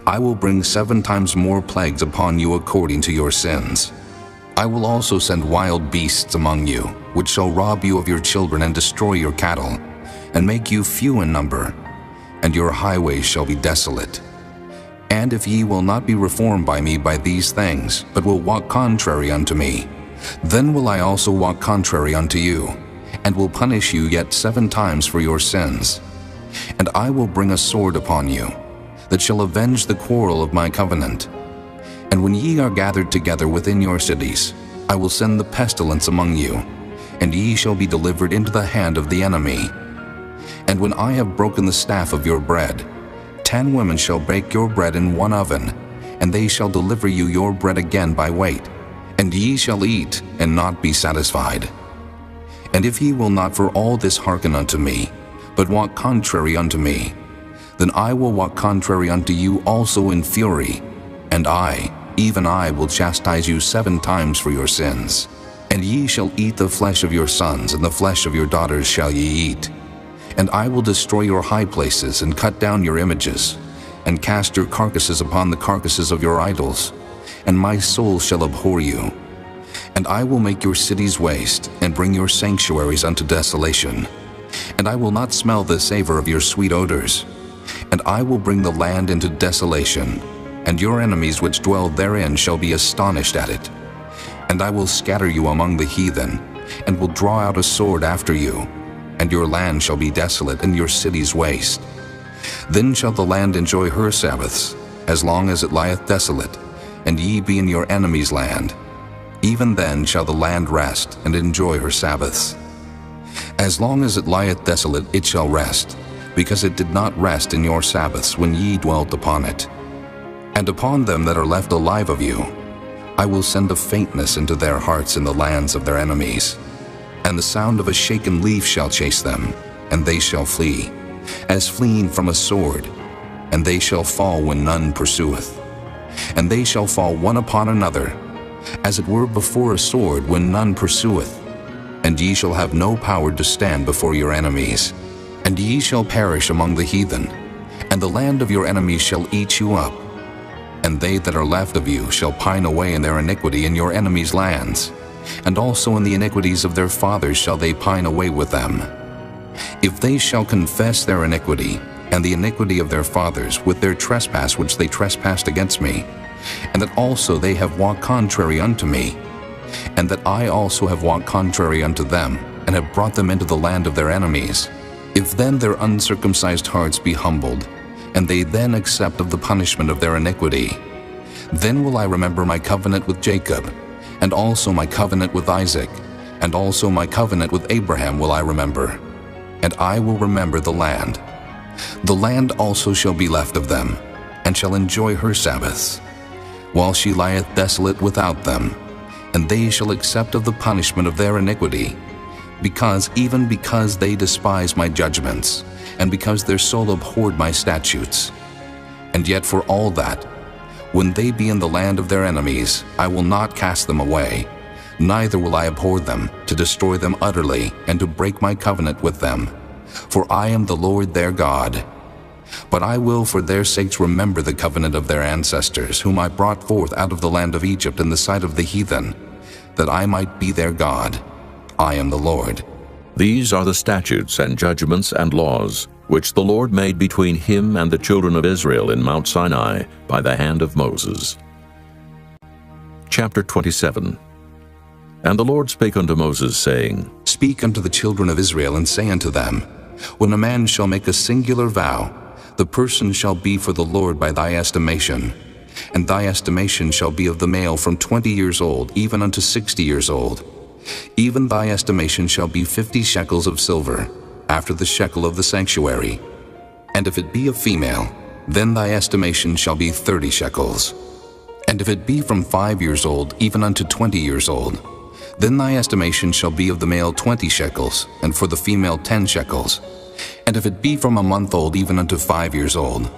I will bring 7 times more plagues upon you according to your sins. I will also send wild beasts among you, which shall rob you of your children and destroy your cattle, and make you few in number, and your highways shall be desolate. And if ye will not be reformed by me by these things, but will walk contrary unto me, then will I also walk contrary unto you, and will punish you yet 7 times for your sins. And I will bring a sword upon you, that shall avenge the quarrel of my covenant. And when ye are gathered together within your cities, I will send the pestilence among you, and ye shall be delivered into the hand of the enemy. And when I have broken the staff of your bread, 10 women shall bake your bread in one oven, and they shall deliver you your bread again by weight, and ye shall eat and not be satisfied. And if ye will not for all this hearken unto me, but walk contrary unto me, then I will walk contrary unto you also in fury, and I, even I, will chastise you 7 times for your sins. And ye shall eat the flesh of your sons, and the flesh of your daughters shall ye eat. And I will destroy your high places, and cut down your images, and cast your carcasses upon the carcasses of your idols, and my soul shall abhor you. And I will make your cities waste, and bring your sanctuaries unto desolation. And I will not smell the savor of your sweet odors. And I will bring the land into desolation, and your enemies which dwell therein shall be astonished at it. And I will scatter you among the heathen, and will draw out a sword after you, and your land shall be desolate, and your cities waste. Then shall the land enjoy her Sabbaths, as long as it lieth desolate, and ye be in your enemy's land. Even then shall the land rest, and enjoy her Sabbaths. As long as it lieth desolate, it shall rest, because it did not rest in your Sabbaths when ye dwelt upon it. And upon them that are left alive of you, I will send a faintness into their hearts in the lands of their enemies. And the sound of a shaken leaf shall chase them, and they shall flee, as fleeing from a sword, and they shall fall when none pursueth. And they shall fall one upon another, as it were before a sword when none pursueth. And ye shall have no power to stand before your enemies. And ye shall perish among the heathen, and the land of your enemies shall eat you up. And they that are left of you shall pine away in their iniquity in your enemies' lands, and also in the iniquities of their fathers shall they pine away with them. If they shall confess their iniquity, and the iniquity of their fathers, with their trespass which they trespassed against me, and that also they have walked contrary unto me, and that I also have walked contrary unto them, and have brought them into the land of their enemies, if then their uncircumcised hearts be humbled, and they then accept of the punishment of their iniquity, then will I remember my covenant with Jacob, and also my covenant with Isaac, and also my covenant with Abraham will I remember, and I will remember the land. The land also shall be left of them, and shall enjoy her Sabbaths, while she lieth desolate without them, and they shall accept of the punishment of their iniquity, because they despise my judgments, and because their soul abhorred my statutes. And yet for all that, when they be in the land of their enemies, I will not cast them away, neither will I abhor them, to destroy them utterly, and to break my covenant with them. For I am the Lord their God. But I will for their sakes remember the covenant of their ancestors, whom I brought forth out of the land of Egypt in the sight of the heathen, that I might be their God. I am the Lord. These are the statutes and judgments and laws, which the Lord made between him and the children of Israel in Mount Sinai by the hand of Moses. Chapter 27. And the Lord spake unto Moses, saying, Speak unto the children of Israel, and say unto them, When a man shall make a singular vow, the person shall be for the Lord by thy estimation. And thy estimation shall be of the male from 20 years old, even unto 60 years old. Even thy estimation shall be 50 shekels of silver, after the shekel of the sanctuary. And if it be a female, then thy estimation shall be 30 shekels. And if it be from 5 years old, even unto 20 years old, then thy estimation shall be of the male 20 shekels, and for the female 10 shekels. And if it be from a month old, even unto 5 years old,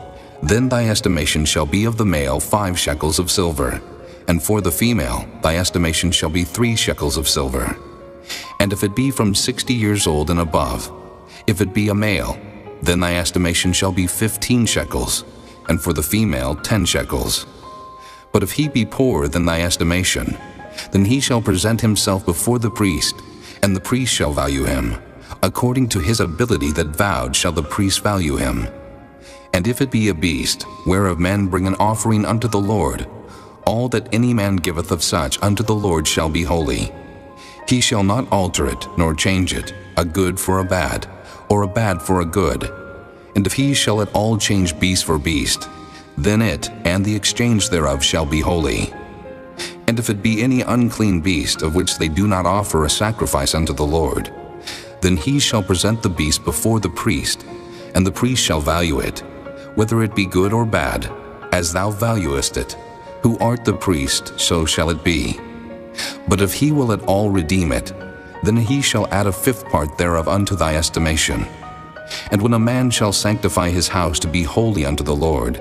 then thy estimation shall be of the male 5 shekels of silver, and for the female thy estimation shall be 3 shekels of silver. And if it be from 60 years old and above, if it be a male, then thy estimation shall be 15 shekels, and for the female 10 shekels. But if he be poorer than thy estimation, then he shall present himself before the priest, and the priest shall value him. According to his ability that vowed shall the priest value him. And if it be a beast, whereof men bring an offering unto the Lord, all that any man giveth of such unto the Lord shall be holy. He shall not alter it, nor change it, a good for a bad, or a bad for a good. And if he shall at all change beast for beast, then it and the exchange thereof shall be holy. And if it be any unclean beast, of which they do not offer a sacrifice unto the Lord, then he shall present the beast before the priest, and the priest shall value it, whether it be good or bad, as thou valuest it. Who art the priest, so shall it be. But if he will at all redeem it, then he shall add a 5th part thereof unto thy estimation. And when a man shall sanctify his house to be holy unto the Lord,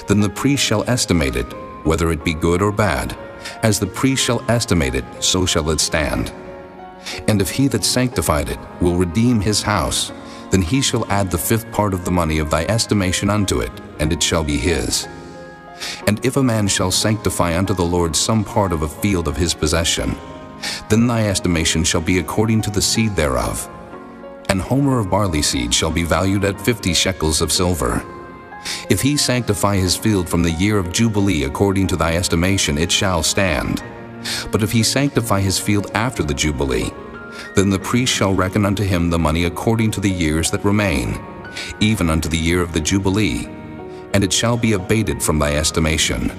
then the priest shall estimate it, whether it be good or bad. As the priest shall estimate it, so shall it stand. And if he that sanctified it will redeem his house, then he shall add the 5th part of the money of thy estimation unto it, and it shall be his. And if a man shall sanctify unto the Lord some part of a field of his possession, Then thy estimation shall be according to the seed thereof. An homer of barley seed shall be valued at 50 shekels of silver. If he sanctify his field from the year of Jubilee according to thy estimation, it shall stand. But if he sanctify his field after the Jubilee, then the priest shall reckon unto him the money according to the years that remain, even unto the year of the Jubilee, and it shall be abated from thy estimation.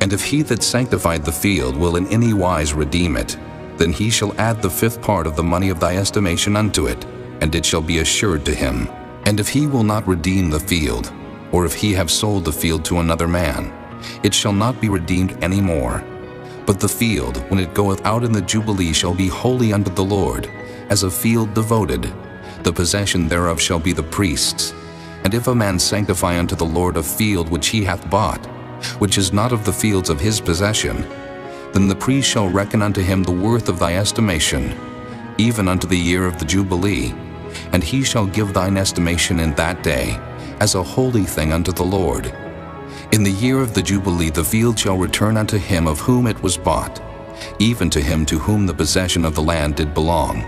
And if he that sanctified the field will in any wise redeem it, then he shall add the 5th part of the money of thy estimation unto it, and it shall be assured to him. And if he will not redeem the field, or if he have sold the field to another man, it shall not be redeemed any more. But the field, when it goeth out in the Jubilee, shall be holy unto the Lord, as a field devoted. The possession thereof shall be the priest's. And if a man sanctify unto the Lord a field which he hath bought, which is not of the fields of his possession, then the priest shall reckon unto him the worth of thy estimation, even unto the year of the Jubilee, and he shall give thine estimation in that day, as a holy thing unto the Lord. In the year of the Jubilee the field shall return unto him of whom it was bought, even to him to whom the possession of the land did belong.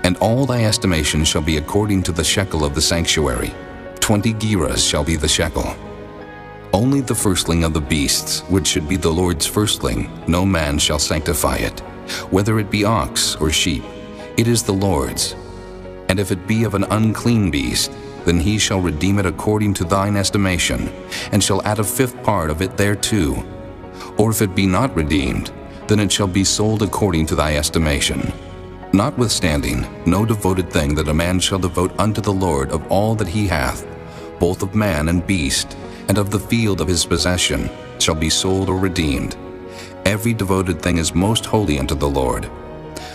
And all thy estimation shall be according to the shekel of the sanctuary. 20 gerahs shall be the shekel. Only the firstling of the beasts, which should be the Lord's firstling, no man shall sanctify it, whether it be ox or sheep, it is the Lord's. And if it be of an unclean beast, then he shall redeem it according to thine estimation, and shall add a 5th part of it thereto. Or if it be not redeemed, then it shall be sold according to thy estimation. Notwithstanding, no devoted thing that a man shall devote unto the Lord of all that he hath, both of man and beast, and of the field of his possession, shall be sold or redeemed. Every devoted thing is most holy unto the Lord.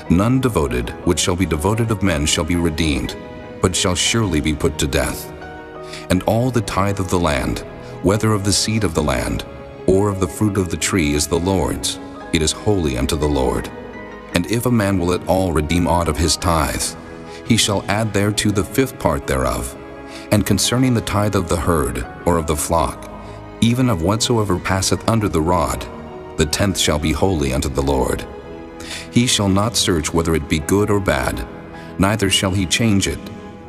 None devoted which shall be devoted of men shall be redeemed, but shall surely be put to death. And all the tithe of the land, whether of the seed of the land, or of the fruit of the tree, is the Lord's. It is holy unto the Lord. And if a man will at all redeem aught of his tithes, he shall add thereto the 5th part thereof. And concerning the tithe of the herd, or of the flock, even of whatsoever passeth under the rod, the 10th shall be holy unto the Lord. He shall not search whether it be good or bad, neither shall he change it.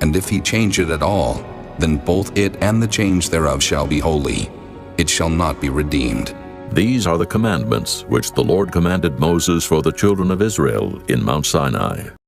And if he change it at all, then both it and the change thereof shall be holy. It shall not be redeemed. These are the commandments which the Lord commanded Moses for the children of Israel in Mount Sinai.